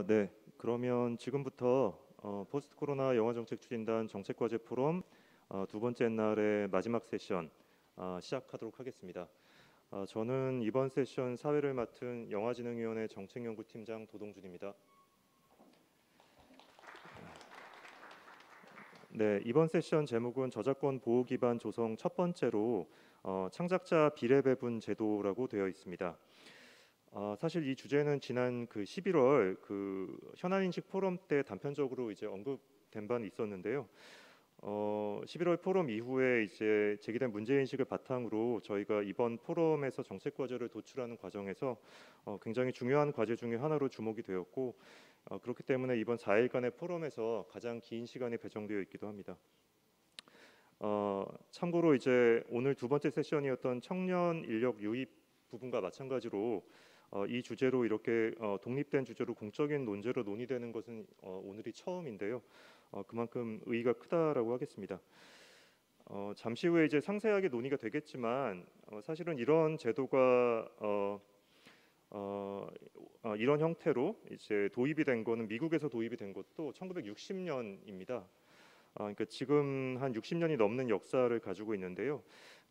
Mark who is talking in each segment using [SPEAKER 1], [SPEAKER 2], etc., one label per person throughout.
[SPEAKER 1] 네. 그러면 지금부터 포스트 코로나 영화 정책 추진단 정책과제 포럼 두 번째 날의 마지막 세션 시작하도록 하겠습니다. 저는 이번 세션 사회를 맡은 영화진흥위원회 정책연구팀장 도동준입니다. 네, 이번 세션 제목은 저작권 보호 기반 조성 첫 번째로 창작자 비례 배분 제도라고 되어 있습니다. 사실 이 주제는 지난 11월 현안인식 포럼 때 단편적으로 이제 언급된 바는 있었는데요. 11월 포럼 이후에 이제 제기된 문제인식을 바탕으로 저희가 이번 포럼에서 정책 과제를 도출하는 과정에서 굉장히 중요한 과제 중에 하나로 주목이 되었고, 그렇기 때문에 이번 4일간의 포럼에서 가장 긴 시간이 배정되어 있기도 합니다. 참고로 이제 오늘 두 번째 세션이었던 청년 인력 유입 부분과 마찬가지로 이 주제로 이렇게 독립된 주제로 공적인 논제로 논의되는 것은 오늘이 처음인데요. 그만큼 의의가 크다라고 하겠습니다. 잠시 후에 이제 상세하게 논의가 되겠지만 사실은 이런 제도가 이런 형태로 이제 도입이 된 거는 미국에서 도입이 된 것도 1960년입니다. 그러니까 지금 한 60년이 넘는 역사를 가지고 있는데요.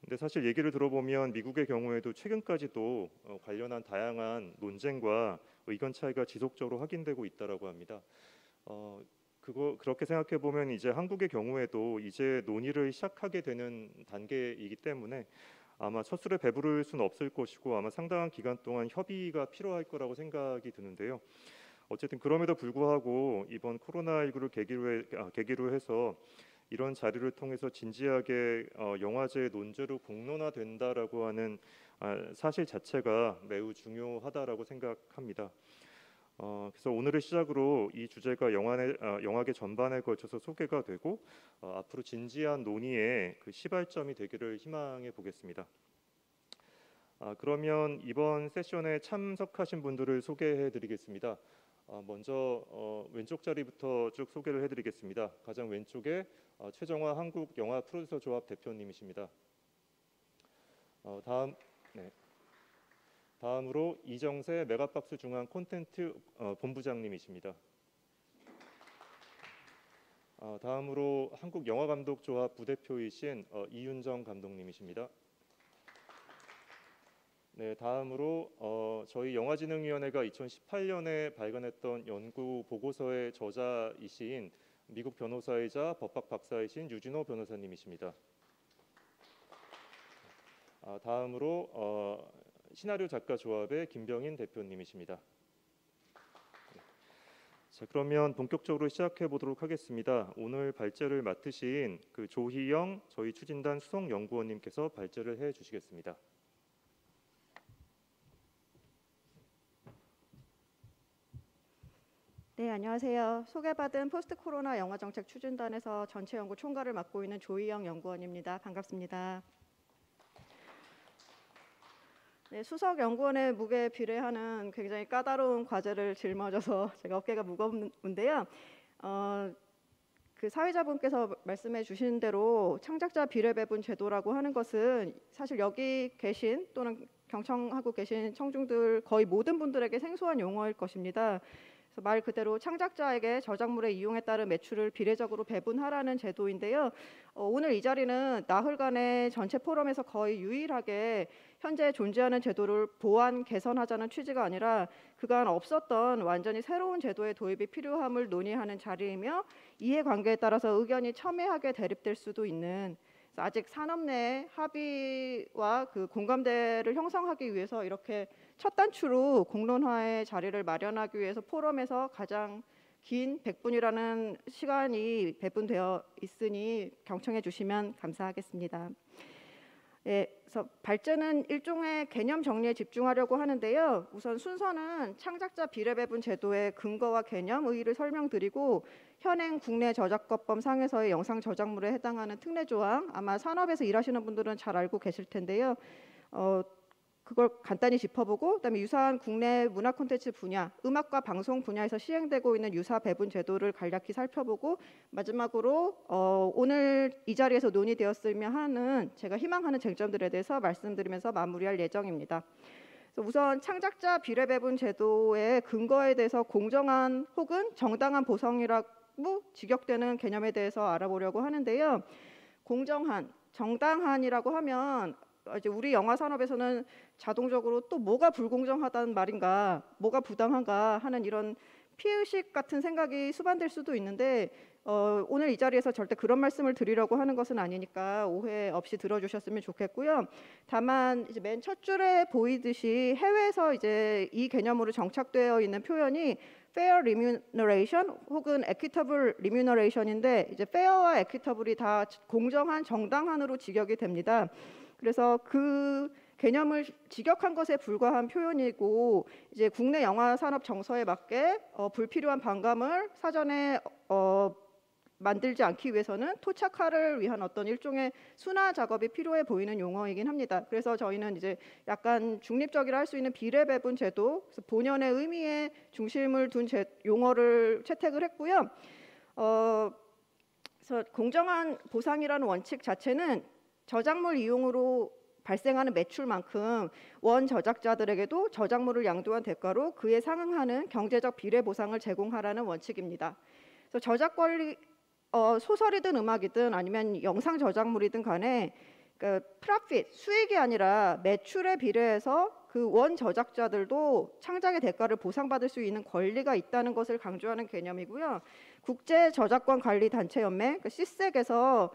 [SPEAKER 1] 근데 사실 얘기를 들어보면 미국의 경우에도 최근까지도 관련한 다양한 논쟁과 의견 차이가 지속적으로 확인되고 있다라고 합니다. 그렇게 생각해 보면 이제 한국의 경우에도 이제 논의를 시작하게 되는 단계이기 때문에 아마 첫 술에 배부를 수는 없을 것이고 아마 상당한 기간 동안 협의가 필요할 거라고 생각이 드는데요. 어쨌든 그럼에도 불구하고 이번 코로나19를 계기로 해서 이런 자리를 통해서 진지하게 영화제 논제로 공론화된다라고 하는 사실 자체가 매우 중요하다라고 생각합니다. 그래서 오늘을 시작으로 이 주제가 영화계 전반에 걸쳐서 소개가 되고 앞으로 진지한 논의의 시발점이 되기를 희망해 보겠습니다. 그러면 이번 세션에 참석하신 분들을 소개해 드리겠습니다. 먼저 왼쪽 자리부터 쭉 소개를 해드리겠습니다. 가장 왼쪽에 최정화 한국영화프로듀서조합 대표님이십니다. 다음으로 이정세 메가박스 중앙 콘텐츠 본부장님이십니다. 다음으로 한국영화감독조합 부대표이신 이윤정 감독님이십니다. 네, 다음으로 저희 영화진흥위원회가 2018년에 발간했던 연구 보고서의 저자이신 미국 변호사이자 법학 박사이신 유진호 변호사님이십니다. 다음으로 시나리오 작가 조합의 김병인 대표님이십니다. 자, 그러면 본격적으로 시작해 보도록 하겠습니다. 오늘 발제를 맡으신 조희영 저희 추진단 수석연구원님께서 발제를 해 주시겠습니다.
[SPEAKER 2] 네, 안녕하세요. 소개받은 포스트 코로나 영화정책 추진단에서 전체 연구 총괄을 맡고 있는 조희영 연구원입니다. 반갑습니다. 네, 수석 연구원의 무게에 비례하는 굉장히 까다로운 과제를 짊어져서 제가 어깨가 무거운데요. 사회자분께서 말씀해 주신 대로 창작자 비례 배분 제도라고 하는 것은 사실 여기 계신 또는 경청하고 계신 청중들 거의 모든 분들에게 생소한 용어일 것입니다. 그래서 말 그대로 창작자에게 저작물의 이용에 따른 매출을 비례적으로 배분하라는 제도인데요. 오늘 이 자리는 나흘간의 전체 포럼에서 거의 유일하게 현재 존재하는 제도를 보완 개선하자는 취지가 아니라 그간 없었던 완전히 새로운 제도의 도입이 필요함을 논의하는 자리이며 이해관계에 따라서 의견이 첨예하게 대립될 수도 있는, 아직 산업 내 합의와 공감대를 형성하기 위해서 이렇게 첫 단추로 공론화의 자리를 마련하기 위해서 포럼에서 가장 긴 100분이라는 시간이 배분되어 있으니 경청해 주시면 감사하겠습니다. 네, 그래서 발제는 일종의 개념 정리에 집중하려고 하는데요. 우선 순서는 창작자 비례 배분 제도의 근거와 개념, 의의를 설명드리고 현행 국내 저작권법 상에서의 영상 저작물에 해당하는 특례 조항, 아마 산업에서 일하시는 분들은 잘 알고 계실 텐데요. 그걸 간단히 짚어보고, 그다음에 유사한 국내 문화 콘텐츠 분야, 음악과 방송 분야에서 시행되고 있는 유사 배분 제도를 간략히 살펴보고, 마지막으로 오늘 이 자리에서 논의되었으면 하는 제가 희망하는 쟁점들에 대해서 말씀드리면서 마무리할 예정입니다. 그래서 그래서 우선 창작자 비례배분 제도의 근거에 대해서 공정한 혹은 정당한 보상이라고 직역되는 개념에 대해서 알아보려고 하는데요. 공정한, 정당한이라고 하면 이제 우리 영화 산업에서는 자동적으로 또 뭐가 불공정하다는 말인가, 뭐가 부당한가 하는 이런 피해의식 같은 생각이 수반될 수도 있는데 오늘 이 자리에서 절대 그런 말씀을 드리려고 하는 것은 아니니까 오해 없이 들어주셨으면 좋겠고요. 다만 이제 맨 첫 줄에 보이듯이 해외에서 이제 이 개념으로 정착되어 있는 표현이 fair remuneration 혹은 equitable remuneration인데 이제 fair와 equitable이 다 공정한, 정당한으로 직역이 됩니다. 그래서 그 개념을 직역한 것에 불과한 표현이고 이제 국내 영화 산업 정서에 맞게 불필요한 반감을 사전에 만들지 않기 위해서는 토착화를 위한 어떤 일종의 순화 작업이 필요해 보이는 용어이긴 합니다. 그래서 저희는 이제 약간 중립적이라 할 수 있는 비례배분 제도, 그래서 본연의 의미에 중심을 둔 용어를 채택을 했고요. 그래서 공정한 보상이라는 원칙 자체는 저작물 이용으로 발생하는 매출만큼 원 저작자들에게도 저작물을 양도한 대가로 그에 상응하는 경제적 비례 보상을 제공하라는 원칙입니다. 그래서 저작 권리 소설이든 음악이든 아니면 영상 저작물이든 간에 그 프로핏 수익이 아니라 매출에 비례해서 그 원 저작자들도 창작의 대가를 보상받을 수 있는 권리가 있다는 것을 강조하는 개념이고요. 국제 저작권 관리 단체 연맹 시색에서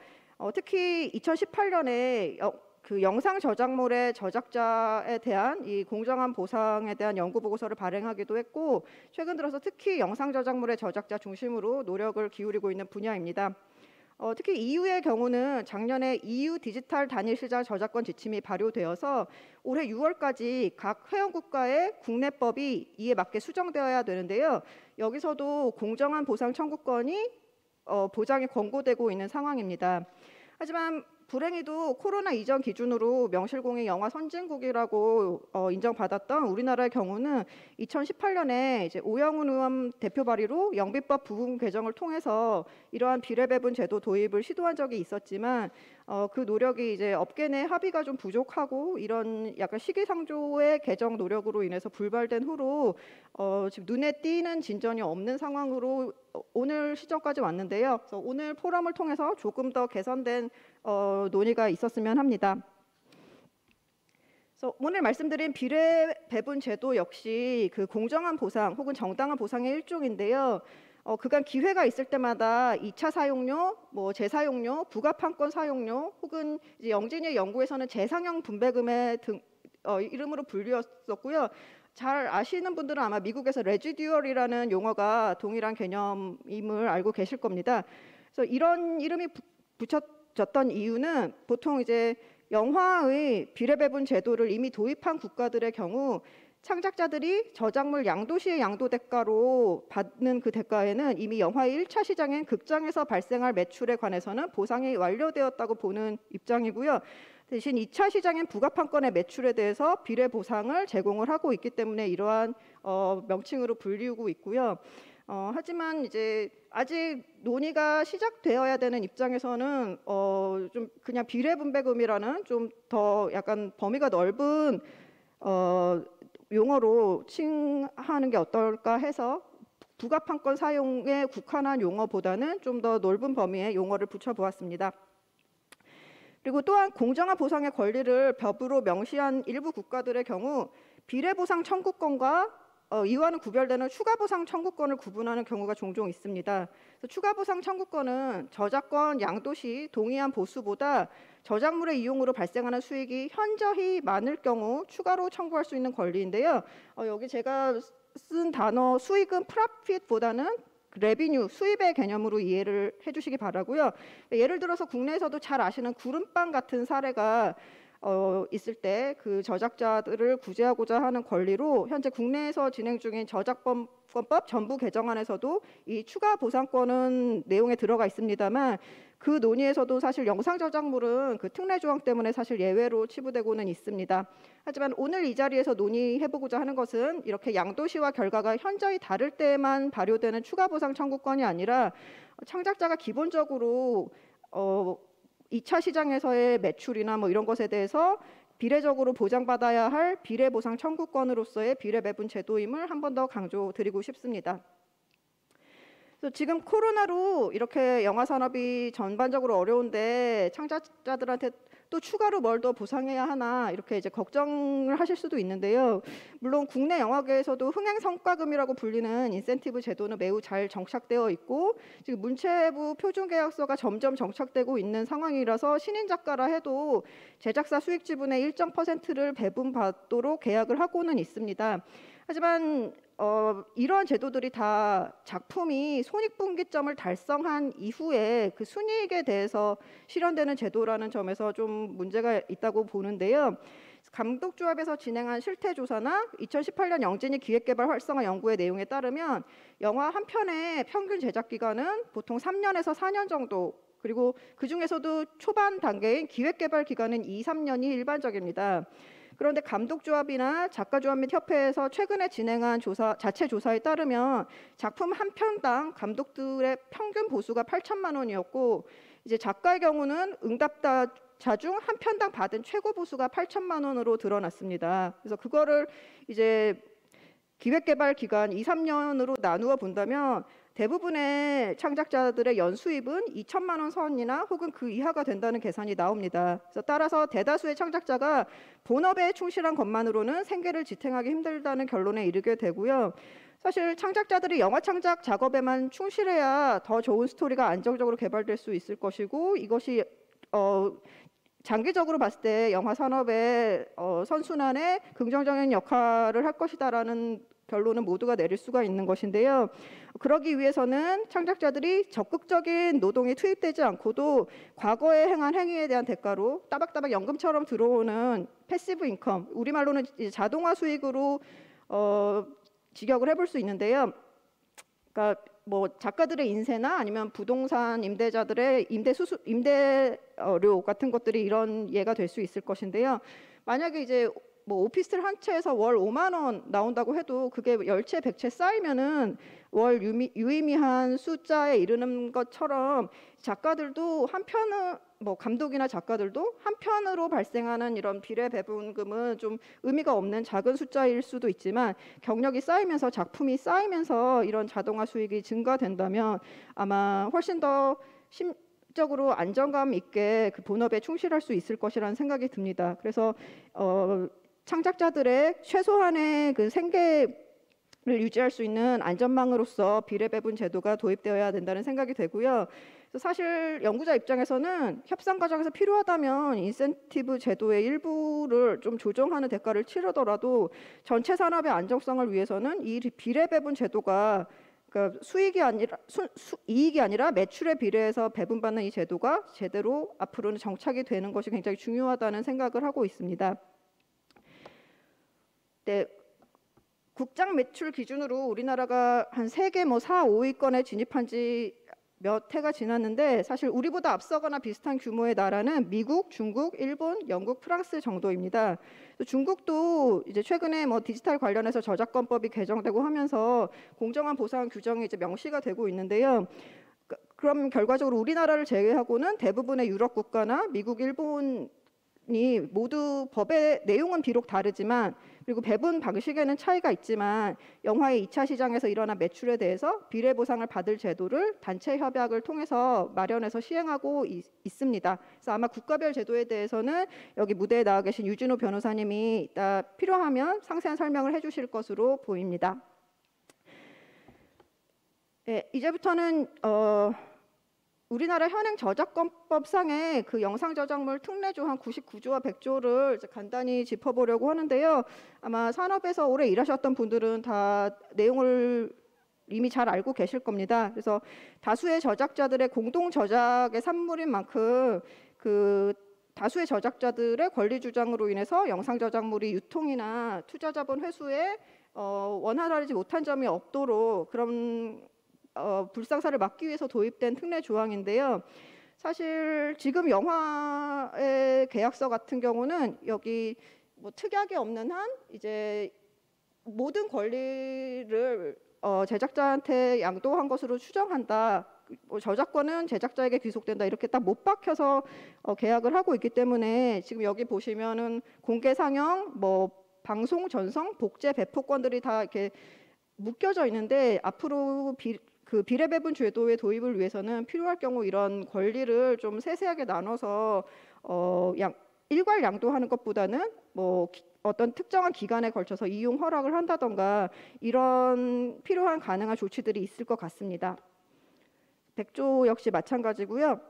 [SPEAKER 2] 특히 2018년에 그 영상 저작물의 저작자에 대한 이 공정한 보상에 대한 연구 보고서를 발행하기도 했고 최근 들어서 특히 영상 저작물의 저작자 중심으로 노력을 기울이고 있는 분야입니다. 특히 EU의 경우는 작년에 EU 디지털 단일 시장 저작권 지침이 발효되어서 올해 6월까지 각 회원국가의 국내법이 이에 맞게 수정되어야 되는데요. 여기서도 공정한 보상 청구권이 보장이 권고되고 있는 상황입니다. 하지만 불행히도 코로나 이전 기준으로 명실공히 영화 선진국이라고 인정받았던 우리나라의 경우는 2018년에 이제 오영훈 의원 대표 발의로 영비법 부분 개정을 통해서 이러한 비례배분 제도 도입을 시도한 적이 있었지만 그 노력이 이제 업계 내 합의가 좀 부족하고 이런 약간 시기상조의 개정 노력으로 인해서 불발된 후로 지금 눈에 띄는 진전이 없는 상황으로 오늘 시점까지 왔는데요. 그래서 오늘 포럼을 통해서 조금 더 개선된 논의가 있었으면 합니다. 그래서 오늘 말씀드린 비례 배분 제도 역시 그 공정한 보상 혹은 정당한 보상의 일종인데요. 그간 기회가 있을 때마다 2차 사용료, 재사용료, 부가판권 사용료 혹은 이제 영진의 연구에서는 재상영 분배금의 등 이름으로 불리웠었고요. 잘 아시는 분들은 아마 미국에서 레지듀얼이라는 용어가 동일한 개념임을 알고 계실 겁니다. 그래서 이런 이름이 붙여졌던 이유는 보통 이제 영화의 비례배분 제도를 이미 도입한 국가들의 경우 창작자들이 저작물 양도시의 양도 대가로 받는 그 대가에는 이미 영화의 1차 시장인 극장에서 발생할 매출에 관해서는 보상이 완료되었다고 보는 입장이고요. 대신 2차 시장인 부가판권의 매출에 대해서 비례 보상을 제공을 하고 있기 때문에 이러한 명칭으로 불리우고 있고요. 하지만 이제 아직 논의가 시작되어야 되는 입장에서는 좀 그냥 비례분배금이라는 좀 더 약간 범위가 넓은 용어로 칭하는 게 어떨까 해서 부가판권 사용에 국한한 용어보다는 좀 더 넓은 범위의 용어를 붙여보았습니다. 그리고 또한 공정한 보상의 권리를 법으로 명시한 일부 국가들의 경우 비례보상 청구권과 이와는 구별되는 추가보상 청구권을 구분하는 경우가 종종 있습니다. 그래서 추가보상 청구권은 저작권 양도 시 동의한 보수보다 저작물의 이용으로 발생하는 수익이 현저히 많을 경우 추가로 청구할 수 있는 권리인데요. 여기 제가 쓴 단어 수익은 프로핏보다는 레비뉴, 수입의 개념으로 이해를 해주시기 바라고요. 예를 들어서 국내에서도 잘 아시는 구름빵 같은 사례가 있을 때 그 저작자들을 구제하고자 하는 권리로 현재 국내에서 진행 중인 저작권법 전부 개정안에서도 이 추가 보상권은 내용에 들어가 있습니다만 그 논의에서도 사실 영상 저작물은 그 특례 조항 때문에 사실 예외로 치부되고는 있습니다. 하지만 오늘 이 자리에서 논의해보고자 하는 것은 이렇게 양도시와 결과가 현저히 다를 때만 발효되는 추가 보상 청구권이 아니라 창작자가 기본적으로 2차 시장에서의 매출이나 이런 것에 대해서 비례적으로 보장받아야 할 비례보상 청구권으로서의 비례배분 제도임을 한 번 더 강조드리고 싶습니다. 그래서 지금 코로나로 이렇게 영화 산업이 전반적으로 어려운데 창작자들한테 또 추가로 뭘 더 보상해야 하나 이렇게 이제 걱정을 하실 수도 있는데요. 물론 국내 영화계에서도 흥행 성과금이라고 불리는 인센티브 제도는 매우 잘 정착되어 있고 지금 문체부 표준계약서가 점점 정착되고 있는 상황이라서 신인 작가라 해도 제작사 수익 지분의 일정 %를 배분받도록 계약을 하고는 있습니다. 하지만 이러한 제도들이 다 작품이 손익분기점을 달성한 이후에 그 순이익에 대해서 실현되는 제도라는 점에서 좀 문제가 있다고 보는데요. 감독조합에서 진행한 실태조사나 2018년 영진이 기획개발 활성화 연구의 내용에 따르면 영화 한 편의 평균 제작 기간은 보통 3년에서 4년 정도, 그리고 그 중에서도 초반 단계인 기획개발 기간은 2, 3년이 일반적입니다. 그런데 감독조합이나 작가조합 및 협회에서 최근에 진행한 자체 조사에 따르면 작품 한 편당 감독들의 평균 보수가 8천만 원이었고 이제 작가의 경우는 응답자 중 한 편당 받은 최고 보수가 8천만 원으로 드러났습니다. 그래서 그거를 이제 기획개발 기간 2, 3년으로 나누어 본다면 대부분의 창작자들의 연수입은 2천만 원 선이나 혹은 그 이하가 된다는 계산이 나옵니다. 그래서 따라서 대다수의 창작자가 본업에 충실한 것만으로는 생계를 지탱하기 힘들다는 결론에 이르게 되고요. 사실 창작자들이 영화 창작 작업에만 충실해야 더 좋은 스토리가 안정적으로 개발될 수 있을 것이고 이것이 장기적으로 봤을 때 영화 산업의 선순환에 긍정적인 역할을 할 것이다라는 결론은 모두가 내릴 수가 있는 것인데요. 그러기 위해서는 창작자들이 적극적인 노동에 투입되지 않고도 과거에 행한 행위에 대한 대가로 따박따박 연금처럼 들어오는 패시브 인컴, 우리말로는 이제 자동화 수익으로 직역을 해볼 수 있는데요. 그러니까 뭐 작가들의 인세나 아니면 부동산 임대자들의 임대료 같은 것들이 이런 예가 될 수 있을 것인데요. 만약에 이제 뭐 오피스텔 한 채에서 월 5만 원 나온다고 해도 그게 10채, 100채 쌓이면은 월 유의미한 숫자에 이르는 것처럼 작가들도 한편은 뭐 감독이나 작가들도 한편으로 발생하는 이런 비례 배분금은 좀 의미가 없는 작은 숫자일 수도 있지만 경력이 쌓이면서 작품이 쌓이면서 이런 자동화 수익이 증가된다면 아마 훨씬 더 심적으로 안정감 있게 그 본업에 충실할 수 있을 것이라는 생각이 듭니다. 그래서 창작자들의 최소한의 그 생계를 유지할 수 있는 안전망으로서 비례배분 제도가 도입되어야 된다는 생각이 되고요. 그래서 사실 연구자 입장에서는 협상 과정에서 필요하다면 인센티브 제도의 일부를 좀 조정하는 대가를 치르더라도 전체 산업의 안정성을 위해서는 이 비례배분 제도가 그러니까 이익이 아니라 매출에 비례해서 배분받는 이 제도가 제대로 앞으로는 정착이 되는 것이 굉장히 중요하다는 생각을 하고 있습니다. 네, 국장 매출 기준으로 우리나라가 한 세계 뭐 4, 5위권에 진입한 지 몇 해가 지났는데 사실 우리보다 앞서거나 비슷한 규모의 나라는 미국, 중국, 일본, 영국, 프랑스 정도입니다. 중국도 이제 최근에 뭐 디지털 관련해서 저작권법이 개정되고 하면서 공정한 보상 규정이 이제 명시가 되고 있는데요. 그럼 결과적으로 우리나라를 제외하고는 대부분의 유럽 국가나 미국, 일본이 모두 법의 내용은 비록 다르지만 그리고 배분 방식에는 차이가 있지만 영화의 2차 시장에서 일어난 매출에 대해서 비례 보상을 받을 제도를 단체 협약을 통해서 마련해서 시행하고 있습니다. 그래서 아마 국가별 제도에 대해서는 여기 무대에 나와 계신 유진호 변호사님이 이따 필요하면 상세한 설명을 해주실 것으로 보입니다. 네, 이제부터는 우리나라 현행 저작권법상의 그 영상 저작물 특례조 한 99조와 100조를 간단히 짚어보려고 하는데요. 아마 산업에서 오래 일하셨던 분들은 다 내용을 이미 잘 알고 계실 겁니다. 그래서 다수의 저작자들의 공동 저작의 산물인 만큼 그 다수의 저작자들의 권리 주장으로 인해서 영상 저작물이 유통이나 투자 자본 회수에 원활하지 못한 점이 없도록 그런 불상사를 막기 위해서 도입된 특례 조항인데요. 사실 지금 영화의 계약서 같은 경우는 여기 뭐 특약이 없는 한 이제 모든 권리를 제작자한테 양도한 것으로 추정한다. 뭐 저작권은 제작자에게 귀속된다 이렇게 딱 못 박혀서 계약을 하고 있기 때문에 지금 여기 보시면은 공개 상영, 뭐 방송 전송, 복제 배포권들이 다 이렇게 묶여져 있는데 앞으로 그 비례배분 제도의 도입을 위해서는 필요할 경우 이런 권리를 좀 세세하게 나눠서 일괄 양도하는 것보다는 뭐 어떤 특정한 기간에 걸쳐서 이용 허락을 한다던가 이런 필요한 가능한 조치들이 있을 것 같습니다. 백조 역시 마찬가지고요.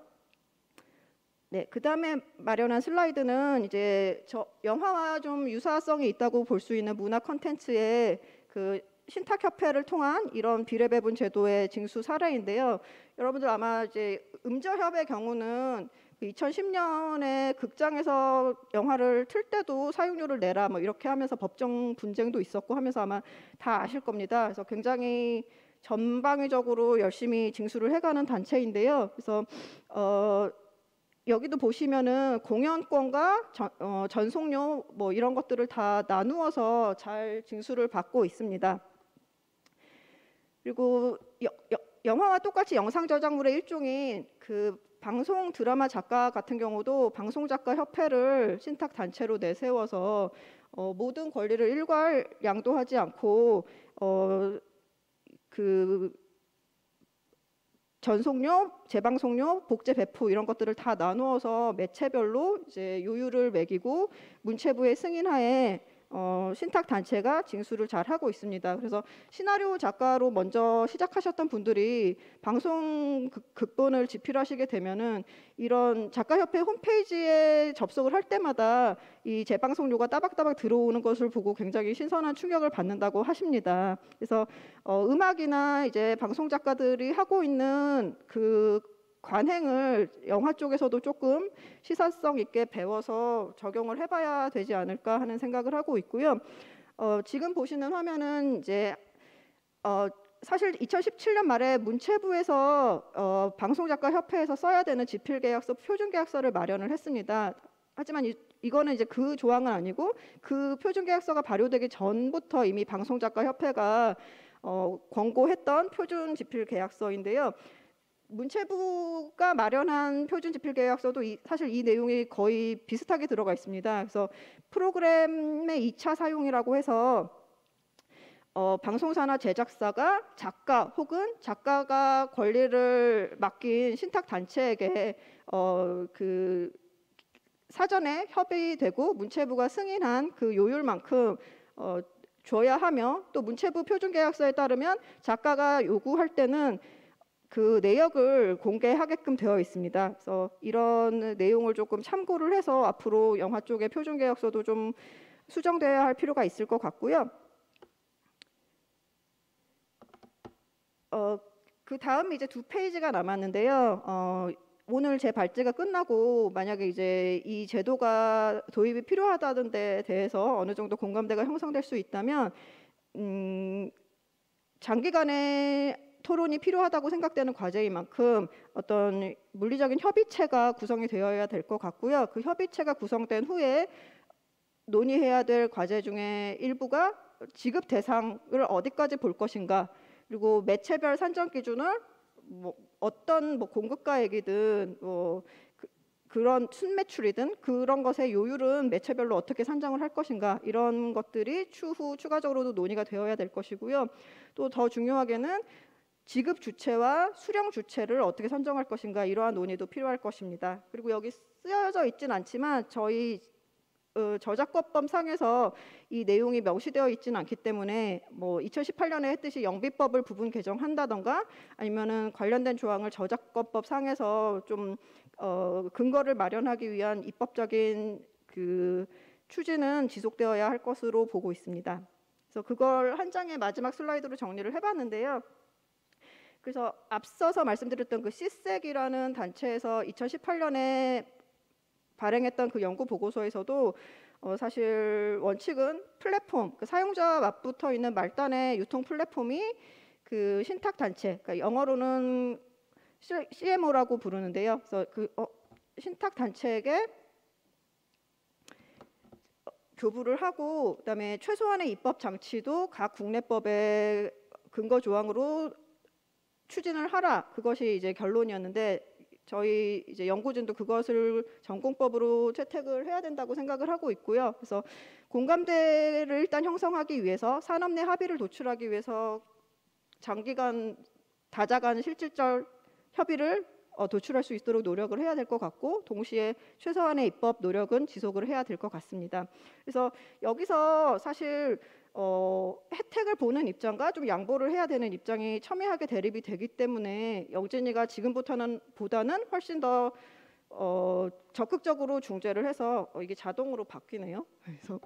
[SPEAKER 2] 네, 그다음에 마련한 슬라이드는 이제 영화와 좀 유사성이 있다고 볼 수 있는 문화 콘텐츠의 그 신탁협회를 통한 이런 비례배분 제도의 징수 사례인데요. 여러분들 아마 이제 음저협의 경우는 2010년에 극장에서 영화를 틀 때도 사용료를 내라 뭐 이렇게 하면서 법정 분쟁도 있었고 하면서 아마 다 아실 겁니다. 그래서 굉장히 전방위적으로 열심히 징수를 해가는 단체인데요. 그래서 여기도 보시면은 공연권과 전송료 뭐 이런 것들을 다 나누어서 잘 징수를 받고 있습니다. 그리고 영화와 똑같이 영상 저작물의 일종인 그 방송 드라마 작가 같은 경우도 방송작가 협회를 신탁 단체로 내세워서 모든 권리를 일괄 양도하지 않고 그 전송료, 재방송료, 복제 배포 이런 것들을 다 나누어서 매체별로 이제 요율을 매기고 문체부의 승인하에 신탁 단체가 징수를 잘 하고 있습니다. 그래서 시나리오 작가로 먼저 시작하셨던 분들이 방송 극본을 집필하시게 되면은 이런 작가협회 홈페이지에 접속을 할 때마다 이 재방송료가 따박따박 들어오는 것을 보고 굉장히 신선한 충격을 받는다고 하십니다. 그래서 음악이나 이제 방송 작가들이 하고 있는 그 관행을 영화 쪽에서도 조금 시사성 있게 배워서 적용을 해봐야 되지 않을까 하는 생각을 하고 있고요. 지금 보시는 화면은 이제 사실 2017년 말에 문체부에서 방송작가협회에서 써야 되는 집필계약서, 표준계약서를 마련을 했습니다. 하지만 이거는 이제 그 조항은 아니고 그 표준계약서가 발효되기 전부터 이미 방송작가협회가 권고했던 표준집필계약서인데요. 문체부가 마련한 표준집필계약서도 사실 이 내용이 거의 비슷하게 들어가 있습니다. 그래서 프로그램의 2차 사용이라고 해서 방송사나 제작사가 작가 혹은 작가가 권리를 맡긴 신탁 단체에게 그 사전에 협의되고 문체부가 승인한 그 요율만큼 줘야 하며 또 문체부 표준계약서에 따르면 작가가 요구할 때는 그 내역을 공개하게끔 되어 있습니다. 그래서 이런 내용을 조금 참고를 해서 앞으로 영화 쪽의 표준계약서도 좀 수정돼야 할 필요가 있을 것 같고요. 그 다음 이제 2페이지가 남았는데요. 오늘 제 발제가 끝나고 만약에 이제 이 제도가 도입이 필요하다는 데 대해서 어느 정도 공감대가 형성될 수 있다면 장기간의 토론이 필요하다고 생각되는 과제인 만큼 어떤 물리적인 협의체가 구성이 되어야 될 것 같고요. 그 협의체가 구성된 후에 논의해야 될 과제 중에 일부가 지급 대상을 어디까지 볼 것인가, 그리고 매체별 산정 기준을 뭐 어떤 뭐 공급가액이든 그런 순매출이든 그런 것의 요율은 매체별로 어떻게 산정을 할 것인가, 이런 것들이 추후 추가적으로도 논의가 되어야 될 것이고요. 또 더 중요하게는 지급 주체와 수령 주체를 어떻게 선정할 것인가, 이러한 논의도 필요할 것입니다. 그리고 여기 쓰여져 있진 않지만 저희 저작권법 상에서 이 내용이 명시되어 있지는 않기 때문에 뭐 2018년에 했듯이 영비법을 부분 개정한다던가 아니면은 관련된 조항을 저작권법 상에서 좀 근거를 마련하기 위한 입법적인 그 추진은 지속되어야 할 것으로 보고 있습니다. 그래서 그걸 한 장의 마지막 슬라이드로 정리를 해봤는데요. 그래서 앞서서 말씀드렸던 그 시색이라는 단체에서 2018년에 발행했던 그 연구 보고서에서도 사실 원칙은 플랫폼, 그 사용자와 맞붙어 있는 말단의 유통 플랫폼이 그 신탁 단체, 그러니까 영어로는 CMO라고 부르는데요. 그래서 그 신탁 단체에게 교부를 하고, 그다음에 최소한의 입법 장치도 각 국내법의 근거 조항으로 추진을 하라, 그것이 이제 결론이었는데 저희 이제 연구진도 그것을 전공법으로 채택을 해야 된다고 생각을 하고 있고요. 그래서 공감대를 일단 형성하기 위해서 산업 내 합의를 도출하기 위해서 장기간 다자간 실질적 협의를 도출할 수 있도록 노력을 해야 될 것 같고, 동시에 최소한의 입법 노력은 지속을 해야 될 것 같습니다. 그래서 여기서 사실 혜택을 보는 입장과 좀 양보를 해야 되는 입장이 첨예하게 대립이 되기 때문에 영진이가 지금부터는 보다는 훨씬 더 적극적으로 중재를 해서 이게 자동으로 바뀌네요. 그래서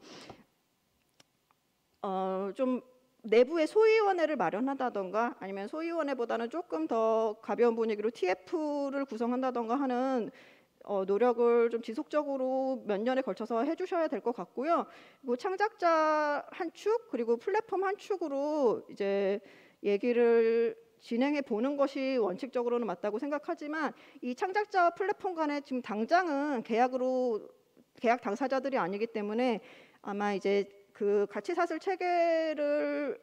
[SPEAKER 2] 좀 내부의 소위원회를 마련한다던가 아니면 소위원회보다는 조금 더 가벼운 분위기로 TF를 구성한다던가 하는 노력을 좀 지속적으로 몇 년에 걸쳐서 해주셔야 될 것 같고요. 그리고 창작자 한 축 그리고 플랫폼 한 축으로 이제 얘기를 진행해 보는 것이 원칙적으로는 맞다고 생각하지만, 이 창작자와 플랫폼 간에 지금 당장은 계약 당사자들이 아니기 때문에 아마 이제 그 가치사슬 체계를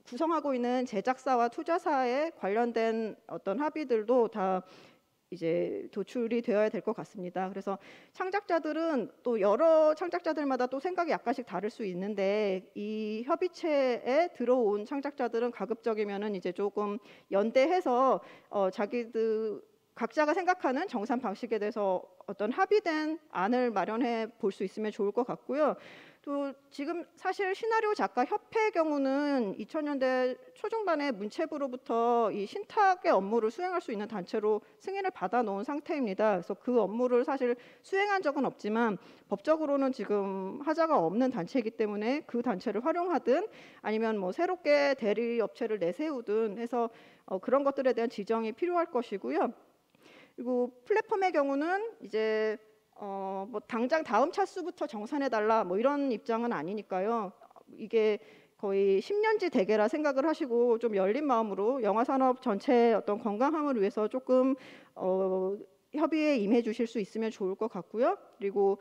[SPEAKER 2] 구성하고 있는 제작사와 투자사에 관련된 어떤 합의들도 다 이제 도출이 되어야 될 것 같습니다. 그래서 창작자들은 또 여러 창작자들마다 또 생각이 약간씩 다를 수 있는데, 이 협의체에 들어온 창작자들은 가급적이면은 이제 조금 연대해서 자기들 각자가 생각하는 정산 방식에 대해서 어떤 합의된 안을 마련해 볼 수 있으면 좋을 것 같고요. 또 지금 사실 시나리오 작가 협회의 경우는 2000년대 초중반에 문체부로부터 이 신탁의 업무를 수행할 수 있는 단체로 승인을 받아 놓은 상태입니다. 그래서 그 업무를 사실 수행한 적은 없지만 법적으로는 지금 하자가 없는 단체이기 때문에 그 단체를 활용하든 아니면 뭐 새롭게 대리 업체를 내세우든 해서 그런 것들에 대한 지정이 필요할 것이고요. 그리고 플랫폼의 경우는 이제 뭐 당장 다음 차수부터 정산해 달라 뭐 이런 입장은 아니니까요. 이게 거의 10년지 대계라 생각을 하시고 좀 열린 마음으로 영화 산업 전체의 어떤 건강함을 위해서 조금 협의에 임해 주실 수 있으면 좋을 것 같고요. 그리고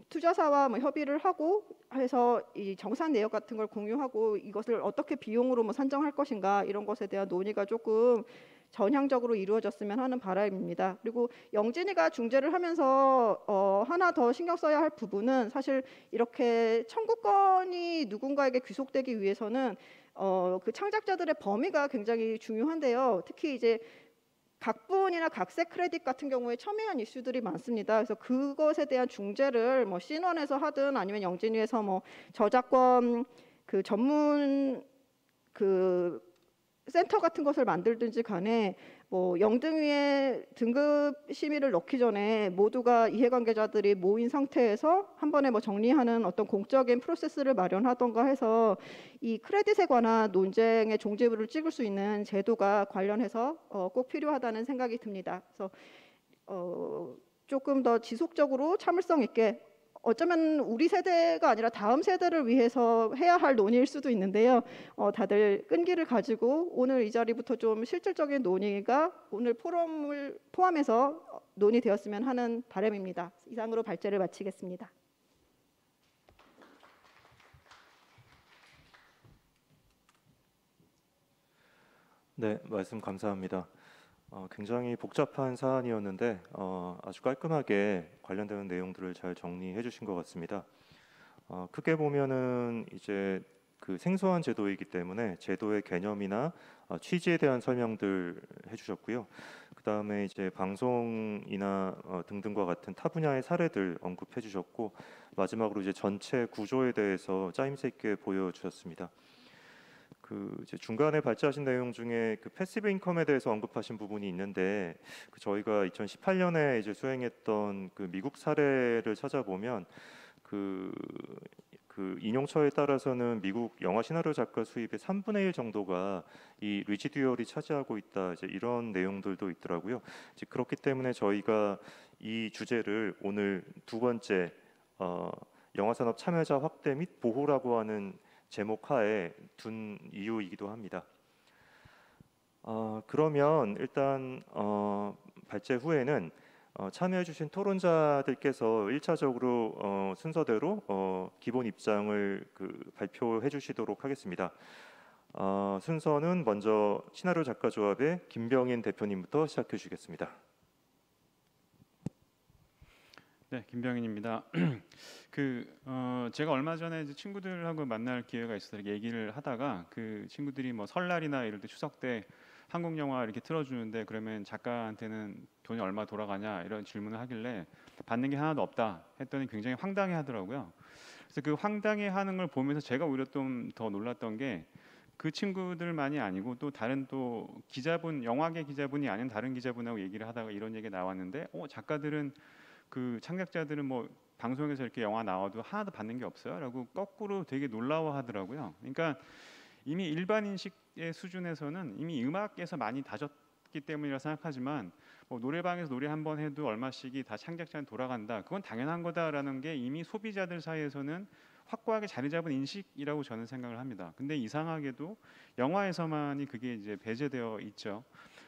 [SPEAKER 2] 투자사와 뭐 협의를 하고 해서 이 정산 내역 같은 걸 공유하고 이것을 어떻게 비용으로 뭐 산정할 것인가 이런 것에 대한 논의가 조금 전향적으로 이루어졌으면 하는 바람입니다. 그리고 영진이가 중재를 하면서 하나 더 신경 써야 할 부분은, 사실 이렇게 청구권이 누군가에게 귀속되기 위해서는 그 창작자들의 범위가 굉장히 중요한데요. 특히 이제 각본이나 각색 크레딧 같은 경우에 첨예한 이슈들이 많습니다. 그래서 그것에 대한 중재를 뭐 신원에서 하든 아니면 영진위에서 뭐 저작권 그 전문 그 센터 같은 것을 만들든지 간에 뭐 영등위에 등급 심의를 넣기 전에 모두가 이해관계자들이 모인 상태에서 한 번에 뭐 정리하는 어떤 공적인 프로세스를 마련하던가 해서 이 크레딧에 관한 논쟁의 종지부를 찍을 수 있는 제도가 관련해서 꼭 필요하다는 생각이 듭니다. 그래서 조금 더 지속적으로 참을성 있게, 어쩌면 우리 세대가 아니라 다음 세대를 위해서 해야 할 논의일 수도 있는데요. 다들 끈기를 가지고 오늘 이 자리부터 좀 실질적인 논의가 오늘 포럼을 포함해서 논의되었으면 하는 바람입니다. 이상으로 발제를 마치겠습니다.
[SPEAKER 1] 네, 말씀 감사합니다. 굉장히 복잡한 사안이었는데 아주 깔끔하게 관련되는 내용들을 잘 정리해 주신 것 같습니다. 크게 보면은 이제 그 생소한 제도이기 때문에 제도의 개념이나 취지에 대한 설명들 해주셨고요. 그 다음에 이제 방송이나 등등과 같은 타 분야의 사례들 언급해 주셨고, 마지막으로 이제 전체 구조에 대해서 짜임새 있게 보여주셨습니다. 그 이제 중간에 발제하신 내용 중에 그 패시브 인컴에 대해서 언급하신 부분이 있는데, 그 저희가 2018년에 이제 수행했던 그 미국 사례를 찾아보면 그 인용처에 따라서는 미국 영화 시나리오 작가 수입의 3분의 1 정도가 이 리지듀얼이 차지하고 있다, 이제 이런 내용들도 있더라고요. 이제 그렇기 때문에 저희가 이 주제를 오늘 두 번째 영화 산업 참여자 확대 및 보호라고 하는 제목 하에 둔 이유이기도 합니다. 그러면 일단 발제 후에는 참여해주신 토론자들께서 1차적으로 순서대로 기본 입장을 발표해 주시도록 하겠습니다. 순서는 먼저 시나리오 작가 조합의 김병인 대표님부터 시작해 주시겠습니다.
[SPEAKER 3] 네, 김병인입니다. 제가 얼마 전에 이제 친구들하고 만날 기회가 있어서 이렇게 얘기를 하다가 그 친구들이 뭐 설날이나 이럴 때 추석 때 한국 영화 이렇게 틀어주는데 그러면 작가한테는 돈이 얼마 돌아가냐 이런 질문을 하길래 받는 게 하나도 없다 했더니 굉장히 황당해하더라고요. 그래서 그 황당해하는 걸 보면서 제가 오히려 좀 더 놀랐던 게 그 친구들만이 아니고 또 다른 또 기자분, 영화계 기자분이 아닌 다른 기자분하고 얘기를 하다가 이런 얘기가 나왔는데, 작가들은 그 창작자들은 뭐 방송에서 이렇게 영화 나와도 하나도 받는 게 없어요라고 거꾸로 되게 놀라워하더라고요. 그러니까 이미 일반 인식의 수준에서는 이미 음악에서 많이 다졌기 때문이라 생각하지만 뭐 노래방에서 노래 한 번 해도 얼마씩이 다 창작자한테 돌아간다. 그건 당연한 거다라는 게 이미 소비자들 사이에서는 확고하게 자리 잡은 인식이라고 저는 생각을 합니다. 근데 이상하게도 영화에서만이 그게 이제 배제되어 있죠.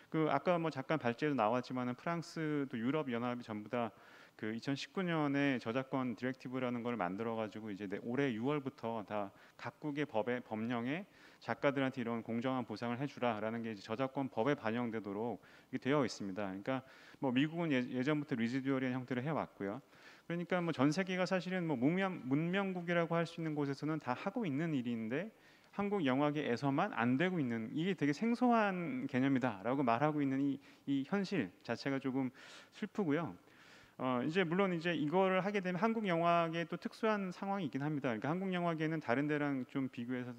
[SPEAKER 3] 그 아까 뭐 잠깐 발제도 나왔지만은 프랑스도 유럽 연합이 전부 다 그 2019년에 저작권 디렉티브라는 걸 만들어 가지고 이제 올해 6월부터 다 각국의 법령에 작가들한테 이런 공정한 보상을 해주라라는 게 이제 저작권 법에 반영되도록 이게 되어 있습니다. 그러니까 뭐 미국은 예전부터 리지듀얼이라는 형태를 해왔고요. 그러니까 뭐 전 세계가 사실은 뭐 문명국이라고 할 수 있는 곳에서는 다 하고 있는 일인데 한국 영화계에서만 안 되고 있는, 이게 되게 생소한 개념이다라고 말하고 있는 이 현실 자체가 조금 슬프고요. 이제 물론 이제 이거를 하게 되면 한국 영화계에 또 특수한 상황이 있긴 합니다. 그러니까 한국 영화계는 다른 데랑 좀 비교해서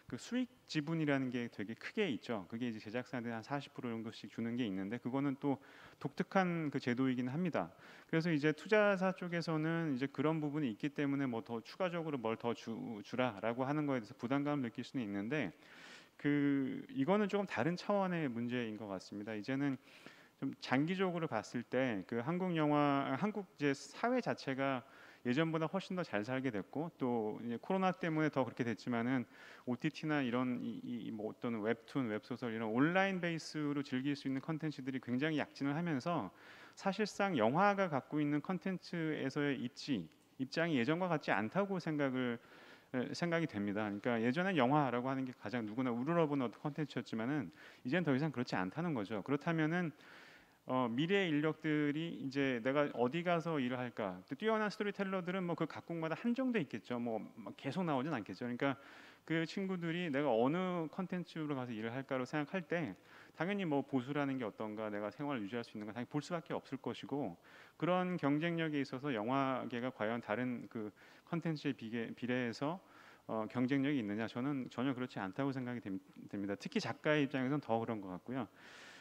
[SPEAKER 3] 그 수익 지분이라는 게 되게 크게 있죠. 그게 이제 제작사한테 한 40% 정도씩 주는 게 있는데 그거는 또 독특한 그 제도이긴 합니다. 그래서 이제 투자사 쪽에서는 이제 그런 부분이 있기 때문에 뭐 더 추가적으로 뭘 더 주라라고 하는 거에 대해서 부담감을 느낄 수는 있는데 이거는 조금 다른 차원의 문제인 것 같습니다. 이제는 좀 장기적으로 봤을 때 그 한국 이제 사회 자체가 예전보다 훨씬 더 잘 살게 됐고 또 이제 코로나 때문에 더 그렇게 됐지만은 OTT나 이런 뭐 어떤 웹툰, 웹소설 이런 온라인 베이스로 즐길 수 있는 컨텐츠들이 굉장히 약진을 하면서 사실상 영화가 갖고 있는 컨텐츠에서의 입장이 예전과 같지 않다고 생각이 됩니다. 그러니까 예전엔 영화라고 하는 게 가장 누구나 우러러보는 어떤 컨텐츠였지만은 이제는 더 이상 그렇지 않다는 거죠. 그렇다면은 미래의 인력들이 이제 내가 어디 가서 일을 할까? 또 뛰어난 스토리텔러들은 뭐 그 각국마다 한정돼 있겠죠. 뭐 계속 나오진 않겠죠. 그러니까 그 친구들이 내가 어느 컨텐츠로 가서 일을 할까로 생각할 때 당연히 뭐 보수라는 게 어떤가, 내가 생활을 유지할 수 있는 건 당연히 볼 수밖에 없을 것이고, 그런 경쟁력에 있어서 영화계가 과연 다른 그 컨텐츠에 비례해서 경쟁력이 있느냐? 저는 전혀 그렇지 않다고 생각이 됩니다. 특히 작가의 입장에서는 더 그런 것 같고요.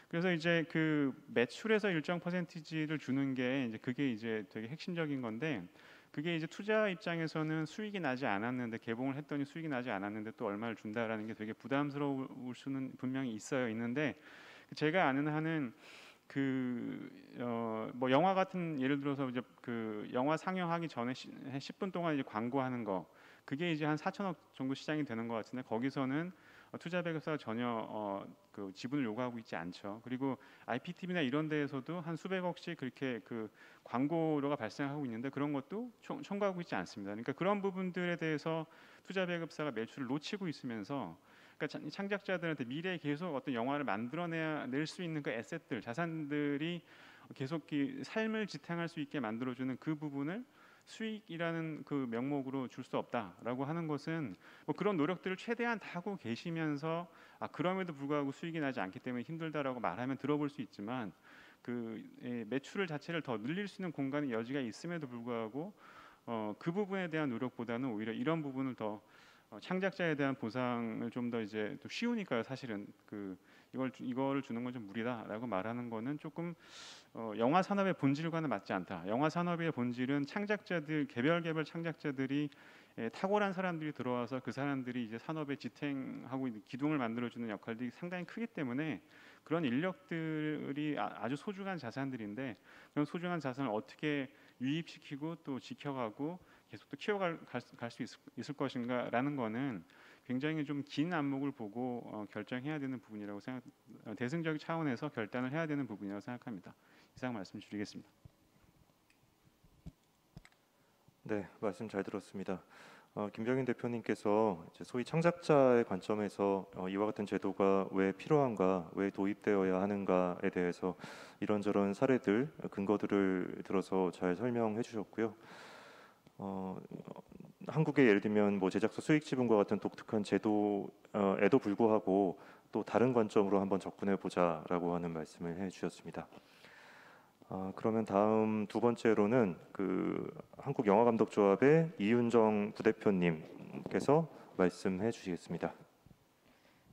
[SPEAKER 3] 그래서 이제 그 매출에서 일정 퍼센티지를 주는 게 이제 그게 이제 되게 핵심적인 건데, 그게 이제 투자 입장에서는 수익이 나지 않았는데 개봉을 했더니 수익이 나지 않았는데 또 얼마를 준다라는 게 되게 부담스러울 수는 분명히 있는데 제가 아는 한은 뭐 영화 같은, 예를 들어서 이제 그 영화 상영하기 전에 10분 동안 이제 광고하는 거, 그게 이제 한 4천억 정도 시장이 되는 것 같은데 거기서는 투자 배급사가 전혀 그 지분을 요구하고 있지 않죠. 그리고 IPTV나 이런 데에서도 한 수백억씩 그렇게 그 광고료가 발생하고 있는데 그런 것도 청구하고 있지 않습니다. 그러니까 그런 부분들에 대해서 투자 배급사가 매출을 놓치고 있으면서, 그러니까 창작자들한테 미래에 계속 어떤 영화를 만들어낼 수 있는 그 에셋들, 자산들이 계속 삶을 지탱할 수 있게 만들어주는 그 부분을 수익이라는 그 명목으로 줄 수 없다라고 하는 것은, 뭐 그런 노력들을 최대한 다 하고 계시면서 그럼에도 불구하고 수익이 나지 않기 때문에 힘들다라고 말하면 들어볼 수 있지만, 매출을 자체를 더 늘릴 수 있는 공간의 여지가 있음에도 불구하고 그 부분에 대한 노력보다는 오히려 이런 부분을 더 창작자에 대한 보상을 좀 더 이제 또 쉬우니까요. 사실은 이거를 주는 건 좀 무리다라고 말하는 거는 조금 영화 산업의 본질과는 맞지 않다. 영화 산업의 본질은 창작자들, 개별 창작자들이 탁월한 사람들이 들어와서 그 사람들이 이제 산업에 지탱하고 있는 기둥을 만들어주는 역할들이 상당히 크기 때문에 그런 인력들이 아주 소중한 자산들인데, 그런 소중한 자산을 어떻게 유입시키고 또 지켜가고 계속 또 키워갈 수 있을 것인가라는 거는 굉장히 좀 긴 안목을 보고 결정해야 되는 부분이라고 대승적 차원에서 결단을 해야 되는 부분이라고 생각합니다. 이상 말씀드리겠습니다.
[SPEAKER 1] 네, 말씀 잘 들었습니다. 김병인 대표님께서 이제 소위 창작자의 관점에서 이와 같은 제도가 왜 필요한가, 왜 도입되어야 하는가에 대해서 이런저런 사례들, 근거들을 들어서 잘 설명해 주셨고요. 한국의 예를 들면 뭐 제작사 수익 지분과 같은 독특한 제도에도 불구하고 또 다른 관점으로 한번 접근해 보자라고 하는 말씀을 해주셨습니다. 그러면 다음 두 번째로는 그 한국영화감독조합의 이윤정 부대표님께서 말씀해 주시겠습니다.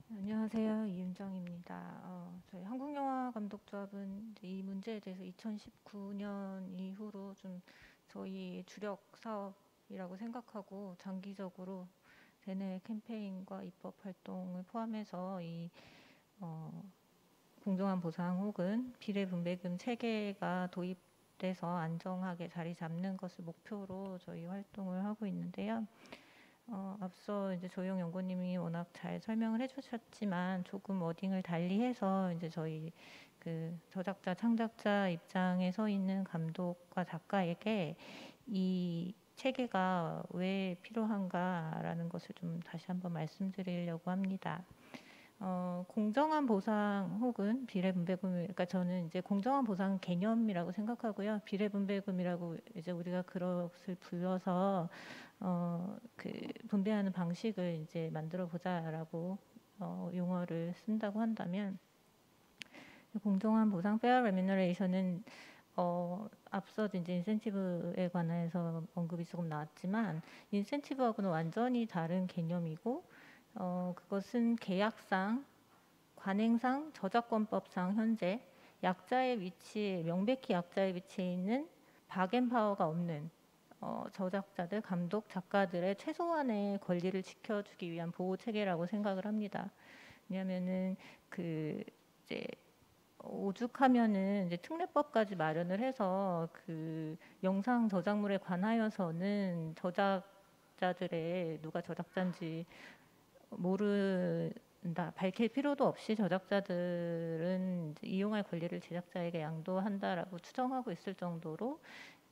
[SPEAKER 4] 안녕하세요. 이윤정입니다. 저희 한국영화감독조합은 이제 이 문제에 대해서 2019년 이후로 좀 저희 주력 사업이라고 생각하고 장기적으로 대내 캠페인과 입법 활동을 포함해서 이 공정한 보상 혹은 비례분배금 체계가 도입돼서 안정하게 자리 잡는 것을 목표로 저희 활동을 하고 있는데요. 앞서 이제 조영 연구님이 워낙 잘 설명을 해주셨지만 조금 워딩을 달리해서 이제 저희 그 저작자 창작자 입장에 서 있는 감독과 작가에게 이 체계가 왜 필요한가라는 것을 좀 다시 한번 말씀드리려고 합니다. 공정한 보상 혹은 비례분배금, 그러니까 저는 이제 공정한 보상 개념이라고 생각하고요. 비례분배금이라고 이제 우리가 그것을 불러서 그 분배하는 방식을 이제 만들어 보자라고 용어를 쓴다고 한다면, 공정한 보상 (fair remuneration은) 앞서도 이제 인센티브에 관해서 언급이 조금 나왔지만 인센티브하고는 완전히 다른 개념이고, 그것은 계약상, 관행상, 저작권법상 현재 약자의 위치에, 명백히 약자의 위치에 있는 박앤파워가 없는 저작자들, 감독, 작가들의 최소한의 권리를 지켜주기 위한 보호 체계라고 생각을 합니다. 왜냐하면은 그 이제 오죽하면은 이제 특례법까지 마련을 해서 그 영상 저작물에 관하여서는 저작자들의 누가 저작자인지 모른다, 밝힐 필요도 없이 저작자들은 이용할 권리를 제작자에게 양도한다라고 추정하고 있을 정도로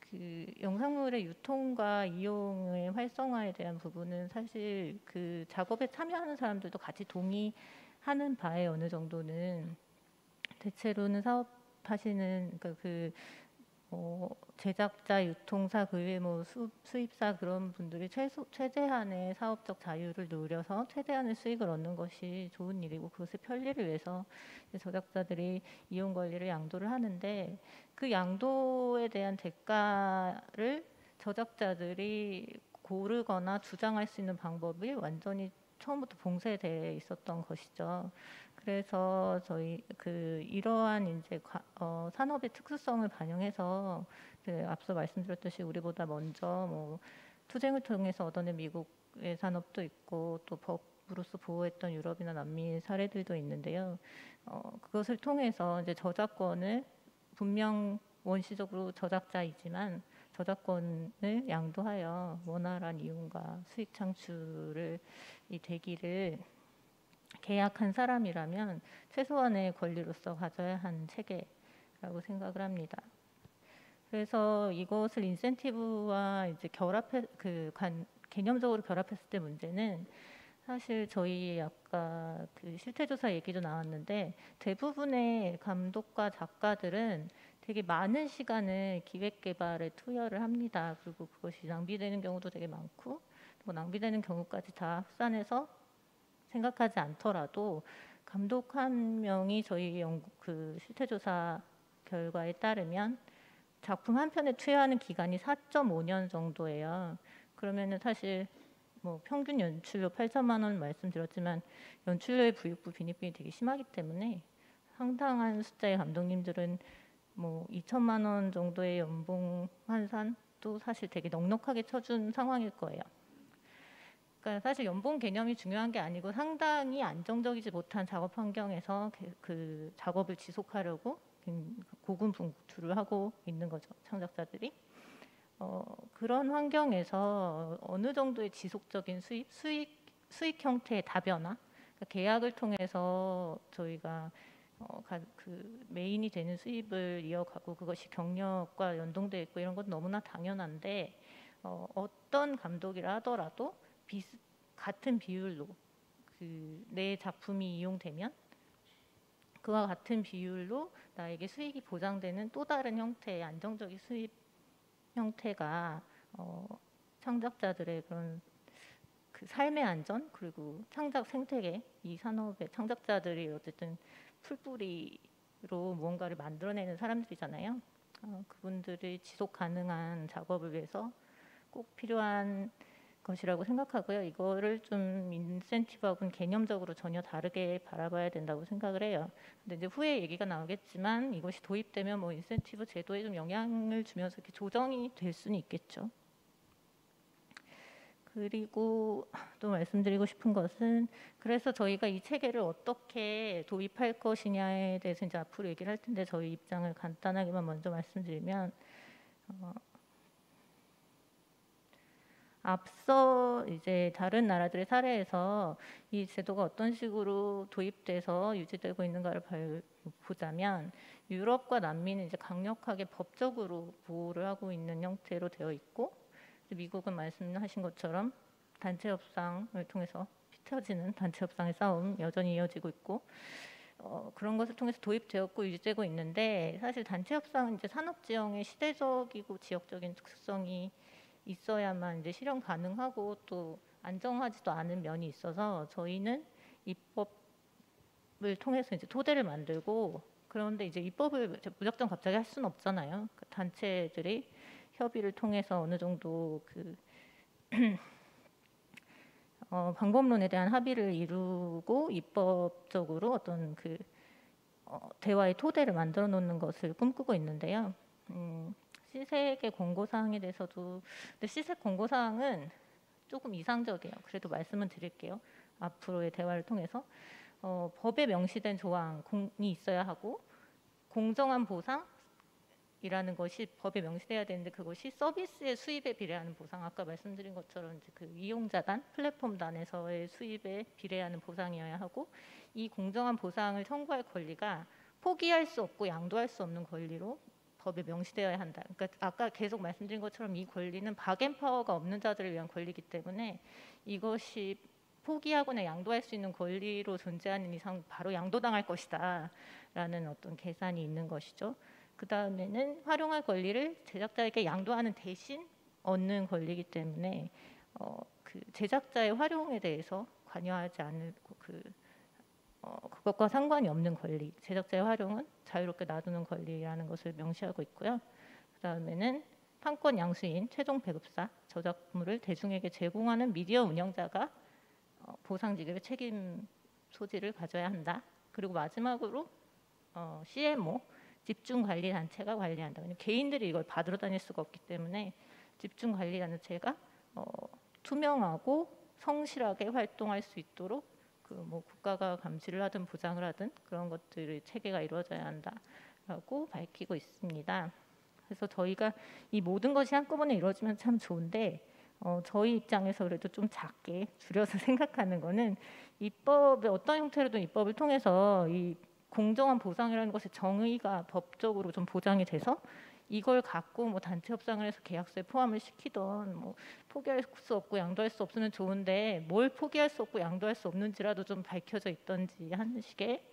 [SPEAKER 4] 그 영상물의 유통과 이용의 활성화에 대한 부분은 사실 그 작업에 참여하는 사람들도 같이 동의하는 바에 어느 정도는 대체로는 사업하시는 그 제작자, 유통사, 그 외에 뭐 수입사 그런 분들이 최대한의 사업적 자유를 누려서 최대한의 수익을 얻는 것이 좋은 일이고, 그것의 편리를 위해서 저작자들이 이용 권리를 양도를 하는데, 그 양도에 대한 대가를 저작자들이 고르거나 주장할 수 있는 방법이 완전히 처음부터 봉쇄되어 있었던 것이죠. 그래서 저희 그 이러한 이제 산업의 특수성을 반영해서 그 앞서 말씀드렸듯이 우리보다 먼저 뭐 투쟁을 통해서 얻어낸 미국의 산업도 있고, 또 법으로서 보호했던 유럽이나 남미 사례들도 있는데요. 그것을 통해서 이제 저작권을 분명 원시적으로 저작자이지만 저작권을 양도하여 원활한 이용과 수익 창출을 이 되기를 계약한 사람이라면 최소한의 권리로서 가져야 하는 체계라고 생각을 합니다. 그래서 이것을 인센티브와 이제 개념적으로 결합했을 때 문제는, 사실 저희 아까 그 실태조사 얘기도 나왔는데 대부분의 감독과 작가들은 되게 많은 시간을 기획개발에 투여를 합니다. 그리고 그것이 낭비되는 경우도 되게 많고, 뭐 낭비되는 경우까지 다 합산해서 생각하지 않더라도 감독 한 명이 저희 그 실태조사 결과에 따르면 작품 한 편에 투여하는 기간이 4.5년 정도예요. 그러면은 사실 뭐 평균 연출료 8천만 원 말씀드렸지만 연출료의 부익부 빈익빈이 되게 심하기 때문에 상당한 숫자의 감독님들은 뭐 2천만 원 정도의 연봉 환산도 사실 되게 넉넉하게 쳐준 상황일 거예요. 그러니까 사실 연봉 개념이 중요한 게 아니고 상당히 안정적이지 못한 작업 환경에서 그 작업을 지속하려고 고군분투를 하고 있는 거죠, 창작자들이. 그런 환경에서 어느 정도의 지속적인 수익 형태의 다변화, 그러니까 계약을 통해서 저희가 그 메인이 되는 수입을 이어가고 그것이 경력과 연동되어 있고 이런 건 너무나 당연한데, 어떤 감독이라 하더라도 같은 비율로 내 작품이 이용되면 그와 같은 비율로 나에게 수익이 보장되는 또 다른 형태의 안정적인 수입 형태가 창작자들의 그런 그 삶의 안전 그리고 창작 생태계 이 산업의 창작자들이 어쨌든 풀뿌리로 무언가를 만들어내는 사람들이잖아요. 그분들이 지속 가능한 작업을 위해서 꼭 필요한 것이라고 생각하고요. 이거를 좀 인센티브하고는 개념적으로 전혀 다르게 바라봐야 된다고 생각을 해요. 근데 이제 후에 얘기가 나오겠지만 이것이 도입되면 뭐 인센티브 제도에 좀 영향을 주면서 이렇게 조정이 될 수는 있겠죠. 그리고 또 말씀드리고 싶은 것은 그래서 저희가 이 체계를 어떻게 도입할 것이냐에 대해서 이제 앞으로 얘기를 할 텐데 저희 입장을 간단하게만 먼저 말씀드리면 앞서 이제 다른 나라들의 사례에서 이 제도가 어떤 식으로 도입돼서 유지되고 있는가를 보자면 유럽과 남미는 이제 강력하게 법적으로 보호를 하고 있는 형태로 되어 있고 미국은 말씀하신 것처럼 단체 협상을 통해서 펼쳐지는 단체 협상의 싸움 여전히 이어지고 있고 그런 것을 통해서 도입되었고 유지되고 있는데 사실 단체 협상은 이제 산업지형의 시대적이고 지역적인 특수성이 있어야만 이제 실현 가능하고 또 안정하지도 않은 면이 있어서 저희는 입법을 통해서 이제 토대를 만들고 그런데 이제 입법을 무작정 갑자기 할 수는 없잖아요. 그 단체들이 협의를 통해서 어느 정도 그 방법론에 대한 합의를 이루고 입법적으로 어떤 그 대화의 토대를 만들어 놓는 것을 꿈꾸고 있는데요. 시색의 권고사항에 대해서도 근데 시색 권고사항은 조금 이상적이에요. 그래도 말씀은 드릴게요. 앞으로의 대화를 통해서 법에 명시된 조항이 있어야 하고 공정한 보상이라는 것이 법에 명시돼야 되는데 그것이 서비스의 수입에 비례하는 보상 아까 말씀드린 것처럼 이제 그 이용자단 플랫폼단에서의 수입에 비례하는 보상이어야 하고 이 공정한 보상을 청구할 권리가 포기할 수 없고 양도할 수 없는 권리로 법에 명시되어야 한다. 그러니까 아까 계속 말씀드린 것처럼 이 권리는 박앤파워가 없는 자들을 위한 권리이기 때문에 이것이 포기하거나 양도할 수 있는 권리로 존재하는 이상 바로 양도당할 것이다 라는 어떤 계산이 있는 것이죠. 그 다음에는 활용할 권리를 제작자에게 양도하는 대신 얻는 권리이기 때문에 그 제작자의 활용에 대해서 관여하지 않을 그것과 상관이 없는 권리, 제작자의 활용은 자유롭게 놔두는 권리라는 것을 명시하고 있고요. 그 다음에는 판권 양수인 최종 배급사, 저작물을 대중에게 제공하는 미디어 운영자가 보상지급의 책임 소지를 가져야 한다. 그리고 마지막으로 CMO, 집중관리단체가 관리한다. 왜냐하면 개인들이 이걸 받으러 다닐 수가 없기 때문에 집중관리단체가 투명하고 성실하게 활동할 수 있도록 뭐 국가가 감시를 하든 보장을 하든 그런 것들의 체계가 이루어져야 한다라고 밝히고 있습니다. 그래서 저희가 이 모든 것이 한꺼번에 이루어지면 참 좋은데 저희 입장에서 그래도 좀 작게 줄여서 생각하는 거는 입법의 어떤 형태로든 입법을 통해서 이 공정한 보상이라는 것의 정의가 법적으로 좀 보장이 돼서 이걸 갖고 뭐 단체 협상을 해서 계약서에 포함을 시키던 뭐 포기할 수 없고 양도할 수 없으면 좋은데 뭘 포기할 수 없고 양도할 수 없는지라도 좀 밝혀져 있던지 하는 식의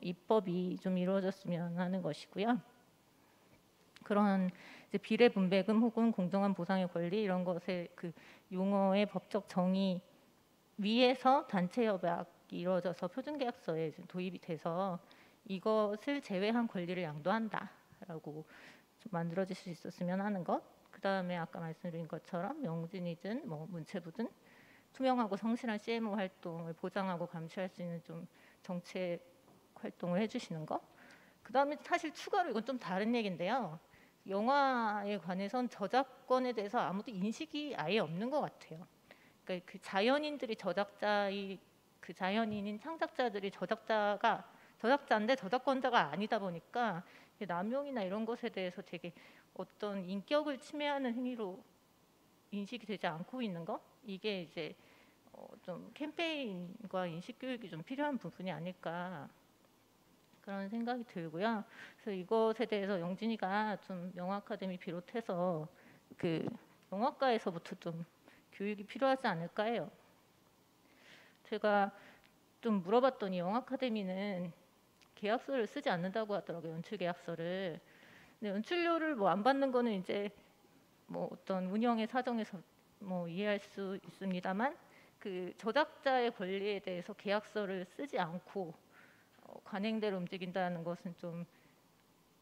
[SPEAKER 4] 입법이 좀 이루어졌으면 하는 것이고요. 그런 이제 비례분배금 혹은 공정한 보상의 권리 이런 것의 그 용어의 법적 정의 위에서 단체 협약이 이루어져서 표준계약서에 도입이 돼서 이것을 제외한 권리를 양도한다라고 좀 만들어질 수 있었으면 하는 것. 그 다음에 아까 말씀드린 것처럼 명진이든 뭐 문체부든 투명하고 성실한 CMO 활동을 보장하고 감시할 수 있는 좀 정책 활동을 해주시는 것. 그 다음에 사실 추가로 이건 좀 다른 얘기인데요. 영화에 관해선 저작권에 대해서 아무도 인식이 아예 없는 것 같아요. 그러니까 그 자연인들이 그 자연인인 창작자들이 저작자인데 저작권자가 아니다 보니까 남용이나 이런 것에 대해서 되게 어떤 인격을 침해하는 행위로 인식이 되지 않고 있는 것 이게 이제 좀 캠페인과 인식 교육이 좀 필요한 부분이 아닐까 그런 생각이 들고요. 그래서 이것에 대해서 영진이가 좀 영화 아카데미 비롯해서 그 영화과에서부터 좀 교육이 필요하지 않을까 해요. 제가 좀 물어봤더니 영화 아카데미는 계약서를 쓰지 않는다고 하더라고요. 연출 계약서를. 근데 연출료를 뭐 안 받는 거는 이제 뭐 어떤 운영의 사정에서 뭐 이해할 수 있습니다만, 그 저작자의 권리에 대해서 계약서를 쓰지 않고 관행대로 움직인다는 것은 좀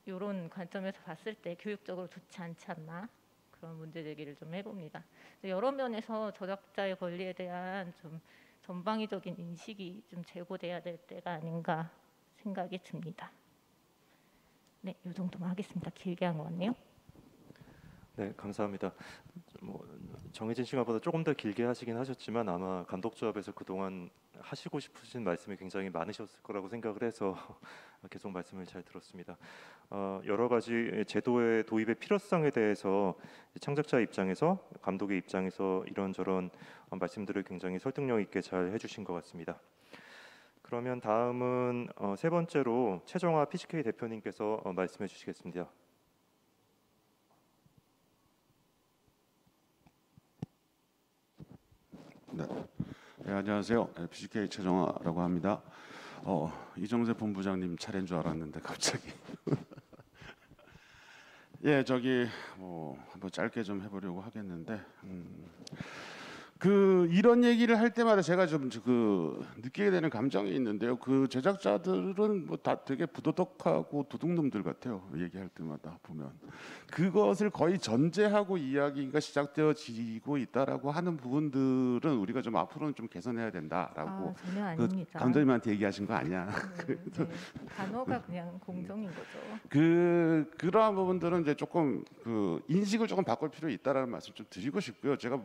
[SPEAKER 4] 이런 관점에서 봤을 때 교육적으로 좋지 않지 않나, 그런 문제 제기를 좀 해봅니다. 여러 면에서 저작자의 권리에 대한 좀 전방위적인 인식이 좀 제고돼야 될 때가 아닌가 생각이 듭니다. 네, 이 정도만 하겠습니다. 길게 한 것 같네요.
[SPEAKER 1] 네, 감사합니다. 뭐 정혜진 시간보다 조금 더 길게 하시긴 하셨지만 아마 감독조합에서 그동안 하시고 싶으신 말씀이 굉장히 많으셨을 거라고 생각을 해서 계속 말씀을 잘 들었습니다. 여러 가지 제도의 도입의 필요성에 대해서 창작자 입장에서, 감독의 입장에서 이런저런 말씀들을 굉장히 설득력 있게 잘 해주신 것 같습니다. 그러면 다음은 세 번째로 최정화 PCK 대표님께서 말씀해 주시겠습니다.
[SPEAKER 5] 네. 네, 안녕하세요. PCK 최정화라고 합니다. 이정세 본부장님 차례인 줄 알았는데 갑자기. 예, 저기 한번 짧게 좀 해보려고 하겠는데, 이런 얘기를 할 때마다 제가 좀 느끼게 되는 감정이 있는데요. 그 제작자들은 뭐 다 되게 부도덕하고 도둑놈들 같아요. 얘기할 때마다 보면 그것을 거의 전제하고 이야기가 시작되어지고 있다라고 하는 부분들은 우리가 좀 앞으로는 좀 개선해야 된다라고.
[SPEAKER 4] 전혀 아닙니다.
[SPEAKER 5] 감독님한테 얘기하신 거 아니야?
[SPEAKER 4] 네, 단어가 그냥 공정인 거죠.
[SPEAKER 5] 그러한 부분들은 이제 조금 인식을 조금 바꿀 필요 있다라는 말씀 좀 드리고 싶고요. 제가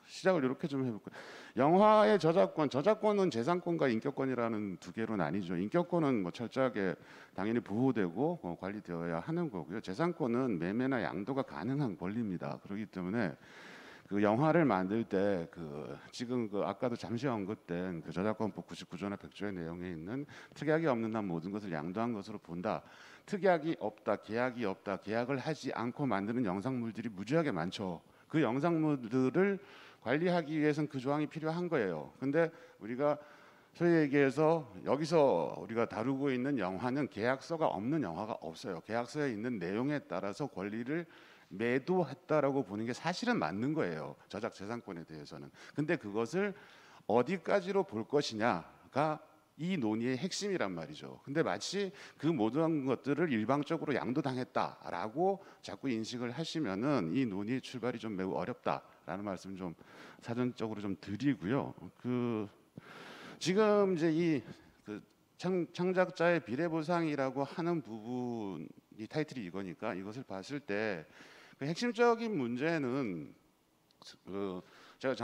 [SPEAKER 5] 시작을 이렇게 좀 해볼까요? 영화의 저작권은 재산권과 인격권이라는 두 개로 나뉘죠. 인격권은 뭐 철저하게 당연히 보호되고 관리되어야 하는 거고요. 재산권은 매매나 양도가 가능한 권리입니다. 그렇기 때문에 그 영화를 만들 때 지금 아까도 잠시 언급된 저작권법 99조나 100조의 내용에 있는 특약이 없는 한 모든 것을 양도한 것으로 본다. 특약이 없다, 계약이 없다, 계약을 하지 않고 만드는 영상물들이 무지하게 많죠. 그 영상물들을 관리하기 위해서는 그 조항이 필요한 거예요. 근데 우리가 소위 얘기해서 여기서 우리가 다루고 있는 영화는 계약서가 없는 영화가 없어요. 계약서에 있는 내용에 따라서 권리를 매도했다라고 보는 게 사실은 맞는 거예요. 저작 재산권에 대해서는. 근데 그것을 어디까지로 볼 것이냐가 이 논의의 핵심이란 말이죠. 근데 마치 그 모든 것들을 일방적으로 양도당했다라고 자꾸 인식을 하시면은 이 논의의 출발이 좀 매우 어렵다라는 말씀 좀 사전적으로 좀 드리고요. 지금 이제 창작자의 비례보상이라고 하는 부분이 타이틀이 이거니까 이것을 봤을 때 핵심적인 문제는 제가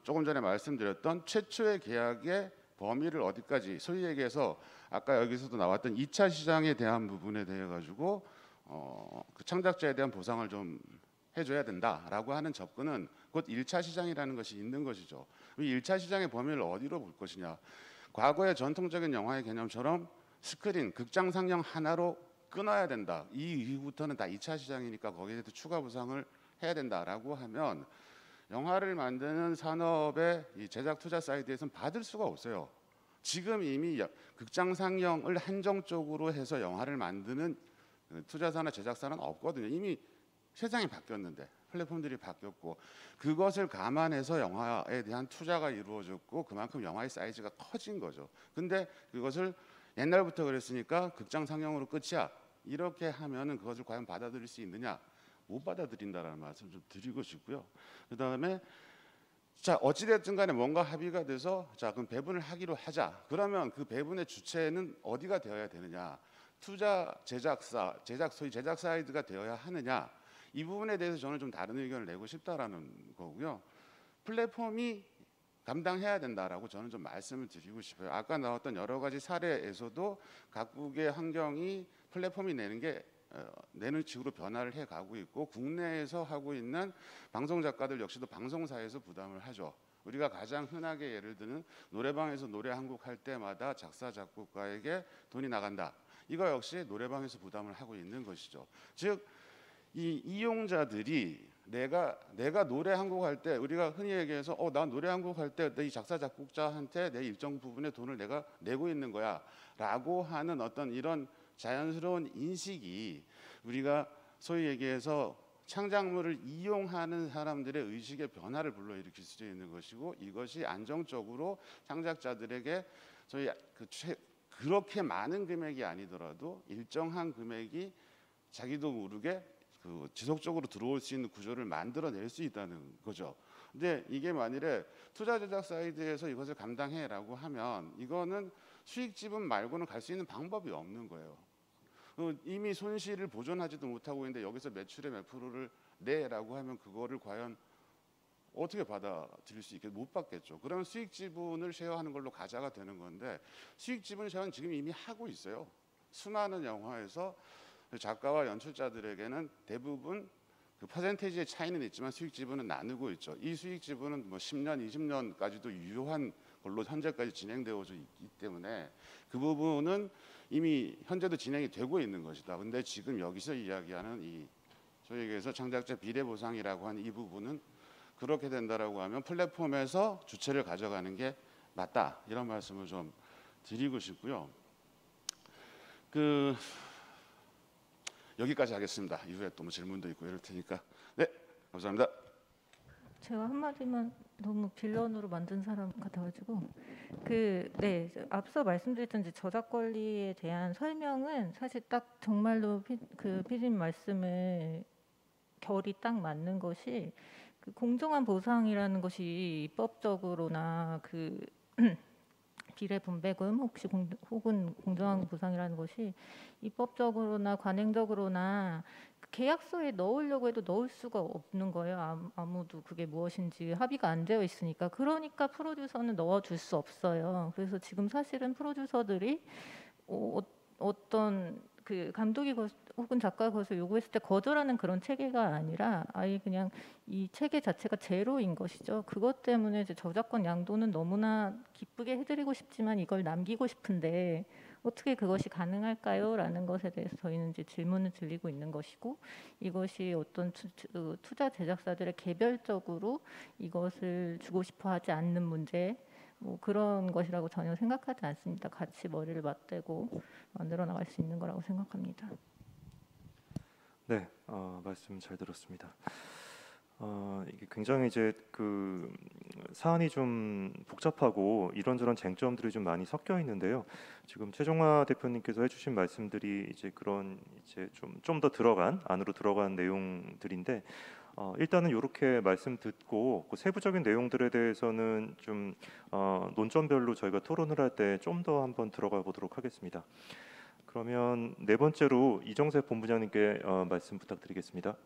[SPEAKER 5] 조금 전에 말씀드렸던 최초의 계약의 범위를 어디까지, 소위 얘기해서 아까 여기서도 나왔던 2차 시장에 대한 부분에 대해 가지고 그 창작자에 대한 보상을 좀 해줘야 된다라고 하는 접근은 곧 1차 시장이라는 것이 있는 것이죠. 이 1차 시장의 범위를 어디로 볼 것이냐. 과거의 전통적인 영화의 개념처럼 스크린, 극장 상영 하나로 끊어야 된다. 이 이후부터는 다 2차 시장이니까 거기에 대해서 추가 보상을 해야 된다라고 하면 영화를 만드는 산업의 이 제작 투자 사이드에서는 받을 수가 없어요. 지금 이미 극장 상영을 한정적으로 해서 영화를 만드는 투자사나 제작사는 없거든요. 이미 세상이 바뀌었는데 플랫폼들이 바뀌었고 그것을 감안해서 영화에 대한 투자가 이루어졌고 그만큼 영화의 사이즈가 커진 거죠. 근데 그것을 옛날부터 그랬으니까 극장 상영으로 끝이야. 이렇게 하면은 그것을 과연 받아들일 수 있느냐? 못 받아들인다라는 말씀 좀 드리고 싶고요. 그다음에 자 어찌됐든 간에 뭔가 합의가 돼서 자 그럼 배분을 하기로 하자. 그러면 그 배분의 주체는 어디가 되어야 되느냐? 투자 제작사, 소위 제작 사이드가 되어야 하느냐? 이 부분에 대해서 저는 좀 다른 의견을 내고 싶다라는 거고요. 플랫폼이 감당해야 된다라고 저는 좀 말씀을 드리고 싶어요. 아까 나왔던 여러 가지 사례에서도 각국의 환경이 플랫폼이 내는 식으로 변화를 해가고 있고 국내에서 하고 있는 방송 작가들 역시도 방송사에서 부담을 하죠. 우리가 가장 흔하게 예를 드는 노래방에서 노래 한 곡 할 때마다 작사 작곡가에게 돈이 나간다. 이거 역시 노래방에서 부담을 하고 있는 것이죠. 즉 이 이용자들이 내가 노래 한 곡 할 때 우리가 흔히 얘기해서 나 노래 한 곡 할 때 이 작사 작곡자한테 내 일정 부분의 돈을 내가 내고 있는 거야라고 하는 어떤 이런 자연스러운 인식이 우리가 소위 얘기해서 창작물을 이용하는 사람들의 의식의 변화를 불러일으킬 수 있는 것이고, 이것이 안정적으로 창작자들에게 소위 그렇게 많은 금액이 아니더라도 일정한 금액이 자기도 모르게 지속적으로 들어올 수 있는 구조를 만들어낼 수 있다는 거죠. 근데 이게 만일에 투자 제작 사이드에서 이것을 감당해라고 하면 이거는 수익 지분 말고는 갈 수 있는 방법이 없는 거예요. 이미 손실을 보존하지도 못하고 있는데 여기서 매출의 몇 프로를 내라고 하면 그거를 과연 어떻게 받아들일 수 있겠? 못 받겠죠. 그러면 수익 지분을 쉐어하는 걸로 가자가 되는 건데, 수익 지분 쉐어는 지금 이미 하고 있어요. 수많은 영화에서 작가와 연출자들에게는 대부분 그 퍼센테이지의 차이는 있지만 수익 지분은 나누고 있죠. 이 수익 지분은 뭐 10년, 20년까지도 유효한 걸로 현재까지 진행되어 있기 때문에 그 부분은 이미 현재도 진행이 되고 있는 것이다. 근데 지금 여기서 이야기하는 이 소위 얘기해서 창작자 비례 보상이라고 하는 이 부분은 그렇게 된다라고 하면 플랫폼에서 주체를 가져가는 게 맞다, 이런 말씀을 좀 드리고 싶고요. 여기까지 하겠습니다. 이후에 또 뭐 질문도 있고 이럴 테니까. 네, 감사합니다.
[SPEAKER 4] 제가 한마디만, 너무 빌런으로 만든 사람 같아가지고 앞서 말씀드렸던 이제 저작 권리에 대한 설명은 사실 딱 정말로 그 피디님 말씀을 결이 딱 맞는 것이, 그 공정한 보상이라는 것이 입법적으로나 그 비례 분배금 혹은 공정한 보상이라는 것이 입법적으로나 관행적으로나 그 계약서에 넣으려고 해도 넣을 수가 없는 거예요. 아무도 그게 무엇인지 합의가 안 되어 있으니까. 그러니까 프로듀서는 넣어줄 수 없어요. 그래서 지금 사실은 프로듀서들이 어떤 그 감독이 혹은 작가가 그것을 요구했을 때 거절하는 그런 체계가 아니라 아예 그냥 이 체계 자체가 제로인 것이죠. 그것 때문에 이제 저작권 양도는 너무나 기쁘게 해드리고 싶지만 이걸 남기고 싶은데 어떻게 그것이 가능할까요? 라는 것에 대해서 저희는 이제 질문을 드리고 있는 것이고, 이것이 어떤 투자 제작사들의 개별적으로 이것을 주고 싶어 하지 않는 문제, 뭐 그런 것이라고 전혀 생각하지 않습니다. 같이 머리를 맞대고 만들어 나갈 수 있는 거라고 생각합니다.
[SPEAKER 1] 네, 말씀 잘 들었습니다. 이게 굉장히 이제 그 사안이 좀 복잡하고 이런저런 쟁점들이 좀 많이 섞여 있는데요. 지금 최종화 대표님께서 해주신 말씀들이 이제 그런 이제 좀 더 안으로 들어간 내용들인데, 일단은 이렇게 말씀 듣고 그 세부적인 내용들에 대해서는 좀 논점별로 저희가 토론을 할 때 좀 더 한번 들어가 보도록 하겠습니다. 그러면 네 번째로 이정세 본부장님께 말씀 부탁드리겠습니다.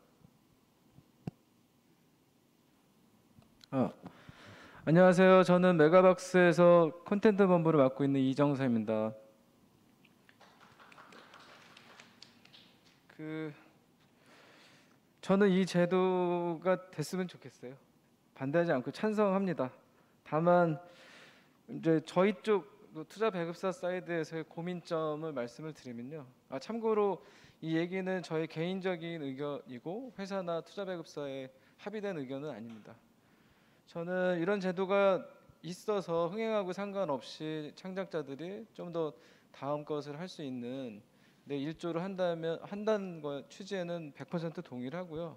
[SPEAKER 6] 안녕하세요. 저는 메가박스에서 콘텐츠 본부를 맡고 있는 이정세입니다. 저는 이 제도가 됐으면 좋겠어요. 반대하지 않고 찬성합니다. 다만 이제 저희 쪽 투자 배급사 사이드에서의 고민점을 말씀을 드리면요. 참고로 이 얘기는 저의 개인적인 의견이고 회사나 투자 배급사의 합의된 의견은 아닙니다. 저는 이런 제도가 있어서 흥행하고 상관없이 창작자들이 좀 더 다음 것을 할 수 있는 일조를 한다는 거 취지에는 100% 동의를 하고요.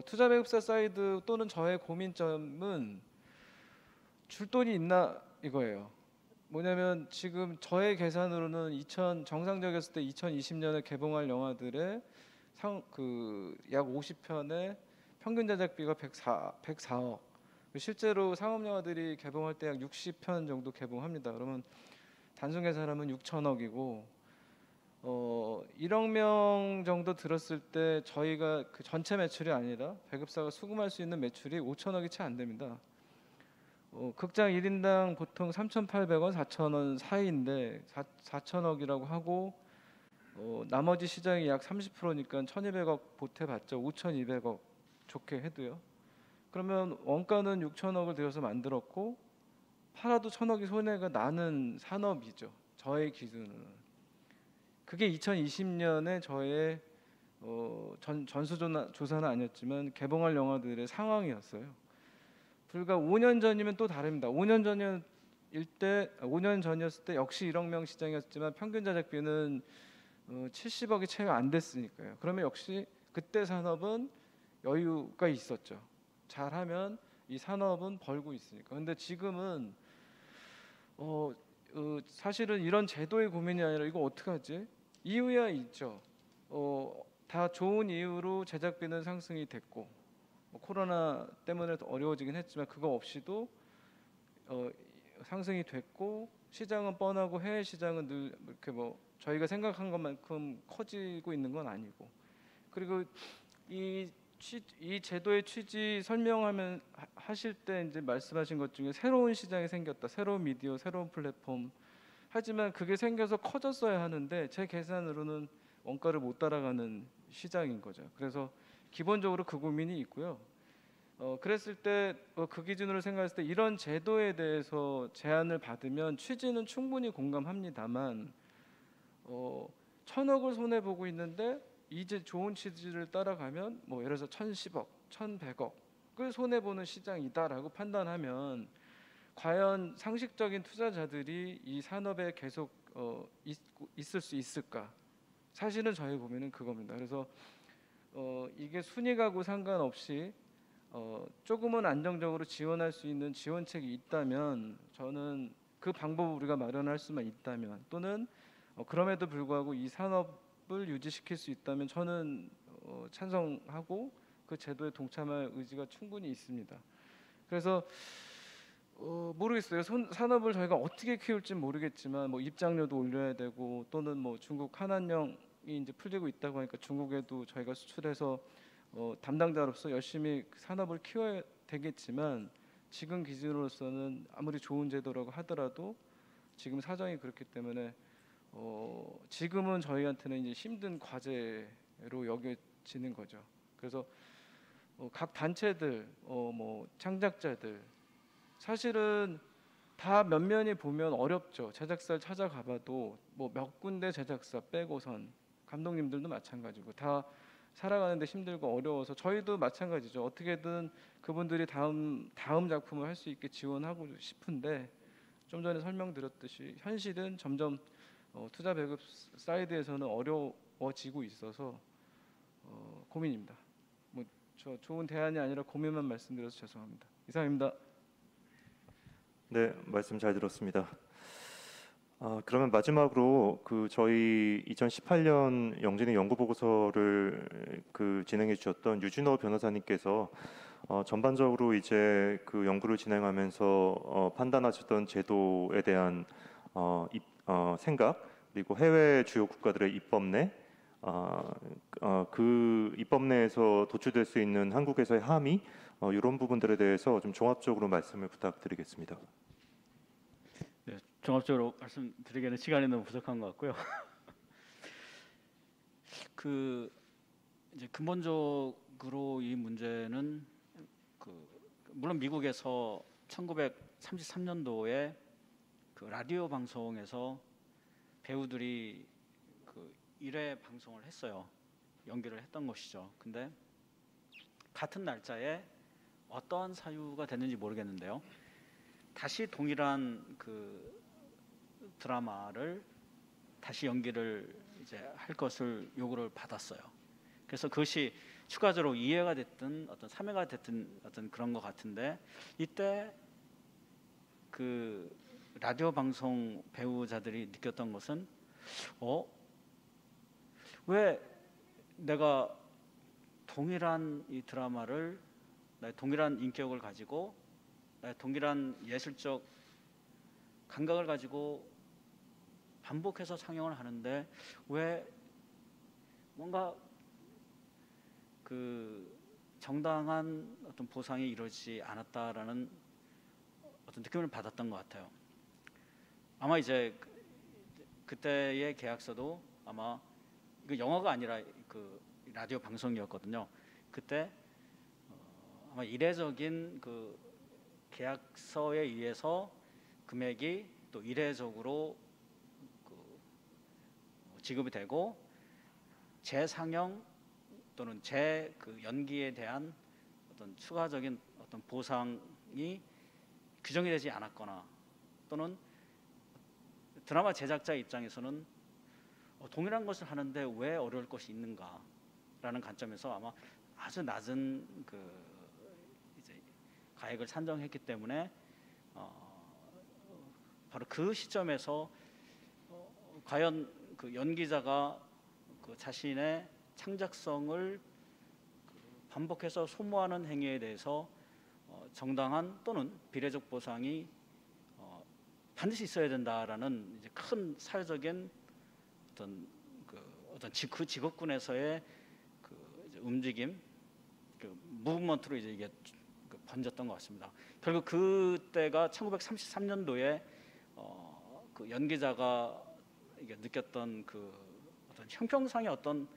[SPEAKER 6] 투자 배급사 사이드 또는 저의 고민점은 줄 돈이 있나 이거예요. 뭐냐면 지금 저의 계산으로는 정상적이었을 때 2020년에 개봉할 영화들의 약 50편의 평균 제작비가 104억. 실제로 상업 영화들이 개봉할 때 약 60편 정도 개봉합니다. 그러면 단순 계산하면 6천억이고 1억 명 정도 들었을 때 저희가 그 전체 매출이 아니라 배급사가 수금할 수 있는 매출이 5천억이 채 안 됩니다. 극장 1인당 보통 3,800원, 4,000원 사이인데 4천억이라고 하고 나머지 시장이 약 30%니까 1,200억 보태봤자 5,200억 좋게 해도요. 그러면 원가는 6천억을 들여서 만들었고 팔아도 1,000억이 손해가 나는 산업이죠. 저의 기준으로는. 그게 2020년에 저의 전수조사는 아니었지만 개봉할 영화들의 상황이었어요. 불과 5년 전이면 또 다릅니다. 5년 전이었을 때 역시 1억 명 시장이었지만 평균 제작비는 70억이 채 안 됐으니까요. 그러면 역시 그때 산업은 여유가 있었죠. 잘하면 이 산업은 벌고 있으니까. 근데 지금은 사실은 이런 제도의 고민이 아니라 이거 어떻게 하지? 이유야 있죠. 다 좋은 이유로 제작비는 상승이 됐고 코로나 때문에 더 어려워지긴 했지만 그거 없이도 상승이 됐고 시장은 뻔하고 해외 시장은 늘 이렇게 뭐 저희가 생각한 것만큼 커지고 있는 건 아니고 그리고 이 제도의 취지 설명하면 하실 때 이제 말씀하신 것 중에 새로운 시장이 생겼다, 새로운 미디어, 새로운 플랫폼. 하지만 그게 생겨서 커졌어야 하는데 제 계산으로는 원가를 못 따라가는 시장인 거죠. 그래서 기본적으로 그 고민이 있고요. 그랬을 때 그 기준으로 생각했을 때 이런 제도에 대해서 제안을 받으면 취지는 충분히 공감합니다만 1,000억을 손해 보고 있는데 이제 좋은 취지를 따라가면 뭐 예를 들어서 1,010억, 1,100억을 손해 보는 시장이다라고 판단하면 과연 상식적인 투자자들이 이 산업에 계속 있을 수 있을까? 사실은 저희 고민은 그겁니다. 그래서 이게 순위가고 상관없이 조금은 안정적으로 지원할 수 있는 지원책이 있다면 저는 그 방법을 우리가 마련할 수만 있다면 또는 그럼에도 불구하고 이 산업을 유지시킬 수 있다면 저는 찬성하고 그 제도에 동참할 의지가 충분히 있습니다. 그래서 모르겠어요. 산업을 저희가 어떻게 키울지 모르겠지만 뭐 입장료도 올려야 되고 또는 뭐 중국 한한령이 이제 풀리고 있다고 하니까 중국에도 저희가 수출해서 담당자로서 열심히 산업을 키워야 되겠지만 지금 기준으로서는 아무리 좋은 제도라고 하더라도 지금 사정이 그렇기 때문에 지금은 저희한테는 이제 힘든 과제로 여겨지는 거죠. 그래서 각 단체들, 뭐 창작자들 사실은 다 면면히 보면 어렵죠. 제작사를 찾아가봐도 뭐 몇 군데 제작사 빼고선 감독님들도 마찬가지고 다 살아가는데 힘들고 어려워서 저희도 마찬가지죠. 어떻게든 그분들이 다음 작품을 할 수 있게 지원하고 싶은데 좀 전에 설명드렸듯이 현실은 점점 투자 배급 사이드에서는 어려워지고 있어서 고민입니다. 뭐 저 좋은 대안이 아니라 고민만 말씀드려서 죄송합니다. 이상입니다.
[SPEAKER 1] 네, 말씀 잘 들었습니다. 그러면 마지막으로 그 저희 2018년 영진의 연구 보고서를 진행해 주셨던 유진호 변호사님께서 전반적으로 이제 그 연구를 진행하면서 판단하셨던 제도에 대한 생각 그리고 해외 주요 국가들의 입법내 그 입법내에서 도출될 수 있는 한국에서의 함의 이런 부분들에 대해서 좀 종합적으로 말씀을 부탁드리겠습니다.
[SPEAKER 7] 네, 종합적으로 말씀드리기에는 시간이 너무 부족한 것 같고요. 이제 근본적으로 이 문제는 물론 미국에서 1933년도에 그 라디오 방송에서 배우들이 1회 방송을 했어요. 연기를 했던 것이죠. 근데 같은 날짜에 어떠한 사유가 됐는지 모르겠는데요. 다시 동일한 그 드라마를 다시 연기를 이제 할 것을 요구를 받았어요. 그래서 그것이 추가적으로 2회가 됐든 어떤 3회가 됐든 어떤 그런 것 같은데 이때 그 라디오 방송 배우자들이 느꼈던 것은 왜 내가 동일한 이 드라마를 나의 동일한 인격을 가지고 나의 동일한 예술적 감각을 가지고 반복해서 상영을 하는데 왜 뭔가 그 정당한 어떤 보상이 이루어지지 않았다라는 어떤 느낌을 받았던 것 같아요. 아마 이제 그때의 계약서도 아마 그 영화가 아니라 그 라디오 방송이었거든요. 그때 아마 이례적인 그 계약서에 의해서 금액이 또 이례적으로 지급이 되고 재상영 또는 제 그 연기에 대한 어떤 추가적인 어떤 보상이 규정이 되지 않았거나 또는 드라마 제작자 입장에서는 동일한 것을 하는데 왜 어려울 것이 있는가라는 관점에서 아마 아주 낮은 그 이제 가액을 산정했기 때문에 바로 그 시점에서 과연 그 연기자가 그 자신의 창작성을 반복해서 소모하는 행위에 대해서 정당한 또는 비례적 보상이 반드시 있어야 된다라는 이제 큰 사회적인 어떤 직업군에서의 그 이제 움직임, 그 무브먼트로 이제 이게 번졌던 것 같습니다. 결국 그때가 1933년도에 그 연기자가 이게 느꼈던 그 어떤 형평상의 어떤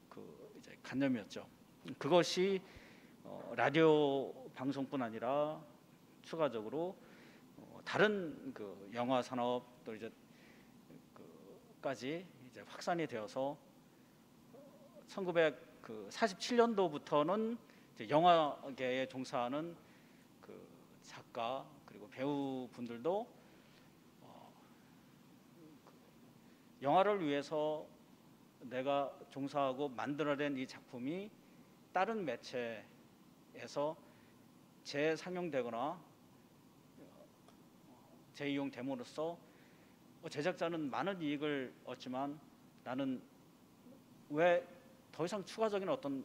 [SPEAKER 7] 그 이제 관념이었죠. 그것이 라디오 방송뿐 아니라 추가적으로 다른 그 영화 산업 또 이제 까지 이제 확산이 되어서 1947년도부터는 이제 영화계에 종사하는 그 작가 그리고 배우분들도 영화를 위해서 내가 종사하고 만들어낸 이 작품이 다른 매체에서 재상영되거나 재이용됨으로써 제작자는 많은 이익을 얻지만 나는 왜 더 이상 추가적인 어떤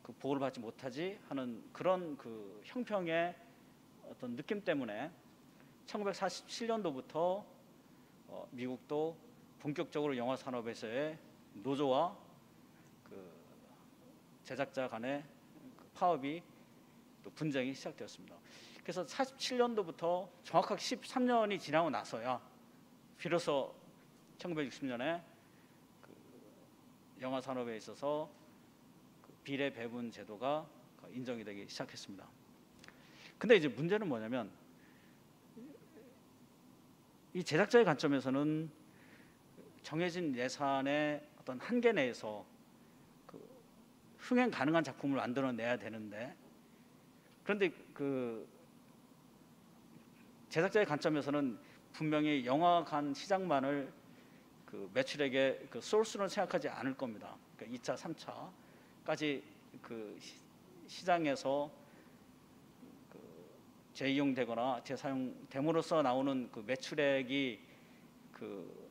[SPEAKER 7] 그 보호를 받지 못하지 하는 그런 그 형평의 어떤 느낌 때문에 1947년도부터 미국도 본격적으로 영화 산업에서의 노조와 그 제작자 간의 그 파업이 또 분쟁이 시작되었습니다. 그래서 47년도부터 정확하게 13년이 지나고 나서야 비로소 1960년에 그 영화 산업에 있어서 그 비례 배분 제도가 인정이 되기 시작했습니다. 근데 이제 문제는 뭐냐면 이 제작자의 관점에서는 정해진 예산의 어떤 한계 내에서 그 흥행 가능한 작품을 만들어내야 되는데 그런데 그 제작자의 관점에서는 분명히 영화관 시장만을 그 매출액의 그 소스로 생각하지 않을 겁니다. 그러니까 2차, 3차까지 그 시장에서 그 재이용되거나 재사용됨으로써 나오는 그 매출액이 그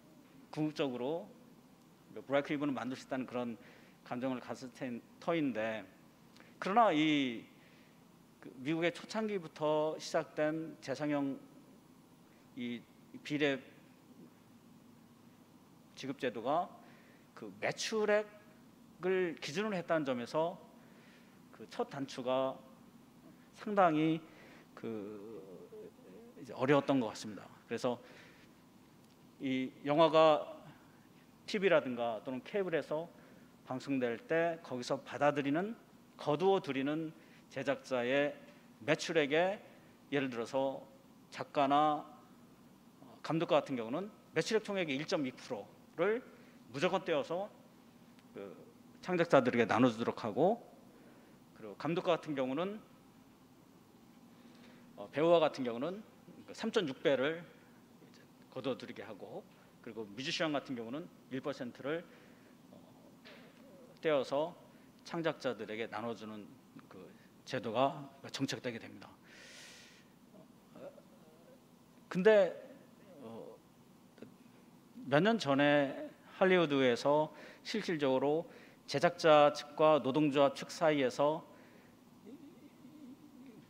[SPEAKER 7] 궁극적으로 브레이크 이븐을 만들 수 있다는 그런 감정을 가질 터인데 그러나 이 그 미국의 초창기부터 시작된 재상영 이 비례 지급 제도가 그 매출액을 기준으로 했다는 점에서 그 첫 단추가 상당히 그 이제 어려웠던 것 같습니다. 그래서 이 영화가 TV라든가 또는 케이블에서 방송될 때 거기서 거두어 들이는 제작자의 매출액에 예를 들어서 작가나 감독과 같은 경우는 매출액 총액의 1.2%를 무조건 떼어서 그 창작자들에게 나눠주도록 하고 그리고 감독과 같은 경우는 배우와 같은 경우는 3.6배를 거둬들이게 하고 그리고 뮤지션 같은 경우는 1%를 떼어서 창작자들에게 나눠주는 그 제도가 정착되게 됩니다. 근데 몇 년 전에 할리우드에서 실질적으로 제작자 측과 노동조합 측 사이에서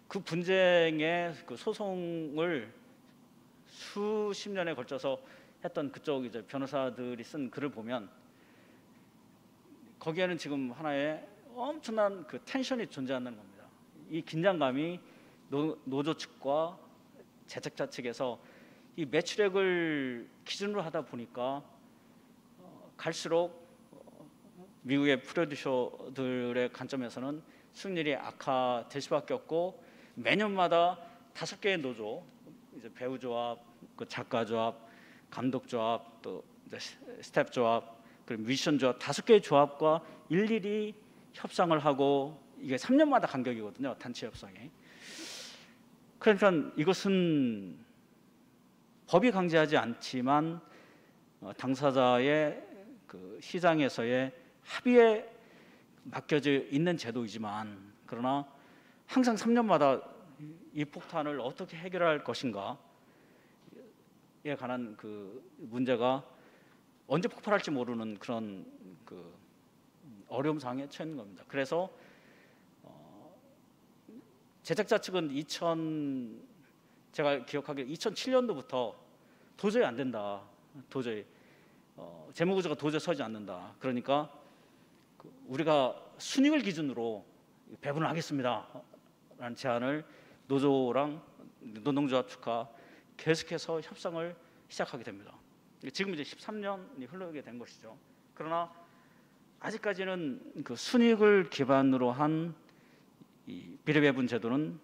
[SPEAKER 7] 그 분쟁의 그 소송을 수십 년에 걸쳐서 했던 그쪽 이제 변호사들이 쓴 글을 보면 거기에는 지금 하나의 엄청난 그 텐션이 존재하는 겁니다. 이 긴장감이 노조 측과 제작자 측에서 이 매출액을 기준으로 하다 보니까 갈수록 미국의 프로듀서들의 관점에서는 수익률이 악화될 수밖에 없고 매년마다 5개의 노조, 이제 배우 조합, 그 작가 조합, 감독 조합, 또 이제 스텝 조합, 그리고 뮤지션 조합 5개의 조합과 일일이 협상을 하고 이게 3년마다 간격이거든요. 단체 협상이. 그러니까 이것은 법이 강제하지 않지만 당사자의 그 시장에서의 합의에 맡겨져 있는 제도이지만, 그러나 항상 3년마다 이 폭탄을 어떻게 해결할 것인가에 관한 그 문제가 언제 폭발할지 모르는 그런 그 어려움 상황에 처한 겁니다. 그래서 제작자 측은 제가 기억하기에 2007년도부터 도저히 안 된다. 도저히 재무구조가 도저히 서지 않는다. 그러니까 우리가 순익을 기준으로 배분을 하겠습니다. 라는 제안을 노조랑 노동조합 측과 계속해서 협상을 시작하게 됩니다. 지금 이제 13년이 흘러게 된 것이죠. 그러나 아직까지는 그 순익을 기반으로 한 이 비례배분 제도는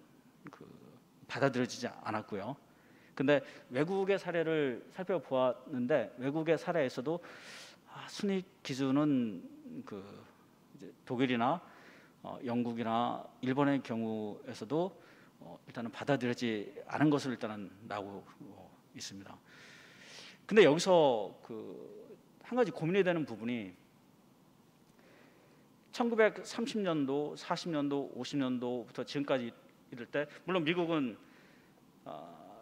[SPEAKER 7] 받아들여지지 않았고요. 근데 외국의 사례를 살펴보았는데, 외국의 사례에서도 순익 기준은 이제 독일이나 영국이나 일본의 경우에서도 일단은 받아들여지지 않은 것으로 일단은 나오고 있습니다. 근데 여기서 한 가지 고민이 되는 부분이 1930년도, 40년도, 50년도부터 지금까지 이럴 때, 물론 미국은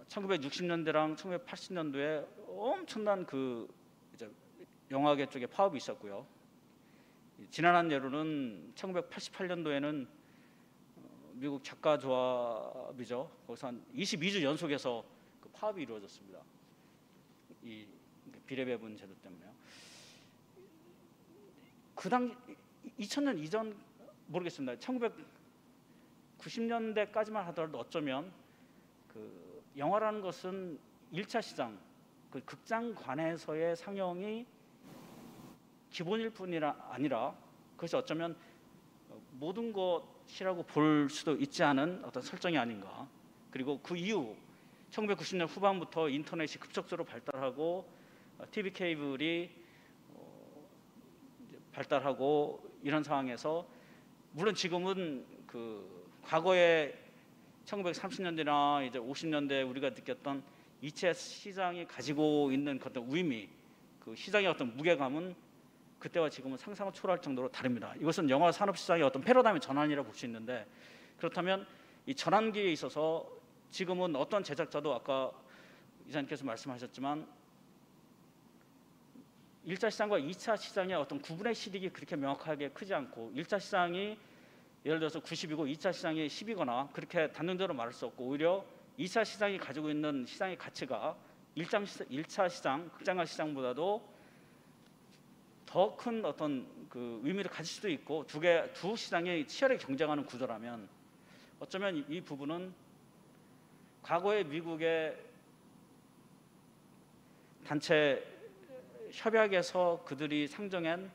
[SPEAKER 7] 1960년대랑 1980년도에 엄청난 이제 영화계 쪽에 파업이 있었고요. 지난한 예로는 1988년도에는 미국 작가 조합이죠. 거기서 한 22주 연속해서 파업이 이루어졌습니다. 이 비례배분 제도 때문에요. 그 당시 2000년 이전 모르겠습니다. 1990년대까지만 하더라도 어쩌면 영화라는 것은 1차 시장, 극장관에서의 상영이 기본일 뿐이라 아니라 그것이 어쩌면 모든 것이라고 볼 수도 있지 않은 어떤 설정이 아닌가. 그리고 그 이후 1990년 후반부터 인터넷이 급속도로 발달하고 TV 케이블이 발달하고 이런 상황에서, 물론 지금은 과거에 1930년대나 이제 50년대 우리가 느꼈던 2차 시장이 가지고 있는 어떤 의미, 시장의 어떤 무게감은 그때와 지금은 상상을 초월할 정도로 다릅니다. 이것은 영화 산업 시장의 어떤 패러다임의 전환이라고 볼 수 있는데, 그렇다면 이 전환기에 있어서 지금은 어떤 제작자도 아까 이사님께서 말씀하셨지만 1차 시장과 2차 시장의 어떤 구분의 실익이 그렇게 명확하게 크지 않고, 1차 시장이 예를 들어서 90이고 2차 시장이 10이거나 그렇게 단정적으로 말할 수 없고, 오히려 2차 시장이 가지고 있는 시장의 가치가 1차 시장, 극장가 시장보다도 더 큰 어떤 의미를 가질 수도 있고, 두 시장이 치열하게 경쟁하는 구조라면 어쩌면 이 부분은 과거의 미국의 단체 협약에서 그들이 상정한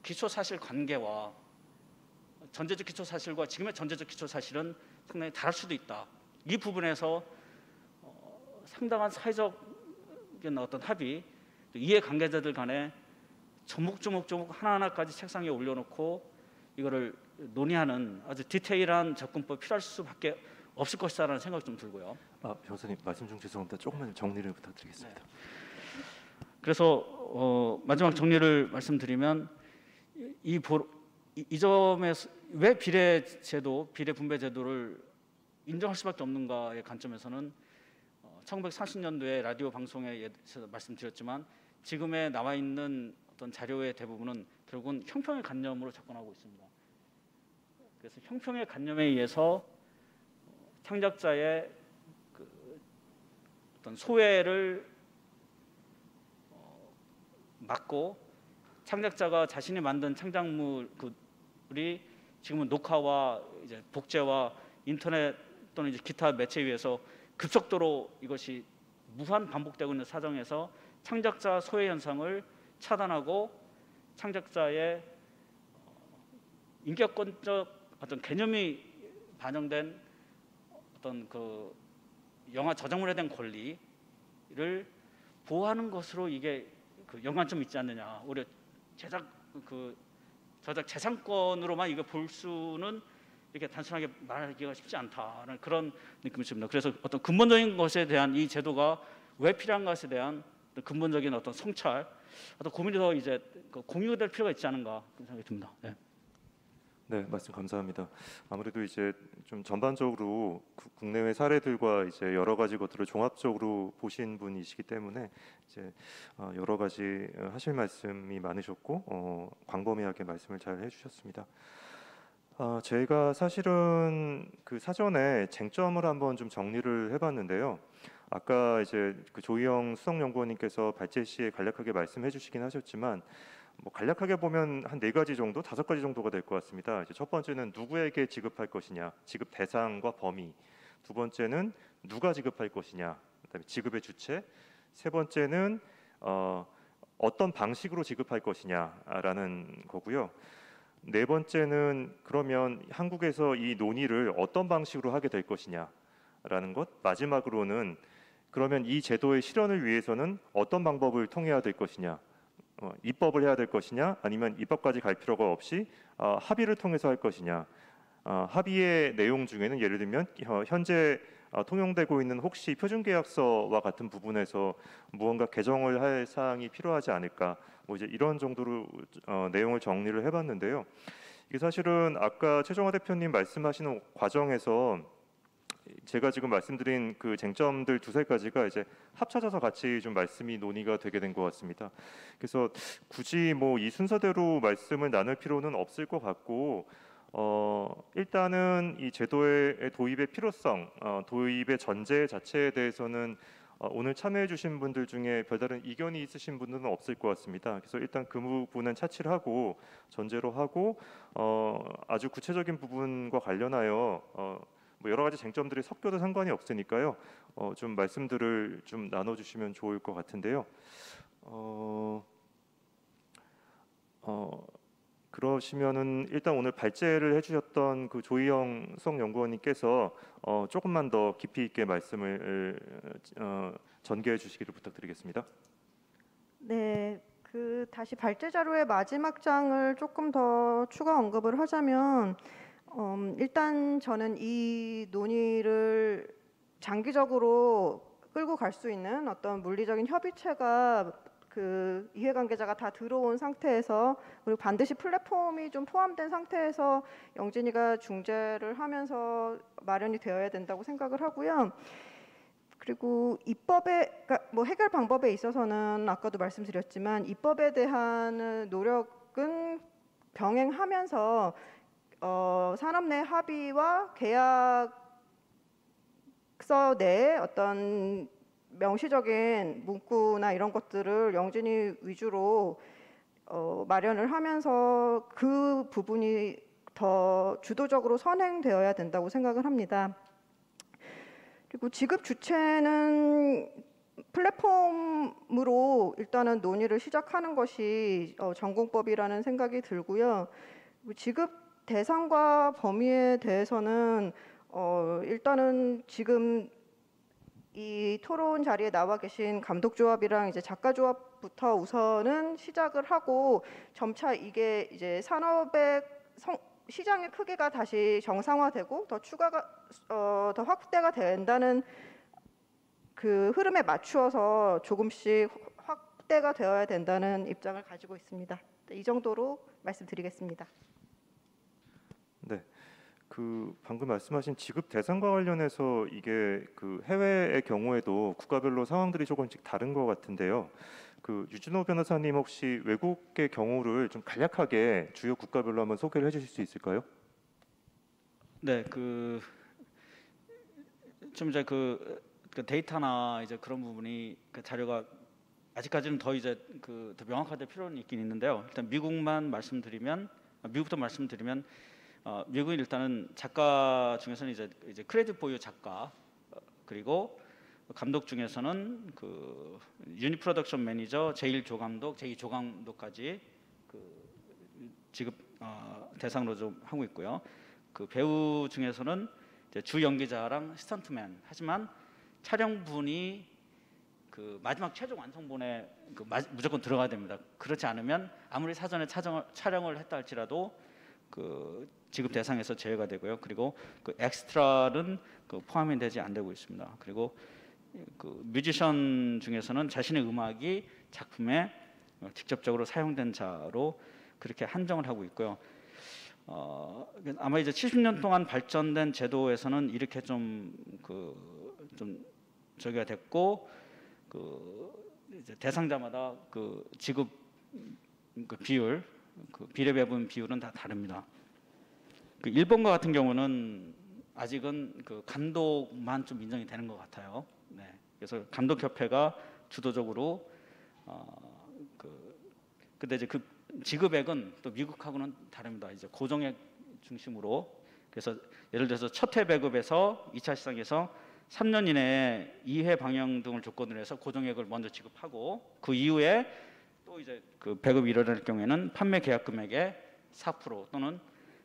[SPEAKER 7] 기초사실 관계와 전제적 기초사실과 지금의 전제적 기초사실은 상당히 다를 수도 있다. 이 부분에서 상당한 사회적인 어떤 합의, 이해관계자들 간에 조목조목 하나하나까지 책상에 올려놓고 이거를 논의하는 아주 디테일한 접근법이 필요할 수밖에 없을 것이다라는 생각이 좀 들고요.
[SPEAKER 8] 변호사님 말씀 중 죄송합니다. 조금만 정리를 부탁드리겠습니다.
[SPEAKER 7] 네. 그래서 마지막 정리를 말씀드리면 이 점에서 왜 비례 분배 제도를 인정할 수밖에 없는가의 관점에서는 1940년도에 라디오 방송에서 말씀드렸지만 지금에 나와 있는 어떤 자료의 대부분은 결국은 형평의 관념으로 접근하고 있습니다. 그래서 형평의 관념에 의해서 창작자의 어떤 소외를 막고, 창작자가 자신이 만든 창작물이 지금은 녹화와 이제 복제와 인터넷 또는 이제 기타 매체에 의해서 급속도로 이것이 무한 반복되고 있는 사정에서 창작자 소외 현상을 차단하고 창작자의 인격권적 어떤 개념이 반영된 어떤 영화 저작물에 대한 권리를 보호하는 것으로 이게 연관점이 있지 않느냐. 오히려 제작 저작 재산권으로만 이거 볼 수는 이렇게 단순하게 말하기가 쉽지 않다는 그런 느낌이 듭니다. 그래서 어떤 근본적인 것에 대한 이 제도가 왜 필요한 것에 대한 근본적인 어떤 성찰, 어떤 고민이 더 이제 공유될 필요가 있지 않은가 그런 생각이 듭니다. 네.
[SPEAKER 1] 네, 말씀 감사합니다. 아무래도 이제 좀 전반적으로 국내외 사례들과 이제 여러 가지 것들을 종합적으로 보신 분이시기 때문에 이제 여러 가지 하실 말씀이 많으셨고 광범위하게 말씀을 잘 해주셨습니다. 제가 사실은 그 사전에 쟁점을 한번 좀 정리를 해봤는데요. 아까 이제 그 조희영 수석연구원님께서 발제 시에 간략하게 말씀해주시긴 하셨지만. 뭐 간략하게 보면 한 4가지 정도, 5가지 정도가 될 것 같습니다. 이제 첫 번째는 누구에게 지급할 것이냐, 지급 대상과 범위. 두 번째는 누가 지급할 것이냐, 그다음에 지급의 주체. 세 번째는 어떤 방식으로 지급할 것이냐라는 거고요. 네 번째는 그러면 한국에서 이 논의를 어떤 방식으로 하게 될 것이냐라는 것. 마지막으로는 그러면 이 제도의 실현을 위해서는 어떤 방법을 통해야 될 것이냐. 입법을 해야 될 것이냐 아니면 입법까지 갈 필요가 없이 합의를 통해서 할 것이냐. 합의의 내용 중에는 예를 들면 현재 통용되고 있는 혹시 표준계약서와 같은 부분에서 무언가 개정을 할 사항이 필요하지 않을까. 뭐 이제 이런 정도로 내용을 정리를 해봤는데요. 이게 사실은 아까 최종화 대표님 말씀하시는 과정에서 제가 지금 말씀드린 그 쟁점들 2-3가지가 이제 합쳐져서 같이 좀 말씀이 논의가 되게 된 것 같습니다. 그래서 굳이 뭐 이 순서대로 말씀을 나눌 필요는 없을 것 같고 일단은 이 제도의 도입의 필요성, 도입의 전제 자체에 대해서는 오늘 참여해 주신 분들 중에 별다른 이견이 있으신 분들은 없을 것 같습니다. 그래서 일단 그 부분은 차치를 하고 전제로 하고 아주 구체적인 부분과 관련하여 뭐 여러 가지 쟁점들이 섞여도 상관이 없으니까요. 좀 말씀들을 좀 나눠주시면 좋을 것 같은데요. 그러시면은 일단 오늘 발제를 해주셨던 그 조희영 수석연구원님께서 조금만 더 깊이 있게 말씀을 전개해 주시기를 부탁드리겠습니다.
[SPEAKER 2] 네, 그 다시 발제 자료의 마지막 장을 조금 더 추가 언급을 하자면. 일단 저는 이 논의를 장기적으로 끌고 갈 수 있는 어떤 물리적인 협의체가 그 이해관계자가 다 들어온 상태에서 그리고 반드시 플랫폼이 좀 포함된 상태에서 영진이가 중재를 하면서 마련이 되어야 된다고 생각을 하고요. 그리고 입법에 그러니까 뭐 해결 방법에 있어서는 아까도 말씀드렸지만 입법에 대한 노력은 병행하면서 산업 내 합의와 계약서 내에 어떤 명시적인 문구나 이런 것들을 영진이 위주로 마련을 하면서 그 부분이 더 주도적으로 선행되어야 된다고 생각을 합니다. 그리고 지급 주체는 플랫폼으로 일단은 논의를 시작하는 것이 전공법이라는 생각이 들고요. 지급 대상과 범위에 대해서는 일단은 지금 이 토론 자리에 나와 계신 감독조합이랑 이제 작가조합부터 우선은 시작을 하고 점차 이게 이제 산업의 시장의 크기가 다시 정상화되고 더 확대가 된다는 그 흐름에 맞추어서 조금씩 확대가 되어야 된다는 입장을 가지고 있습니다. 이 정도로 말씀드리겠습니다.
[SPEAKER 1] 네, 그 방금 말씀하신 지급 대상과 관련해서 이게 그 해외의 경우에도 국가별로 상황들이 조금씩 다른 것 같은데요. 그 유진호 변호사님 혹시 외국의 경우를 좀 간략하게 주요 국가별로 한번 소개를 해주실 수 있을까요?
[SPEAKER 7] 네, 좀 이제 그 데이터나 이제 그런 부분이 그 자료가 아직까지는 더 이제 더 명확화될 필요는 있긴 있는데요. 일단 미국부터 말씀드리면. 미국은 일단은 작가 중에서는 이제 크레딧 보유 작가 그리고 감독 중에서는 그 유닛 프로덕션 매니저, 제1조 감독, 제2조 감독까지 그 지급 대상으로 좀 하고 있고요. 그 배우 중에서는 이제 주 연기자랑 스턴트맨 하지만 촬영분이 그 마지막 최종 완성본에 무조건 들어가야 됩니다. 그렇지 않으면 아무리 사전에 촬영을 했다 할지라도 그 지급 대상에서 제외가 되고요. 그리고 그 엑스트라는 그 포함이 되지 안 되고 있습니다. 그리고 그 뮤지션 중에서는 자신의 음악이 작품에 직접적으로 사용된 자로 그렇게 한정을 하고 있고요. 아마 이제 70년 동안 발전된 제도에서는 이렇게 좀 저기가 됐고 이제 대상자마다 그 지급 비율, 비례 배분 비율은 다 다릅니다. 그 일본과 같은 경우는 아직은 그 감독만 좀 인정이 되는 것 같아요. 네. 그래서 감독협회가 주도적으로 근데 이제 그 지급액은 또 미국하고는 다릅니다. 이제 고정액 중심으로. 그래서 예를 들어서 첫 회 배급에서 2차 시장에서 3년 이내에 2회 방영 등을 조건으로 해서 고정액을 먼저 지급하고 그 이후에 또 이제 그 배급이 일어날 경우에는 판매 계약 금액의 4% 또는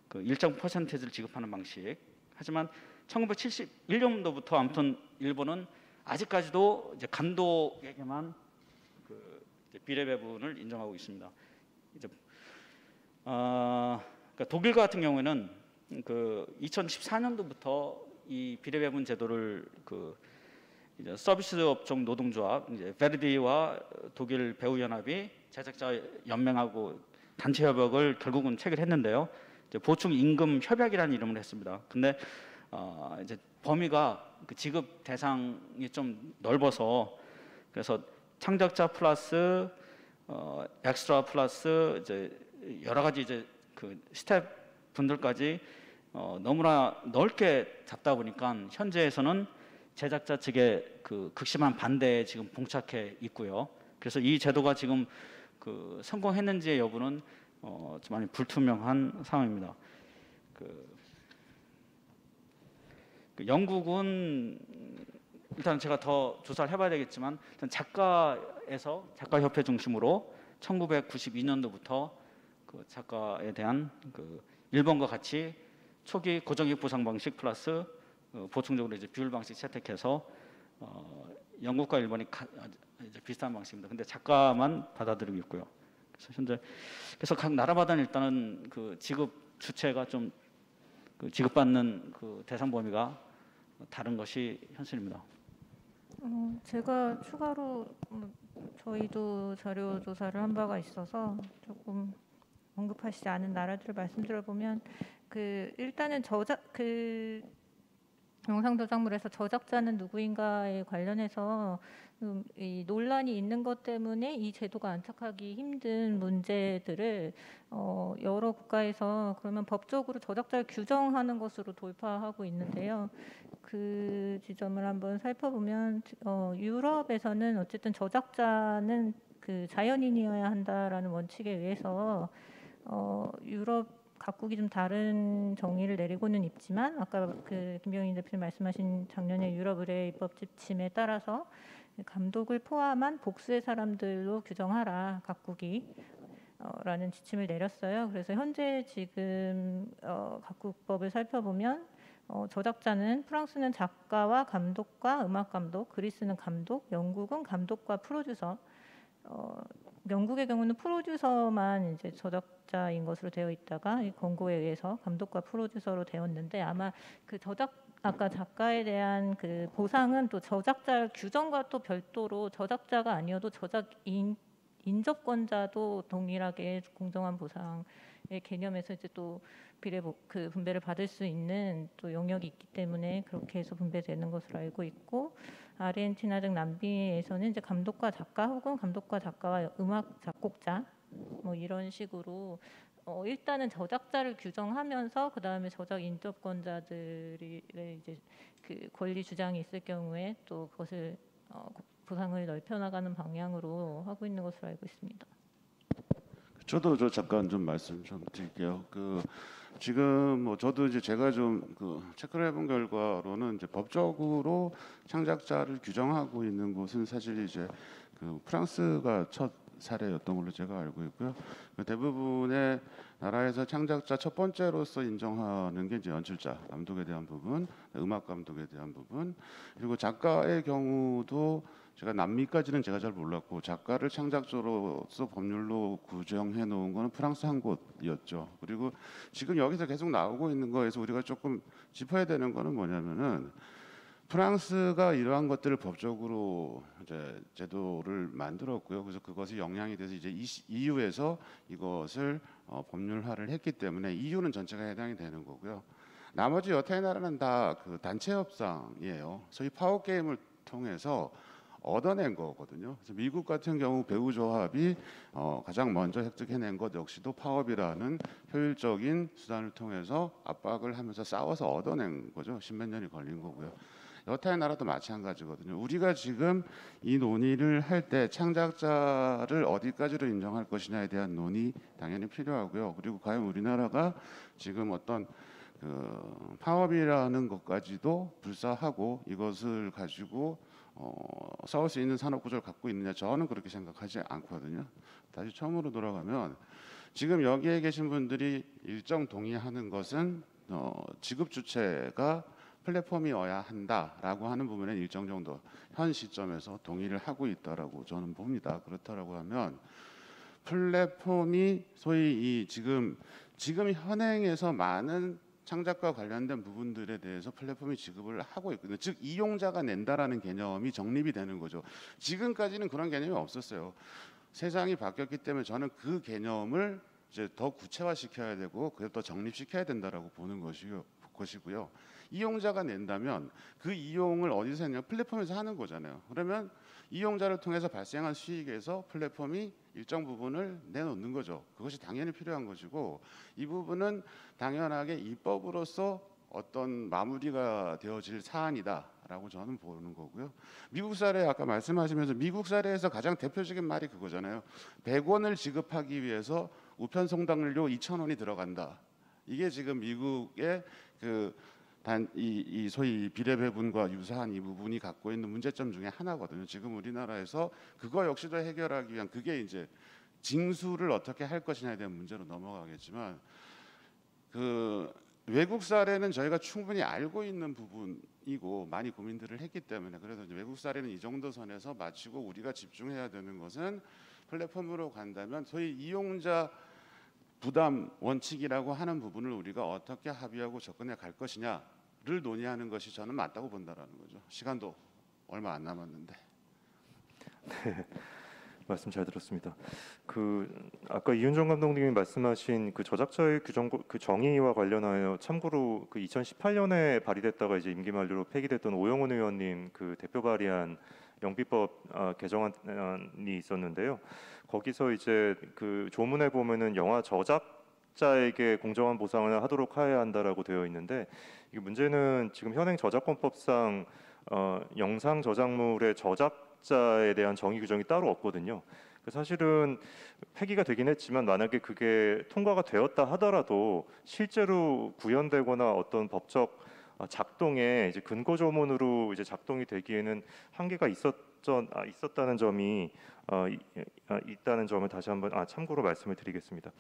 [SPEAKER 7] 그 일정 퍼센티지를 지급하는 방식. 하지만 1971년도부터 아무튼 일본은 아직까지도 이제 감독에게만 그 비례 배분을 인정하고 있습니다. 이제 그러니까 독일 같은 경우에는 그 2014년도부터 이 비례 배분 제도를 그 이제 서비스 업종 노동조합 이제 베르디와 독일 배우 연합이 제작자 연맹하고 단체 협약을 결국은 체결했는데요. 이제 보충 임금 협약이라는 이름을 했습니다. 근데 이제 범위가 그 지급 대상이 좀 넓어서 그래서 창작자 플러스 엑스트라 플러스 이제 여러 가지 이제 그 스텝 분들까지 너무나 넓게 잡다 보니까 현재에서는 제작자 측의 그 극심한 반대에 지금 봉착해 있고요. 그래서 이 제도가 지금 그 성공했는지의 여부는 좀 많이 불투명한 상황입니다. 그 영국은 일단 제가 더 조사를 해봐야 되겠지만 일단 작가협회 중심으로 1992년도부터 그 작가에 대한 그 일본과 같이 초기 고정익 보상 방식 플러스 보충적으로 이제 비율 방식 채택해서 영국과 일본이 이제 비슷한 방식입니다. 근데 작가만 받아들이고 있고요. 그래서 현재 그래서 각 나라마다는 일단은 그 지급 주체가 좀 그 지급받는 그 대상 범위가 다른 것이 현실입니다.
[SPEAKER 4] 제가 추가로 저희도 자료 조사를 한 바가 있어서 조금 언급하시지 않은 나라들을 말씀드려보면 일단은 영상 저작물에서 저작자는 누구인가에 관련해서 이 논란이 있는 것 때문에 이 제도가 안착하기 힘든 문제들을 여러 국가에서 그러면 법적으로 저작자를 규정하는 것으로 돌파하고 있는데요. 그 지점을 한번 살펴보면 유럽에서는 어쨌든 저작자는 그 자연인이어야 한다라는 원칙에 의해서 유럽 각국이 좀 다른 정의를 내리고는 있지만 아까 그 김병인 대표님 말씀하신 작년에 유럽 의뢰 입법 지침에 따라서 감독을 포함한 복수의 사람들로 규정하라 각국이 라는 지침을 내렸어요. 그래서 현재 지금 각국법을 살펴보면 저작자는 프랑스는 작가와 감독과 음악 감독, 그리스는 감독, 영국은 감독과 프로듀서. 영국의 경우는 프로듀서만 이제 저작자인 것으로 되어 있다가 이 권고에 의해서 감독과 프로듀서로 되었는데 아마 그 아까 작가에 대한 그 보상은 또 저작자 규정과 또 별도로 저작자가 아니어도 인접권자도 동일하게 공정한 보상의 개념에서 이제 또 그 분배를 받을 수 있는 또 영역이 있기 때문에 그렇게 해서 분배되는 것으로 알고 있고 아르헨티나 등 남미에서는 이제 감독과 작가 혹은 감독과 작가와 음악 작곡자 뭐 이런 식으로 일단은 저작자를 규정하면서 그 다음에 저작 인접권자들의 이제 그 권리 주장이 있을 경우에 또 그것을 보상을 넓혀나가는 방향으로 하고 있는 것으로 알고 있습니다.
[SPEAKER 5] 저도 잠깐 좀 말씀 좀 드릴게요. 지금 뭐 저도 이제 제가 좀 체크를 해본 결과로는 이제 법적으로 창작자를 규정하고 있는 곳은 사실 이제 프랑스가 첫 사례였던 걸로 제가 알고 있고요. 대부분의 나라에서 창작자 첫 번째로서 인정하는 게 이제 연출자, 감독에 대한 부분, 음악 감독에 대한 부분, 그리고 작가의 경우도 제가 남미까지는 제가 잘 몰랐고 작가를 창작자로서 법률로 규정해 놓은 거는 프랑스 한 곳이었죠. 그리고 지금 여기서 계속 나오고 있는 거에서 우리가 조금 짚어야 되는 거는 뭐냐면은 프랑스가 이러한 것들을 법적으로 이제 제도를 만들었고요. 그래서 그것이 영향이 돼서 이제 EU에서 이것을 법률화를 했기 때문에 EU는 전체가 해당이 되는 거고요. 나머지 여타의 나라는 다 그 단체 협상이에요. 소위 파워 게임을 통해서 얻어낸 거거든요. 그래서 미국 같은 경우 배후 조합이 가장 먼저 획득해낸 것 역시도 파업이라는 효율적인 수단을 통해서 압박을 하면서 싸워서 얻어낸 거죠. 십몇 년이 걸린 거고요. 여타의 나라도 마찬가지거든요. 우리가 지금 이 논의를 할 때 창작자를 어디까지로 인정할 것이냐에 대한 논의 당연히 필요하고요. 그리고 과연 우리나라가 지금 어떤 그 파업이라는 것까지도 불사하고 이것을 가지고 싸울 수 있는 산업 구조를 갖고 있느냐, 저는 그렇게 생각하지 않거든요. 다시 처음으로 돌아가면 지금 여기에 계신 분들이 일정 동의하는 것은 지급 주체가 플랫폼이어야 한다라고 하는 부분에 일정 정도 현 시점에서 동의를 하고 있다라고 저는 봅니다. 그렇다라고 하면 플랫폼이 소위 이 지금 현행에서 많은 창작과 관련된 부분들에 대해서 플랫폼이 지급을 하고 있거든요. 즉 이용자가 낸다라는 개념이 정립이 되는 거죠. 지금까지는 그런 개념이 없었어요. 세상이 바뀌었기 때문에 저는 그 개념을 이제 더 구체화시켜야 되고 그걸 더 정립시켜야 된다라고 보는 것이고요. 이용자가 낸다면 그 이용을 어디서 했냐? 플랫폼에서 하는 거잖아요. 그러면 이용자를 통해서 발생한 수익에서 플랫폼이 일정 부분을 내놓는 거죠. 그것이 당연히 필요한 것이고 이 부분은 당연하게 입법으로서 어떤 마무리가 되어질 사안이다라고 저는 보는 거고요. 미국 사례 아까 말씀하시면서 미국 사례에서 가장 대표적인 말이 그거잖아요. 100원을 지급하기 위해서 우편 송달료 2,000원이 들어간다. 이게 지금 미국의 이 소위 비례배분과 유사한 이 부분이 갖고 있는 문제점 중에 하나거든요. 지금 우리나라에서 그거 역시도 해결하기 위한 그게 이제 징수를 어떻게 할 것이냐에 대한 문제로 넘어가겠지만 그 외국 사례는 저희가 충분히 알고 있는 부분이고 많이 고민들을 했기 때문에 그래서 이제 외국 사례는 이 정도 선에서 마치고 우리가 집중해야 되는 것은 플랫폼으로 간다면 소위 이용자 부담 원칙이라고 하는 부분을 우리가 어떻게 합의하고 접근해 갈 것이냐를 논의하는 것이 저는 맞다고 본다라는 거죠. 시간도 얼마 안 남았는데.
[SPEAKER 1] 네, 말씀 잘 들었습니다. 아까 이윤정 감독님이 말씀하신 그 저작자의 규정 그 정의와 관련하여 참고로 그 2018년에 발의됐다가 이제 임기 만료로 폐기됐던 오영훈 의원님 그 대표 발의한 영비법 개정안이 있었는데요. 거기서 이제 그 조문에 보면은 영화 저작자에게 공정한 보상을 하도록 해야 한다라고 되어 있는데 이 문제는 지금 현행 저작권법상 영상 저작물의 저작자에 대한 정의 규정이 따로 없거든요. 사실은 폐기가 되긴 했지만 만약에 그게 통과가 되었다 하더라도 실제로 구현되거나 어떤 법적 작동에 이제 근거 조문으로 이제 작동이 되기에는 한계가 있었다는 점이 있다는 점을 다시 한번 참고로 말씀을 드리겠습니다.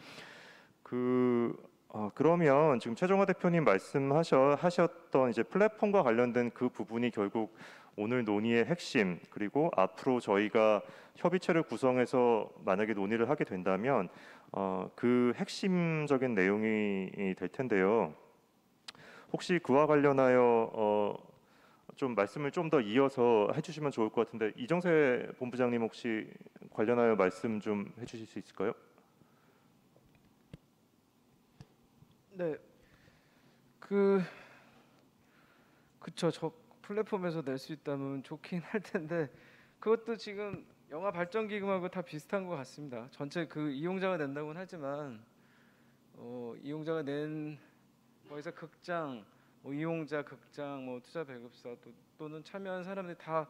[SPEAKER 1] 그러면 지금 최종화 대표님 말씀하셨던 이제 플랫폼과 관련된 그 부분이 결국 오늘 논의의 핵심 그리고 앞으로 저희가 협의체를 구성해서 만약에 논의를 하게 된다면 그 핵심적인 내용이 될 텐데요. 혹시 그와 관련하여 좀 말씀을 좀 더 이어서 해주시면 좋을 것 같은데 이정세 본부장님 혹시 관련하여 말씀 좀 해주실 수 있을까요?
[SPEAKER 6] 네, 그쵸. 저 플랫폼에서 낼 수 있다면 좋긴 할 텐데 그것도 지금 영화 발전 기금하고 다 비슷한 것 같습니다. 전체 그 이용자가 낸다고는 하지만 이용자가 낸 거기서 극장, 이용자 극장, 투자 배급사 또는 참여한 사람들이 다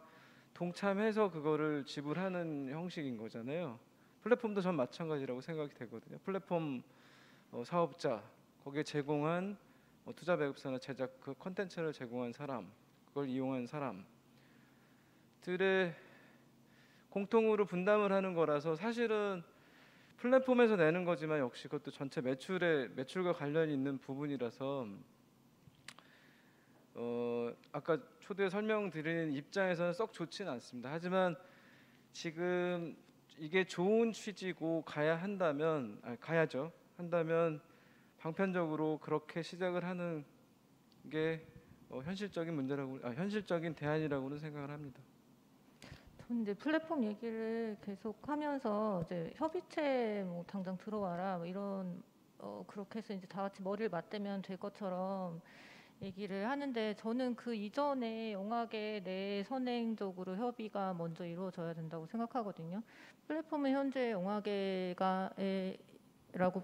[SPEAKER 6] 동참해서 그거를 지불하는 형식인 거잖아요. 플랫폼도 전 마찬가지라고 생각이 되거든요. 플랫폼 사업자 거기에 제공한 투자 배급사나 제작 그 콘텐츠를 제공한 사람, 그걸 이용한 사람들의 공통으로 분담을 하는 거라서 사실은 플랫폼에서 내는 거지만 역시 그것도 전체 매출과 관련이 있는 부분이라서 아까 초두에 설명드리는 입장에서는 썩 좋지는 않습니다. 하지만 지금 이게 좋은 취지고 가야죠. 한다면 방편적으로 그렇게 시작을 하는 게 현실적인 대안이라고는 생각을 합니다.
[SPEAKER 4] 저는 이제 플랫폼 얘기를 계속하면서 이제 협의체 뭐 당장 들어와라 뭐 이런 그렇게 해서 이제 다 같이 머리를 맞대면 될 것처럼 얘기를 하는데, 저는 그 이전에 영화계 내 선행적으로 협의가 먼저 이루어져야 된다고 생각하거든요. 플랫폼은 현재 영화계가라고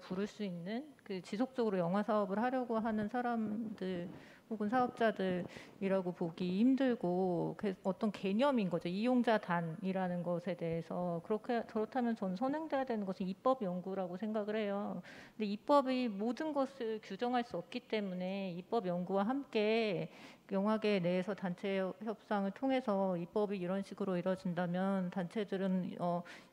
[SPEAKER 4] 부를 수 있는 그 지속적으로 영화 사업을 하려고 하는 사람들 혹은 사업자들이라고 보기 힘들고, 어떤 개념인 거죠. 이용자 단이라는 것에 대해서. 그렇다면 저는 선행돼야 되는 것은 입법 연구라고 생각을 해요. 근데 입법이 모든 것을 규정할 수 없기 때문에 입법 연구와 함께 영화계 내에서 단체 협상을 통해서 입법이 이런 식으로 이루어진다면 단체들은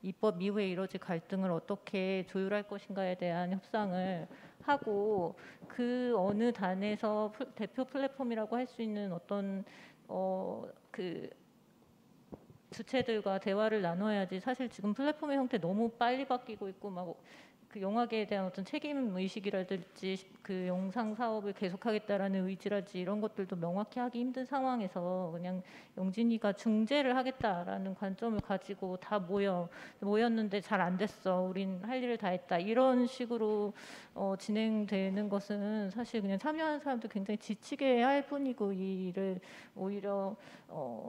[SPEAKER 4] 입법 이후에 이뤄질 갈등을 어떻게 조율할 것인가에 대한 협상을 하고, 그 어느 단에서 대표 플랫폼이라고 할 수 있는 어떤 그 주체들과 대화를 나눠야지. 사실 지금 플랫폼의 형태 너무 빨리 바뀌고 있고, 막 그 영화계에 대한 어떤 책임 의식이라든지 그 영상 사업을 계속하겠다라는 의지랄지 이런 것들도 명확히 하기 힘든 상황에서 그냥 영진이가 중재를 하겠다라는 관점을 가지고 다 모였는데 잘 안 됐어, 우린 할 일을 다 했다, 이런 식으로 진행되는 것은 사실 그냥 참여하는 사람도 굉장히 지치게 할 뿐이고, 이 일을 오히려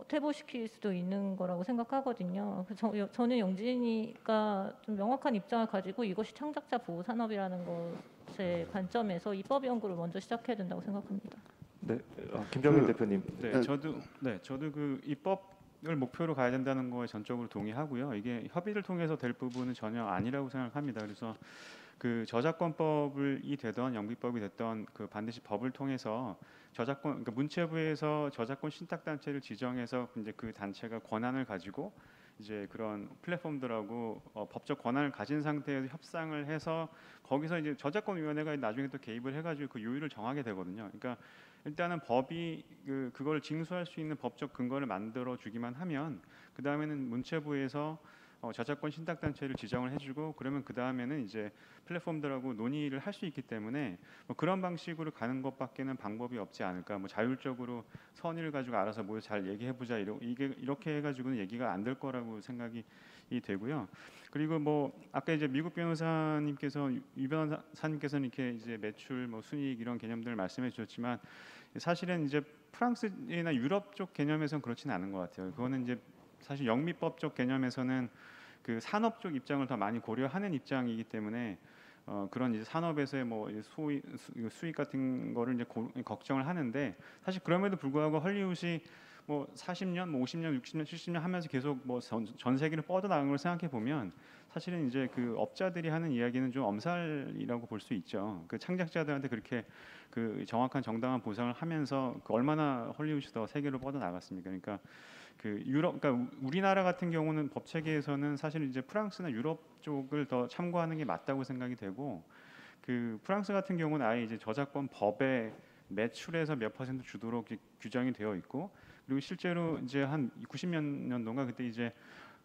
[SPEAKER 4] 퇴보시킬 수도 있는 거라고 생각하거든요. 그래서 저는 영진이가 좀 명확한 입장을 가지고 이것이 창작자 보호 산업이라는 것의 관점에서 입법 연구를 먼저 시작해야 된다고 생각합니다.
[SPEAKER 8] 네, 김병민 대표님.
[SPEAKER 3] 저도 그 입법을 목표로 가야 된다는 거에 전적으로 동의하고요. 이게 협의를 통해서 될 부분은 전혀 아니라고 생각합니다. 그래서 그 저작권법이 되던 영비법이 됐던 그 반드시 법을 통해서 그러니까 문체부에서 저작권 신탁 단체를 지정해서 이제 그 단체가 권한을 가지고 이제 그런 플랫폼들하고 법적 권한을 가진 상태에서 협상을 해서 거기서 이제 저작권위원회가 나중에 또 개입을 해가지고 그 요율을 정하게 되거든요. 그러니까 일단은 법이 그걸 징수할 수 있는 법적 근거를 만들어 주기만 하면 그 다음에는 문체부에서 저작권 신탁 단체를 지정을 해주고, 그러면 그 다음에는 이제 플랫폼들하고 논의를 할 수 있기 때문에 뭐 그런 방식으로 가는 것밖에는 방법이 없지 않을까. 뭐 자율적으로 선의를 가지고 알아서 뭐 잘 얘기해보자 이렇게 해가지고는 얘기가 안 될 거라고 생각이 되고요. 그리고 뭐 아까 이제 미국 변호사님께서 유 변호사님께서는 이렇게 이제 매출, 뭐 순이익 이런 개념들을 말씀해 주셨지만 사실은 이제 프랑스나 유럽 쪽 개념에서는 그렇지는 않은 것 같아요. 그거는 이제 사실 영미법적 개념에서는 그 산업 쪽 입장을 더 많이 고려하는 입장이기 때문에 그런 이제 산업에서의 뭐 수익 같은 거를 이제 걱정을 하는데, 사실 그럼에도 불구하고 헐리우드이 뭐 40년, 뭐 50년, 60년, 70년 하면서 계속 뭐 전 세계를 뻗어나간 걸 생각해 보면 사실은 이제 그 업자들이 하는 이야기는 좀 엄살이라고 볼 수 있죠. 그 창작자들한테 그렇게 그 정확한 정당한 보상을 하면서 그 얼마나 헐리우드이 더 세계로 뻗어나갔습니까? 그러니까 그러니까 우리나라 같은 경우는 법 체계에서는 사실 이제 프랑스나 유럽 쪽을 더 참고하는 게 맞다고 생각이 되고, 그 프랑스 같은 경우는 아예 이제 저작권 법에 매출에서 몇 % 주도록 규정이 되어 있고, 그리고 실제로 이제 한 90년도인가 그때 이제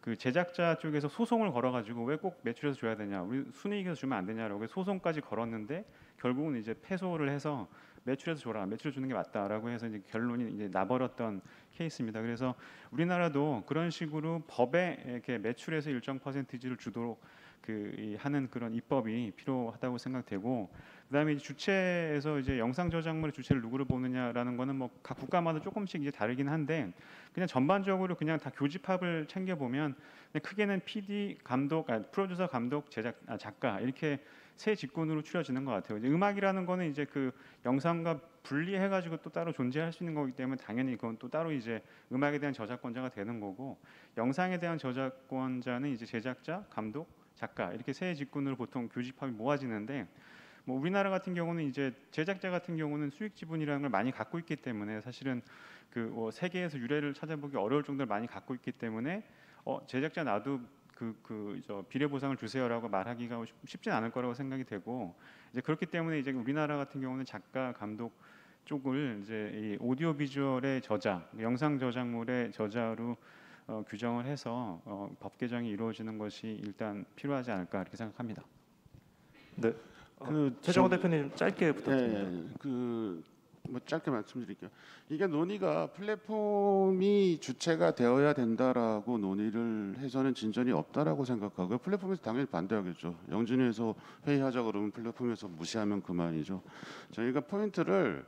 [SPEAKER 3] 그 제작자 쪽에서 소송을 걸어가지고 왜 꼭 매출에서 줘야 되냐, 우리 순이익에서 주면 안 되냐라고 소송까지 걸었는데 결국은 이제 패소를 해서 매출에서 줘라, 매출 주는 게 맞다라고 해서 이제 결론이 이제 나버렸던 케이스입니다. 그래서 우리나라도 그런 식으로 법에 이렇게 매출에서 일정 퍼센티지를 주도록 하는 그런 입법이 필요하다고 생각되고, 그다음에 주체에서 이제 영상 저작물의 주체를 누구를 보느냐라는 거는 뭐 각 국가마다 조금씩 이제 다르긴 한데, 그냥 전반적으로 그냥 다 교집합을 챙겨 보면 크게는 PD, 감독, 프로듀서, 감독, 작가 이렇게 세 직군으로 추려지는 것 같아요. 이제 음악이라는 거는 이제 그 영상과 분리해가지고 또 따로 존재할 수 있는 거기 때문에 당연히 그건 또 따로 이제 음악에 대한 저작권자가 되는 거고, 영상에 대한 저작권자는 이제 제작자, 감독, 작가 이렇게 세 직군으로 보통 교집합이 모아지는데, 뭐 우리나라 같은 경우는 이제 제작자 같은 경우는 수익 지분이라는 걸 많이 갖고 있기 때문에 사실은 그 세계에서 유래를 찾아보기 어려울 정도로 많이 갖고 있기 때문에 제작자 나도 저 비례 보상을 주세요라고 말하기가 쉽진 않을 거라고 생각이 되고, 이제 그렇기 때문에 이제 우리나라 같은 경우는 작가, 감독, 쪽을 이제 이 오디오 비주얼의 저자, 영상 저작물의 저자로 규정을 해서 법 개정이 이루어지는 것이 일단 필요하지 않을까 이렇게 생각합니다.
[SPEAKER 1] 네.
[SPEAKER 5] 그
[SPEAKER 1] 최정호 대표님 짧게 부탁드립니다.
[SPEAKER 5] 뭐 짧게 말씀드릴게요. 이게 논의가 플랫폼이 주체가 되어야 된다라고 논의를 해서는 진전이 없다라고 생각하고요. 플랫폼에서 당연히 반대하겠죠. 영진회에서 회의하자 그러면 플랫폼에서 무시하면 그만이죠. 저희가 포인트를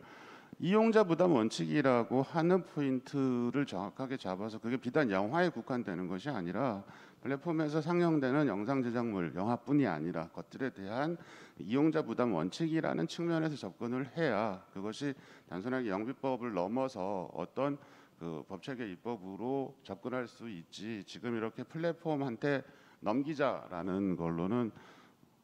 [SPEAKER 5] 이용자 부담 원칙이라고 하는 포인트를 정확하게 잡아서 그게 비단 영화에 국한되는 것이 아니라 플랫폼에서 상영되는 영상 제작물, 영화뿐이 아니라 것들에 대한 이용자 부담 원칙이라는 측면에서 접근을 해야 그것이 단순하게 영비법을 넘어서 어떤 그 법체계 입법으로 접근할 수 있지. 지금 이렇게 플랫폼한테 넘기자라는 걸로는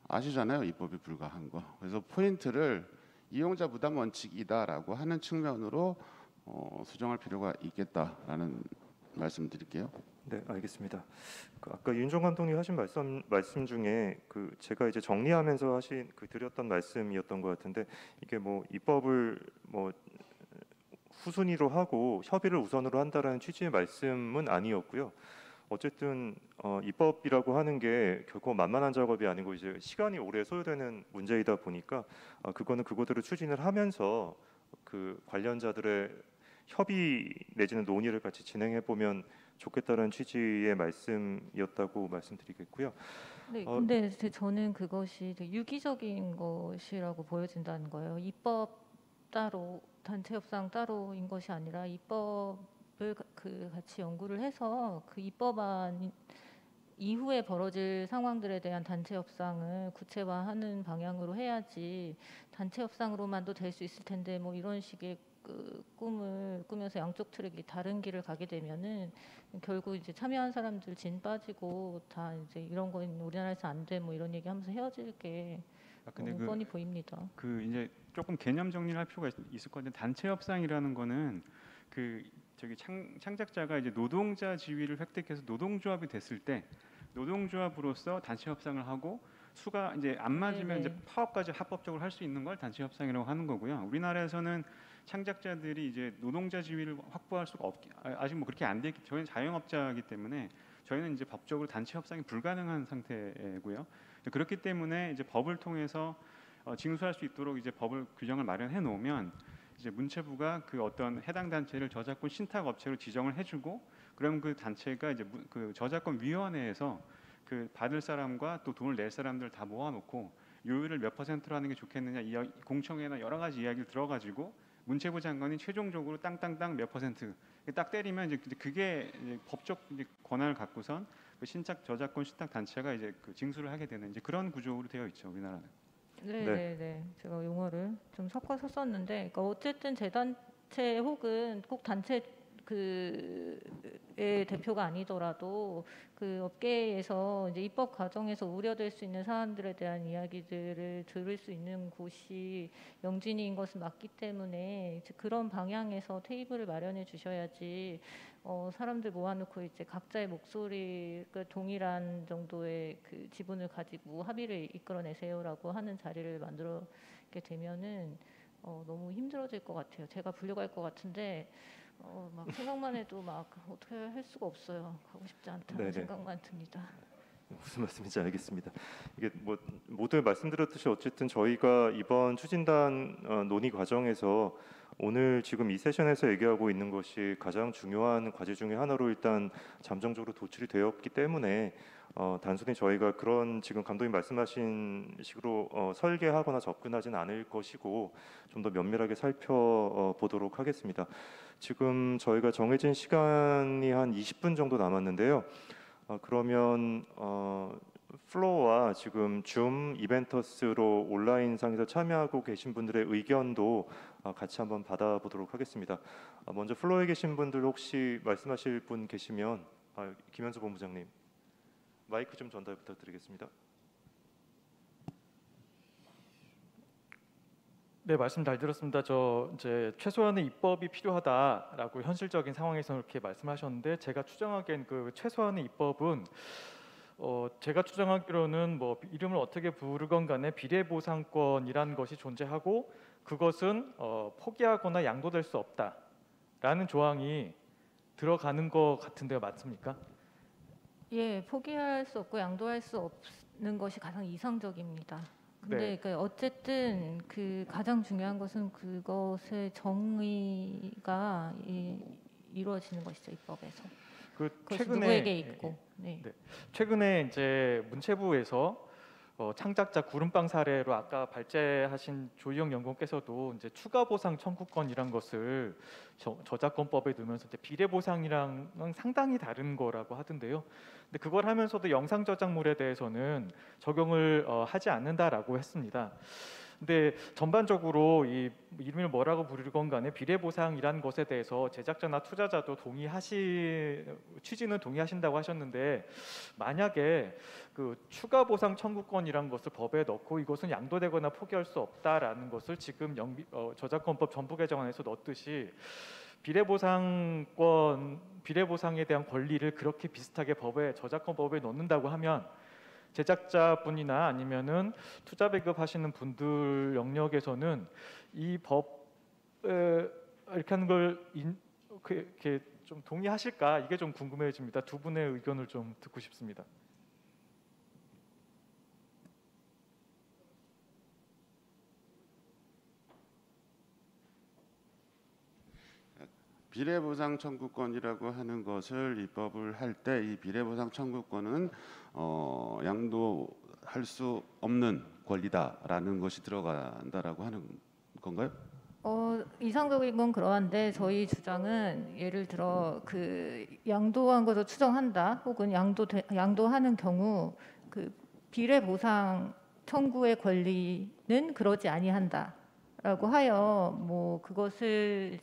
[SPEAKER 5] 아시잖아요, 입법이 불가한 거. 그래서 포인트를 이용자 부담 원칙이다라고 하는 측면으로 수정할 필요가 있겠다라는 말씀드릴게요.
[SPEAKER 1] 네, 알겠습니다. 아까 윤종 감독님 하신 말씀 중에 제가 이제 정리하면서 드렸던 말씀이었던 것 같은데, 이게 뭐 입법을 뭐 후순위로 하고 협의를 우선으로 한다라는 취지의 말씀은 아니었고요. 어쨌든 입법이라고 하는 게 결코 만만한 작업이 아니고 이제 시간이 오래 소요되는 문제이다 보니까 그거는 그거대로 추진을 하면서 그 관련자들의 협의 내지는 논의를 같이 진행해 보면 좋겠다는 취지의 말씀이었다고 말씀드리겠고요.
[SPEAKER 4] 네, 근데 저는 그것이 되게 유기적인 것이라고 보여진다는 거예요. 입법 따로, 단체 협상 따로인 것이 아니라 입법을 같이 연구를 해서 그 입법안 이후에 벌어질 상황들에 대한 단체 협상을 구체화하는 방향으로 해야지 단체 협상으로만도 될 수 있을 텐데 뭐 이런 식의 그 꿈을 꾸면서 양쪽 트랙이 다른 길을 가게 되면은 결국 이제 참여한 사람들 진 빠지고 다 이제 이런 건 우리나라에서 안 돼 뭐 이런 얘기하면서 헤어질 게
[SPEAKER 3] 근데
[SPEAKER 4] 뻔히 보입니다.
[SPEAKER 3] 이제 조금 개념 정리를 할 필요가 있을 것 같은데, 단체 협상이라는 거는 창작자가 이제 노동자 지위를 획득해서 노동조합이 됐을 때 노동조합으로서 단체 협상을 하고 수가 이제 안 맞으면 이제 파업까지 합법적으로 할 수 있는 걸 단체 협상이라고 하는 거고요. 우리나라에서는 창작자들이 이제 노동자 지위를 확보할 수가 아직 뭐 그렇게 안 돼. 저희는 자영업자이기 때문에 저희는 이제 법적으로 단체 협상이 불가능한 상태고요. 그렇기 때문에 이제 법을 통해서 징수할 수 있도록 이제 법을 규정을 마련해 놓으면 이제 문체부가 그 어떤 해당 단체를 저작권 신탁 업체로 지정을 해주고, 그럼 그 단체가 이제 그 저작권 위원회에서 그 받을 사람과 또 돈을 낼 사람들 다 모아놓고 요율을 몇 %로 하는 게 좋겠느냐 공청회나 여러 가지 이야기를 들어가지고 문체부 장관이 최종적으로 땅땅땅 몇 % 딱 때리면 이제 그게 이제 법적 이제 권한을 갖고선 그 신탁 저작권 신탁 단체가 이제 그 징수를 하게 되는 이제 그런 구조로 되어 있죠, 우리나라는.
[SPEAKER 4] 네. 제가 용어를 좀 섞어서 썼는데, 그러니까 어쨌든 재단체 혹은 꼭 단체 그의 대표가 아니더라도 그 업계에서 이제 입법 과정에서 우려될 수 있는 사안들에 대한 이야기들을 들을 수 있는 곳이 영진이인 것은 맞기 때문에 이제 그런 방향에서 테이블을 마련해 주셔야지 사람들 모아놓고 이제 각자의 목소리가 동일한 정도의 그 지분을 가지고 합의를 이끌어내세요라고 하는 자리를 만들게 되면은 너무 힘들어질 것 같아요. 제가 불려갈 것 같은데. 막 생각만 해도 막 어떻게 할 수가 없어요. 가고 싶지 않다는
[SPEAKER 1] 네네.
[SPEAKER 4] 생각만 듭니다.
[SPEAKER 1] 무슨 말씀인지 알겠습니다. 이게 뭐 모두 말씀드렸듯이 어쨌든 저희가 이번 추진단 논의 과정에서 오늘 지금 이 세션에서 얘기하고 있는 것이 가장 중요한 과제 중에 하나로 일단 잠정적으로 도출이 되었기 때문에 단순히 저희가 그런 지금 감독님 말씀하신 식으로 설계하거나 접근하지는 않을 것이고 좀 더 면밀하게 살펴보도록 하겠습니다. 지금 저희가 정해진 시간이 한 20분 정도 남았는데요. 그러면 플로어와 지금 줌 이벤터스로 온라인상에서 참여하고 계신 분들의 의견도 같이 한번 받아보도록 하겠습니다. 먼저 플로어에 계신 분들 혹시 말씀하실 분 계시면 김현수 본부장님 마이크 좀 전달 부탁드리겠습니다.
[SPEAKER 9] 네, 말씀 잘 들었습니다. 저 이제 최소한의 입법이 필요하다라고 현실적인 상황에서 그렇게 말씀하셨는데, 제가 추정하기엔 그 최소한의 입법은 제가 추정하기로는 뭐 이름을 어떻게 부르건 간에 비례보상권이라는 것이 존재하고, 그것은 포기하거나 양도될 수 없다라는 조항이 들어가는 것 같은데요, 맞습니까?
[SPEAKER 4] 예, 포기할 수 없고 양도할 수 없는 것이 가장 이상적입니다. 근데
[SPEAKER 9] 네.
[SPEAKER 4] 그러니까 어쨌든 그 가장 중요한 것은 그것의 정의가 이루어지는 것이죠, 입법에서.
[SPEAKER 9] 그
[SPEAKER 4] 그것이
[SPEAKER 9] 최근에
[SPEAKER 4] 누구에게 있고. 네.
[SPEAKER 9] 네. 최근에 이제 문체부에서 창작자 구름빵 사례로 아까 발제하신 조희영 연구원께서도 이제 추가 보상 청구권이란 것을 저작권법에 넣으면서 이제 비례 보상이랑은 상당히 다른 거라고 하던데요. 근데 그걸 하면서도 영상 저작물에 대해서는 적용을 하지 않는다라고 했습니다. 근데 전반적으로 이 이름을 뭐라고 부르건 간에 비례 보상이란 것에 대해서 제작자나 투자자도 취지는 동의하신다고 하셨는데, 만약에 그 추가 보상 청구권이란 것을 법에 넣고 이것은 양도되거나 포기할 수 없다라는 것을 지금 저작권법 전부 개정안에서 넣듯이 비례 보상에 대한 권리를 그렇게 비슷하게 저작권법에 넣는다고 하면 제작자분이나 아니면은 투자 배급하시는 분들 영역에서는 이 법 이렇게 하는 걸 이렇게 좀 동의하실까, 이게 좀 궁금해집니다. 두 분의 의견을 좀 듣고 싶습니다.
[SPEAKER 5] 비례보상 청구권이라고 하는 것을 입법을 할 때 이 비례보상 청구권은 양도할 수 없는 권리다라는 것이 들어간다라고 하는 건가요?
[SPEAKER 4] 이상적인 건 그러한데 저희 주장은 예를 들어 그 양도한 것을 추정한다 혹은 양도하는 경우 그 비례 보상 청구의 권리는 그러지 아니한다라고 하여 뭐 그것을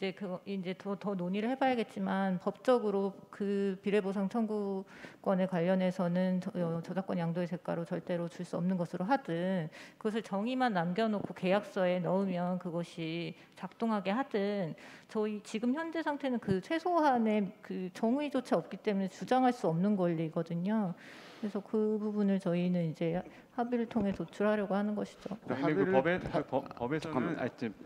[SPEAKER 4] 이제 더 논의를 해봐야겠지만 법적으로 그 비례 보상 청구권에 관련해서는 저작권 양도의 대가로 절대로 줄 수 없는 것으로 하든, 그것을 정의만 남겨놓고 계약서에 넣으면 그것이 작동하게 하든, 저희 지금 현재 상태는 그 최소한의 그 정의조차 없기 때문에 주장할 수 없는 권리거든요. 그래서 그 부분을 저희는 이제 합의를 통해 도출하려고 하는 것이죠.
[SPEAKER 3] 근데 그 법에서는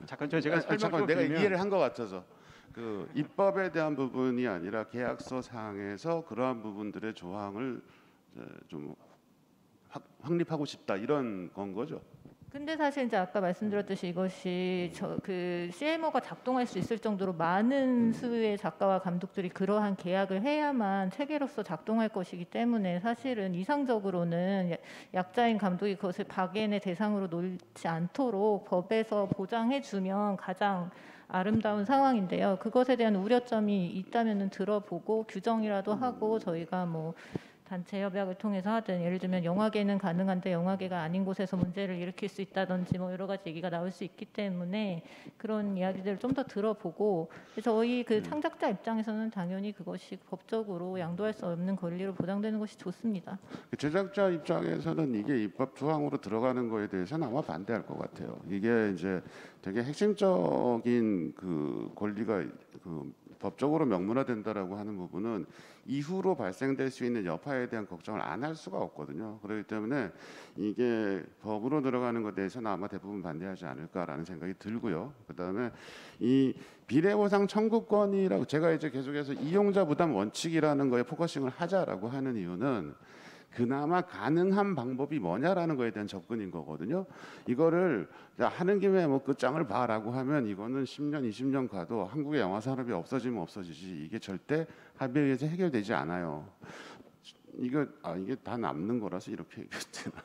[SPEAKER 3] 잠깐 제가
[SPEAKER 5] 잠깐 내가 이해를 한 것 같아서 그 입법에 대한 부분이 아니라 계약서 사항에서 그러한 부분들의 조항을 좀 확립하고 싶다, 이런 건 거죠.
[SPEAKER 4] 근데 사실 이제 아까 말씀드렸듯이 이것이 그 CMO가 작동할 수 있을 정도로 많은 수의 작가와 감독들이 그러한 계약을 해야만 체계로서 작동할 것이기 때문에 사실은 이상적으로는 약자인 감독이 그것을 박앤의 대상으로 놓지 않도록 법에서 보장해주면 가장 아름다운 상황인데요. 그것에 대한 우려점이 있다면은 들어보고 규정이라도 하고 저희가 뭐 단체 협약을 통해서 하든, 예를 들면 영화계는 가능한데 영화계가 아닌 곳에서 문제를 일으킬 수 있다든지 뭐 여러 가지 얘기가 나올 수 있기 때문에 그런 이야기들을 좀 더 들어보고, 저희 그 창작자 입장에서는 당연히 그것이 법적으로 양도할 수 없는 권리로 보장되는 것이 좋습니다.
[SPEAKER 5] 제작자 입장에서는 이게 입법 조항으로 들어가는 거에 대해서는 아마 반대할 것 같아요. 이게 이제 되게 핵심적인 그 권리가 그 법적으로 명문화된다라고 하는 부분은 이후로 발생될 수 있는 여파에 대한 걱정을 안 할 수가 없거든요. 그렇기 때문에 이게 법으로 들어가는 것에 대해서는 아마 대부분 반대하지 않을까라는 생각이 들고요. 그다음에 이 비례보상 청구권이라고 제가 이제 계속해서 이용자 부담 원칙이라는 거에 포커싱을 하자라고 하는 이유는 그나마 가능한 방법이 뭐냐라는 거에 대한 접근인 거거든요. 이거를 하는 김에 뭐 끝장을 봐라고 하면 이거는 10년, 20년 가도 한국의 영화 산업이 없어지면 없어지지 이게 절대 합의에 의해서 해결되지 않아요. 이게 다 남는 거라서 이렇게 얘기했잖아.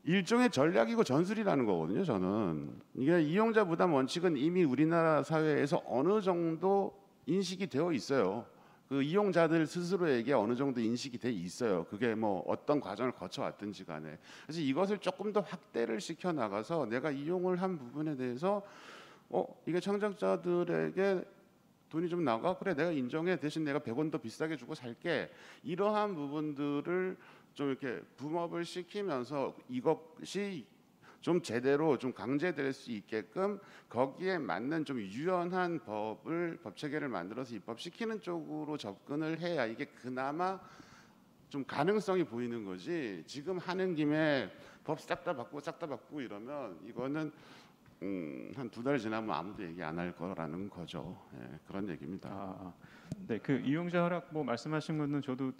[SPEAKER 5] 일종의 전략이고 전술이라는 거거든요. 저는 이게 이용자 부담 원칙은 이미 우리나라 사회에서 어느 정도 인식이 되어 있어요. 그 이용자들 스스로에게 어느 정도 인식이 돼 있어요. 그게 뭐 어떤 과정을 거쳐왔든지 간에. 그래서 이것을 조금 더 확대를 시켜 나가서 내가 이용을 한 부분에 대해서 이게 창작자들에게 돈이 좀 나가? 그래, 내가 인정해. 대신 내가 100원 더 비싸게 주고 살게. 이러한 부분들을 좀 이렇게 붐업을 시키면서 이것이 좀 제대로 좀 강제될 수 있게끔 거기에 맞는 좀 유연한 법 체계를 만들어서 입법시키는 쪽으로 접근을 해야 이게 그나마 좀 가능성이 보이는 거지. 지금 하는 김에 법 싹 다 바꾸고 이러면 이거는 한 2달 지나면 아무도 얘기 안 할 거라는 거죠. 예, 그런 얘기입니다.
[SPEAKER 3] 네, 그 이용자 허락 뭐 말씀하신 거는 저도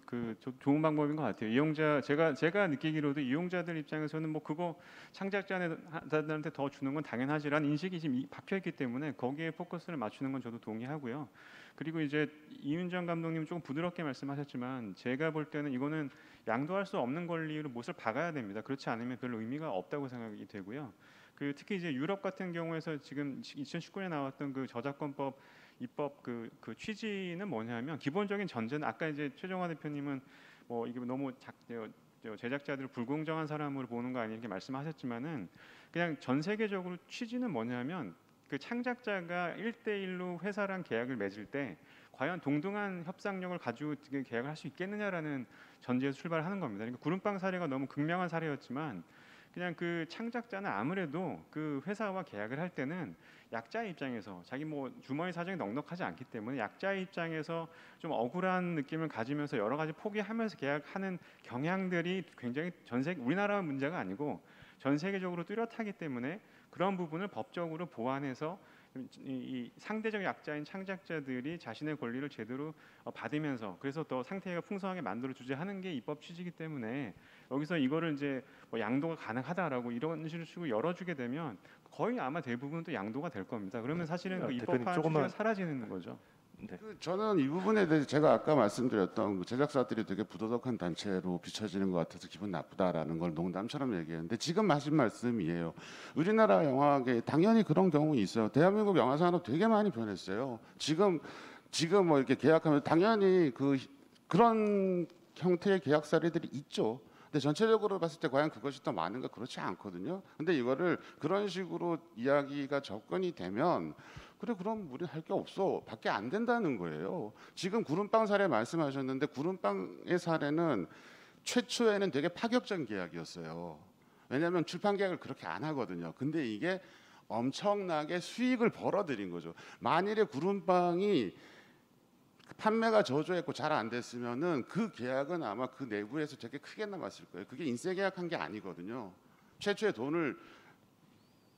[SPEAKER 3] 좋은 방법인 것 같아요. 이용자 제가 느끼기로도 이용자들 입장에서는 뭐 그거 창작자들한테 더 주는 건 당연하지라는 인식이 지금 박혀 있기 때문에 거기에 포커스를 맞추는 건 저도 동의하고요. 그리고 이제 이윤정 감독님 조금 부드럽게 말씀하셨지만 제가 볼 때는 이거는 양도할 수 없는 권리로 못을 박아야 됩니다. 그렇지 않으면 별로 의미가 없다고 생각이 되고요. 특히 이제 유럽 같은 경우에서 지금 2019년에 나왔던 그 저작권법 입법 그 취지는 뭐냐면 기본적인 전제는 아까 이제 최종화 대표님은 뭐 이게 너무 제작자들을 불공정한 사람으로 보는 거 아니냐 이렇게 말씀하셨지만은 그냥 전 세계적으로 취지는 뭐냐면 그 창작자가 1대1로 회사랑 계약을 맺을 때 과연 동등한 협상력을 가지고 계약을 할 수 있겠느냐라는 전제에서 출발하는 겁니다. 그러니까 구름빵 사례가 너무 극명한 사례였지만 그냥 그 창작자는 아무래도 그 회사와 계약을 할 때는 약자의 입장에서 자기 뭐 주머니 사정이 넉넉하지 않기 때문에 약자의 입장에서 좀 억울한 느낌을 가지면서 여러 가지 포기하면서 계약하는 경향들이 굉장히 우리나라 문제가 아니고 전 세계적으로 뚜렷하기 때문에 그런 부분을 법적으로 보완해서 이 상대적 약자인 창작자들이 자신의 권리를 제대로 받으면서 그래서 더 상태가 풍성하게 만들어주지 하는 게 입법 취지이기 때문에 여기서 이거를 이제 뭐 양도가 가능하다라고 이런 식으로 열어주게 되면 거의 아마 대부분 또 양도가 될 겁니다. 그러면 사실은 그 입법화의 취지가 사라지는 거죠.
[SPEAKER 8] 네.
[SPEAKER 5] 저는 이 부분에 대해서 제가 아까 말씀드렸던 제작사들이 되게 부도덕한 단체로 비춰지는 것 같아서 기분 나쁘다라는 걸 농담처럼 얘기했는데 지금 하신 말씀이에요. 우리나라 영화계 당연히 그런 경우 있어요. 대한민국 영화 산업 되게 많이 변했어요. 지금 뭐 이렇게 계약하면 당연히 그런 형태의 계약 사례들이 있죠. 근데 전체적으로 봤을 때 과연 그것이 더 많은가 그렇지 않거든요. 근데 이거를 그런 식으로 이야기가 접근이 되면 그럼 우리 할 게 없어 밖에 안 된다는 거예요. 지금 구름빵 사례 말씀하셨는데 구름빵의 사례는 최초에는 되게 파격적인 계약이었어요. 왜냐하면 출판 계약을 그렇게 안 하거든요. 근데 이게 엄청나게 수익을 벌어들인 거죠. 만일에 구름빵이 판매가 저조했고 잘 안 됐으면은 그 계약은 아마 그 내부에서 되게 크게 남았을 거예요. 그게 인쇄 계약한 게 아니거든요. 최초의 돈을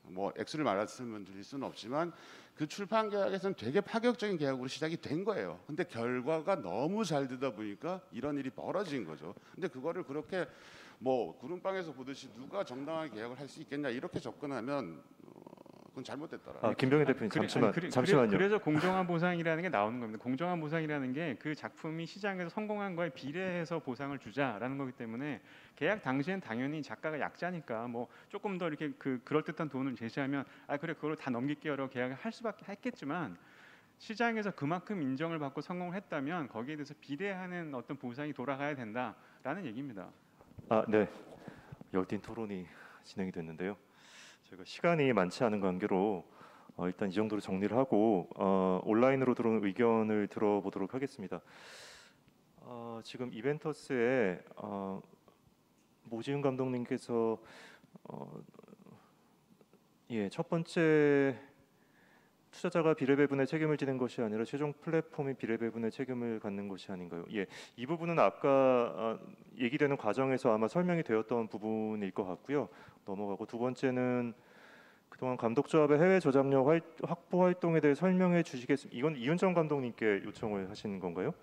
[SPEAKER 5] 뭐 액수를 말씀드릴 수는 없지만 그 출판 계약에서는 되게 파격적인 계약으로 시작이 된 거예요. 근데 결과가 너무 잘 되다 보니까 이런 일이 벌어진 거죠. 근데 그거를 그렇게 뭐 구름빵에서 보듯이 누가 정당하게 계약을 할 수 있겠냐 이렇게 접근하면 그건 잘못됐더라.
[SPEAKER 8] 김병희 대표님 잠시만요.
[SPEAKER 3] 그래서 공정한 보상이라는 게 나오는 겁니다. 공정한 보상이라는 게 그 작품이 시장에서 성공한 거에 비례해서 보상을 주자라는 거기 때문에 계약 당시엔 당연히 작가가 약자니까 뭐 조금 더 이렇게 그럴 듯한 돈을 제시하면 그래 그걸 다 넘길게요라고 계약을 할 수밖에 했겠지만 시장에서 그만큼 인정을 받고 성공을 했다면 거기에 대해서 비례하는 어떤 보상이 돌아가야 된다라는 얘기입니다.
[SPEAKER 8] 네. 열띤 토론이 진행이 됐는데요. 저희가 시간이 많지 않은 관계로 일단 이 정도로 정리를 하고 온라인으로 들어온 의견을 들어보도록 하겠습니다. 지금 이벤터스의 모지훈 감독님께서 첫 번째 투자자가 비례배분의 책임을 지는 것이 아니라 최종 플랫폼이 비례배분의 책임을 갖는 것이 아닌가요? 이 부분은 아까 얘기되는 과정에서 아마 설명이 되었던 부분일 것 같고요. 넘어가고 두 번째는 그동안 감독조합의 해외 저작력 확보 활동에 대해 설명해 주시겠습니까? 이건 이윤정 감독님께 요청을 하신 건가요?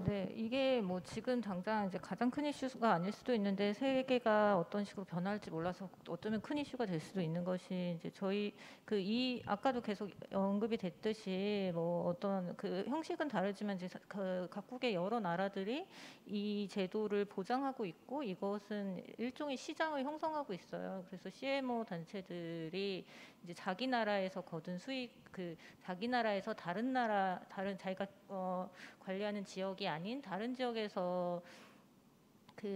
[SPEAKER 4] 네. 이게 뭐 지금 당장 이제 가장 큰 이슈가 아닐 수도 있는데 세계가 어떤 식으로 변할지 몰라서 어쩌면 큰 이슈가 될 수도 있는 것이 이제 저희 아까도 계속 언급이 됐듯이 뭐 어떤 그 형식은 다르지만 이제 각국의 여러 나라들이 이 제도를 보장하고 있고 이것은 일종의 시장을 형성하고 있어요. 그래서 CMO 단체들이 이제 자기 나라에서 거둔 수익 자기 나라에서 다른 자기가 관리하는 지역이 아닌 다른 지역에서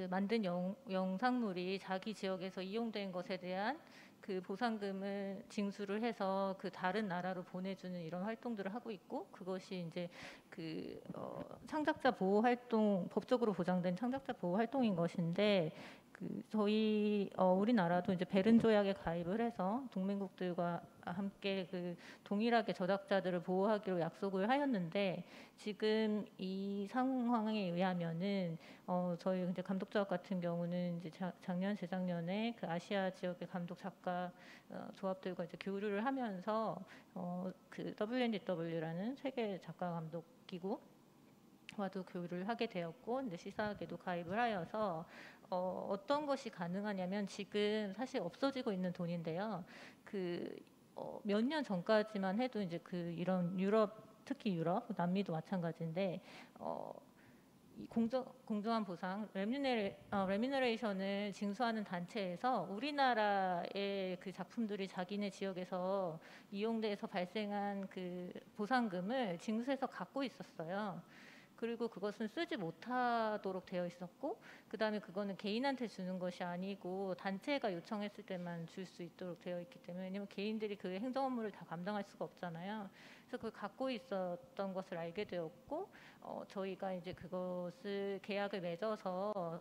[SPEAKER 4] 만든 영상물이 자기 지역에서 이용된 것에 대한 그 보상금을 징수를 해서 다른 나라로 보내주는 이런 활동들을 하고 있고 그것이 이제 창작자 보호 활동 법적으로 보장된 창작자 보호 활동인 것인데 저희 우리나라도 이제 베른 조약에 가입을 해서 동맹국들과 함께 동일하게 저작자들을 보호하기로 약속을 하였는데 지금 이 상황에 의하면은 저희 이제 감독 조합 같은 경우는 이제 작년 재작년에 아시아 지역의 감독 작가 조합들과 이제 교류를 하면서 WNDW라는 세계 작가 감독 기구 와도 교류를 하게 되었고 이제 시사학에도 가입을 하여서 어떤 것이 가능하냐면 지금 사실 없어지고 있는 돈인데요. 몇 년 전까지만 해도 이제 이런 유럽 특히 유럽 남미도 마찬가지인데 이 공정한 보상 레뮤너레이션을 징수하는 단체에서 우리나라의 작품들이 자기네 지역에서 이용돼서 발생한 보상금을 징수해서 갖고 있었어요. 그리고 그것은 쓰지 못하도록 되어 있었고 그다음에 그거는 개인한테 주는 것이 아니고 단체가 요청했을 때만 줄 수 있도록 되어 있기 때문에 왜냐면 개인들이 그 행정 업무를 다 감당할 수가 없잖아요. 그래서 그걸 갖고 있었던 것을 알게 되었고 저희가 이제 그것을 계약을 맺어서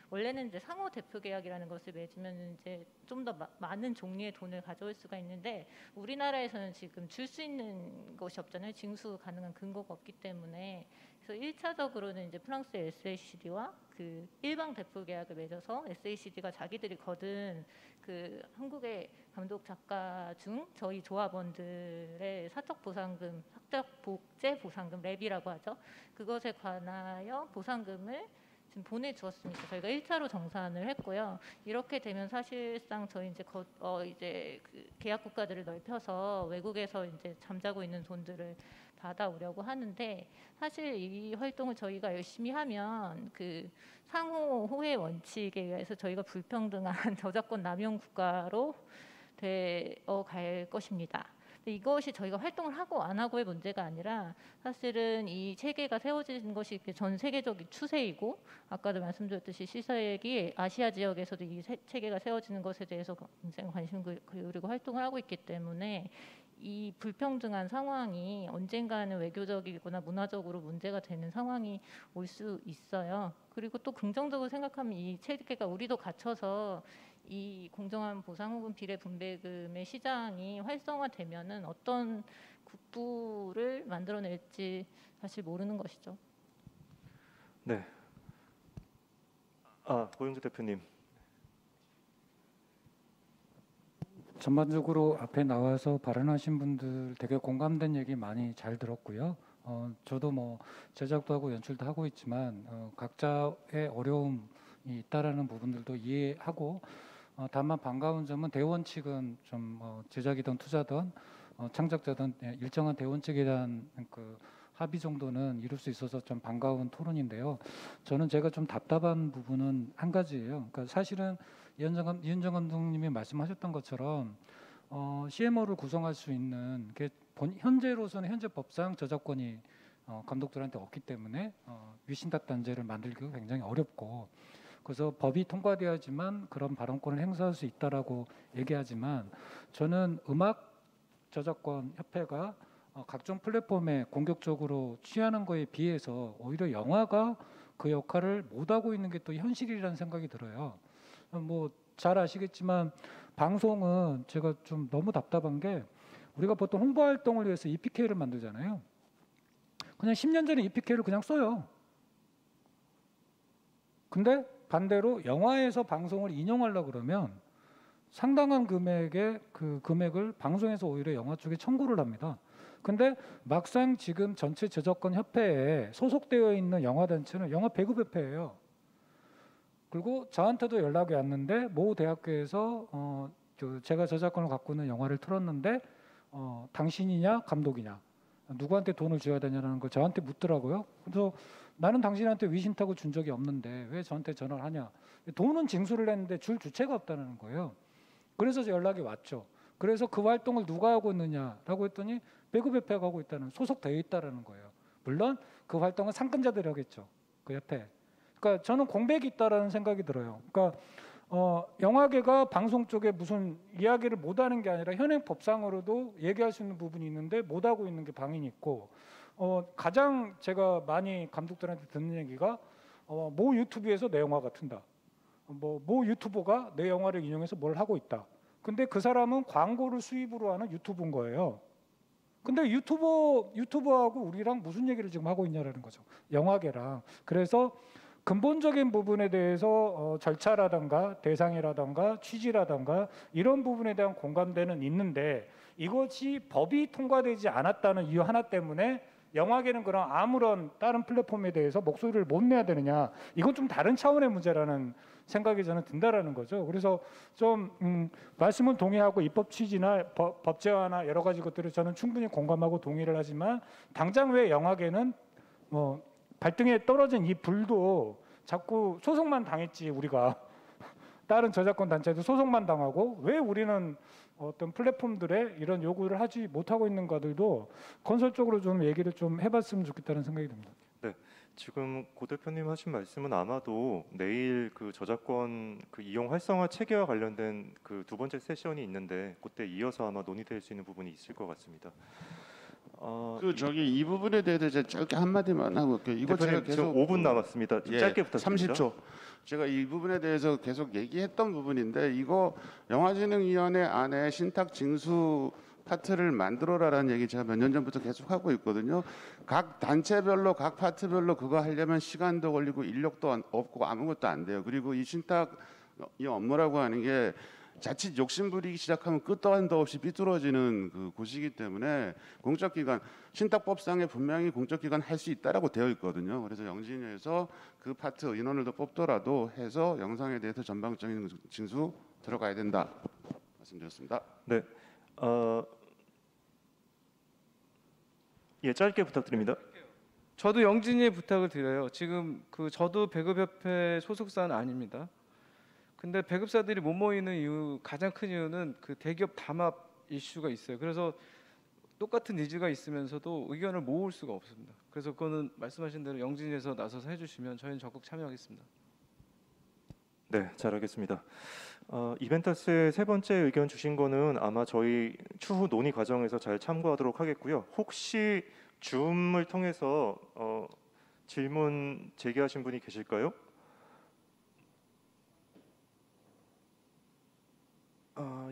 [SPEAKER 4] 원래는 이제 상호 대표 계약이라는 것을 맺으면 이제 좀 더 많은 종류의 돈을 가져올 수가 있는데 우리나라에서는 지금 줄 수 있는 것이 없잖아요. 징수 가능한 근거가 없기 때문에 그래서 1차적으로는 이제 프랑스의 SACD와 일방 대표 계약을 맺어서 SACD가 자기들이 거둔 한국의 감독 작가 중 저희 조합원들의 사적 보상금, 사적 복제 보상금 랩이라고 하죠. 그것에 관하여 보상금을 지금 보내주었습니다. 저희가 1차로 정산을 했고요. 이렇게 되면 사실상 저희 이제 계약 국가들을 넓혀서 외국에서 이제 잠자고 있는 돈들을 받아오려고 하는데 사실 이 활동을 저희가 열심히 하면 상호 호혜 원칙에 의해서 저희가 불평등한 저작권 남용 국가로 되어 갈 것입니다. 이것이 저희가 활동을 하고 안 하고의 문제가 아니라 사실은 이 체계가 세워진 것이 전 세계적인 추세이고 아까도 말씀드렸듯이 시사액이 아시아 지역에서도 이 체계가 세워지는 것에 대해서 굉장히 관심을 기울이고 활동을 하고 있기 때문에 이 불평등한 상황이 언젠가는 외교적이거나 문화적으로 문제가 되는 상황이 올 수 있어요. 그리고 또 긍정적으로 생각하면 이 체계가 우리도 갖춰서 이 공정한 보상 혹은 비례 분배금의 시장이 활성화되면은 어떤 국부를 만들어낼지 사실 모르는 것이죠.
[SPEAKER 8] 네. 고영주 대표님.
[SPEAKER 10] 전반적으로 앞에 나와서 발언하신 분들 되게 공감된 얘기 많이 잘 들었고요. 저도 뭐 제작도 하고 연출도 하고 있지만 각자의 어려움이 있다라는 부분들도 이해하고 다만 반가운 점은 대원칙은 좀 제작이든 투자든 창작자든 일정한 대원칙에 대한 합의 정도는 이룰 수 있어서 좀 반가운 토론인데요. 저는 제가 좀 답답한 부분은 한 가지예요. 그러니까 사실은 이은정 감독님이 말씀하셨던 것처럼 CMO를 구성할 수 있는 게 현재로서는 현재 법상 저작권이 감독들한테 없기 때문에 위신탁 단체를 만들기가 굉장히 어렵고 그래서 법이 통과되어야지만 그런 발언권을 행사할 수 있다라고 얘기하지만 저는 음악 저작권 협회가 각종 플랫폼에 공격적으로 취하는 거에 비해서 오히려 영화가 그 역할을 못하고 있는 게 또 현실이라는 생각이 들어요. 뭐 잘 아시겠지만 방송은 제가 좀 너무 답답한 게 우리가 보통 홍보 활동을 위해서 EPK를 만들잖아요. 그냥 10년 전에 EPK를 그냥 써요. 근데 반대로 영화에서 방송을 인용하려고 그러면 상당한 금액의 그 금액을 방송에서 오히려 영화 쪽에 청구를 합니다. 근데 막상 지금 전체 저작권 협회에 소속되어 있는 영화 단체는 영화 배급협회예요. 그리고 저한테도 연락이 왔는데 모 대학교에서 제가 저작권을 갖고 있는 영화를 틀었는데 당신이냐 감독이냐 누구한테 돈을 줘야 되냐는 걸 저한테 묻더라고요. 그래서 나는 당신한테 위신탁을 준 적이 없는데 왜 저한테 전화를 하냐. 돈은 징수를 했는데 줄 주체가 없다는 거예요. 그래서 연락이 왔죠. 그래서 그 활동을 누가 하고 있느냐라고 했더니 배급협회가 하고 있다는 소속되어 있다는 거예요. 물론 그 활동은 상권자들이 하겠죠. 그 협회. 그러니까 저는 공백이 있다라는 생각이 들어요. 그러니까 영화계가 방송 쪽에 무슨 이야기를 못하는 게 아니라 현행 법상으로도 얘기할 수 있는 부분이 있는데 못하고 있는 게 방인이 있고 가장 제가 많이 감독들한테 듣는 얘기가 모 유튜브에서 내 영화가 튼다.
[SPEAKER 11] 모 유튜버가 내 영화를 인용해서 뭘 하고 있다. 근데 그 사람은 광고를 수입으로 하는 유튜브인 거예요. 근데 유튜버하고 우리랑 무슨 얘기를 지금 하고 있냐라는 거죠. 영화계랑. 그래서 근본적인 부분에 대해서 절차라든가 대상이라든가 취지라든가 이런 부분에 대한 공감대는 있는데 이것이 법이 통과되지 않았다는 이유 하나 때문에 영화계는 그럼 아무런 다른 플랫폼에 대해서 목소리를 못 내야 되느냐, 이건 좀 다른 차원의 문제라는 생각이 저는 든다라는 거죠. 그래서 좀 말씀은 동의하고 입법 취지나 법제화나 여러 가지 것들을 저는 충분히 공감하고 동의를 하지만 당장 왜 영화계는 발등에 떨어진 이 불도 자꾸 소송만 당했지, 우리가 다른 저작권 단체도 소송만 당하고 왜 우리는 어떤 플랫폼들의 이런 요구를 하지 못하고 있는가들도 건설적으로 좀 얘기를 좀 해봤으면 좋겠다는 생각이 듭니다.
[SPEAKER 8] 네, 지금 고 대표님 하신 말씀은 아마도 내일 그 저작권 그 이용 활성화 체계와 관련된 그 두 번째 세션이 있는데 그때 이어서 아마 논의될 수 있는 부분이 있을 것 같습니다.
[SPEAKER 5] 이 부분에 대해서 제가 짧게 한마디만 하고 이거 제가 계속
[SPEAKER 8] 5분 남았습니다. 좀 짧게 부탁드립니다.
[SPEAKER 5] 30초. 제가 이 부분에 대해서 계속 얘기했던 부분인데 이거 영화진흥위원회 안에 신탁 징수 파트를 만들어라라는 얘기 제가 몇 년 전부터 계속 하고 있거든요. 각 단체별로 각 파트별로 그거 하려면 시간도 걸리고 인력도 없고 아무것도 안 돼요. 그리고 이 신탁 이 업무라고 하는 게 자칫 욕심 부리기 시작하면 끝도 한도 없이 삐뚤어지는 그 곳이기 때문에 공적기관 신탁법상에 분명히 공적기관 할 수 있다라고 되어 있거든요. 그래서 영진위에서 그 파트 인원을 더 뽑더라도 해서 영상에 대해서 전방적인 징수 들어가야 된다 말씀드렸습니다.
[SPEAKER 8] 네, 예, 짧게 부탁드립니다.
[SPEAKER 6] 저도 영진이의 부탁을 드려요. 지금 저도 배급협회 소속사는 아닙니다. 근데 배급사들이 못 모이는 이유 가장 큰 이유는 그 대기업 담합 이슈가 있어요. 그래서 똑같은 니즈가 있으면서도 의견을 모을 수가 없습니다. 그래서 그거는 말씀하신 대로 영진에서 나서서 해주시면 저희는 적극 참여하겠습니다.
[SPEAKER 8] 네, 잘하겠습니다. 이벤터스의 세 번째 의견 주신 거는 아마 저희 추후 논의 과정에서 잘 참고하도록 하겠고요. 혹시 줌을 통해서 질문 제기하신 분이 계실까요?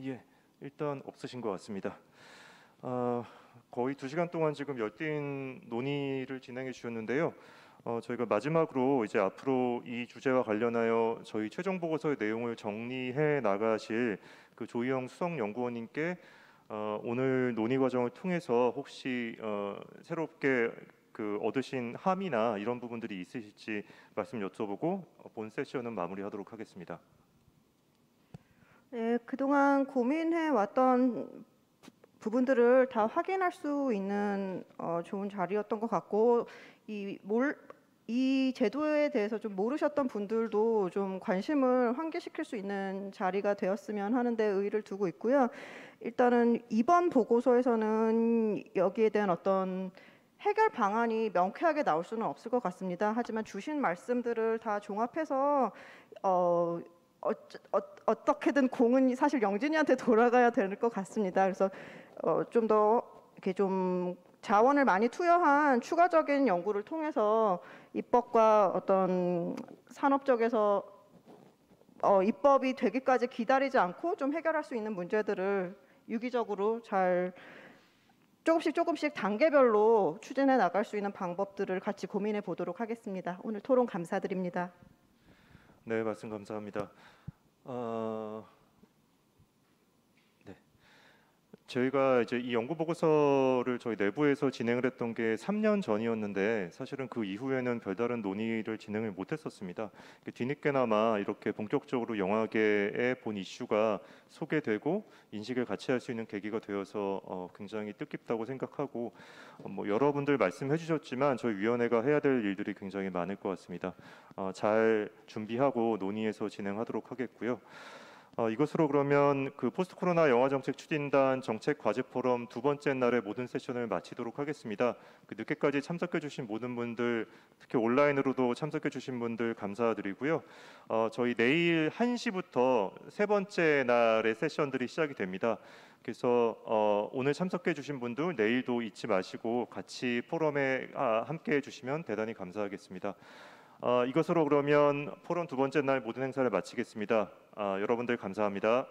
[SPEAKER 8] 예, 일단 없으신 것 같습니다. 거의 2시간 동안 지금 열띤 논의를 진행해 주셨는데요. 저희가 마지막으로 이제 앞으로 이 주제와 관련하여 저희 최종 보고서의 내용을 정리해 나가실 그 조희영 수석연구원님께 오늘 논의 과정을 통해서 혹시 새롭게 그 얻으신 함의나 이런 부분들이 있으실지 말씀 여쭤보고 본 세션은 마무리하도록 하겠습니다.
[SPEAKER 2] 네, 그동안 고민해 왔던 부분들을 다 확인할 수 있는 좋은 자리였던 것 같고 이 제도에 대해서 좀 모르셨던 분들도 좀 관심을 환기시킬 수 있는 자리가 되었으면 하는 데 의의를 두고 있고요. 일단은 이번 보고서에서는 여기에 대한 어떤 해결 방안이 명쾌하게 나올 수는 없을 것 같습니다. 하지만 주신 말씀들을 다 종합해서 어떻게든 공은 사실 영진이한테 돌아가야 될 것 같습니다. 그래서 좀 더 이렇게 좀 자원을 많이 투여한 추가적인 연구를 통해서 입법과 어떤 산업 쪽에서 입법이 되기까지 기다리지 않고 좀 해결할 수 있는 문제들을 유기적으로 잘 조금씩 단계별로 추진해 나갈 수 있는 방법들을 같이 고민해 보도록 하겠습니다. 오늘 토론 감사드립니다.
[SPEAKER 8] 네, 말씀 감사합니다. 네, 저희가 이제 이 연구 보고서를 저희 내부에서 진행을 했던 게 3년 전이었는데 사실은 그 이후에는 별다른 논의를 진행을 못했었습니다. 뒤늦게나마 이렇게 본격적으로 영화계에 본 이슈가 소개되고 인식을 같이 할 수 있는 계기가 되어서 굉장히 뜻깊다고 생각하고 뭐 여러분들 말씀해 주셨지만 저희 위원회가 해야 될 일들이 굉장히 많을 것 같습니다. 잘 준비하고 논의해서 진행하도록 하겠고요. 이것으로 그러면 그 포스트 코로나 영화 정책 추진단 정책 과제 포럼 두 번째 날의 모든 세션을 마치도록 하겠습니다. 늦게까지 참석해 주신 모든 분들, 특히 온라인으로도 참석해 주신 분들 감사드리고요. 저희 내일 1시부터 세 번째 날의 세션들이 시작이 됩니다. 그래서 오늘 참석해 주신 분들 내일도 잊지 마시고 같이 포럼에 함께 해 주시면 대단히 감사하겠습니다.
[SPEAKER 1] 이것으로 그러면 포럼 두 번째 날 모든 행사를 마치겠습니다. 여러분들 감사합니다.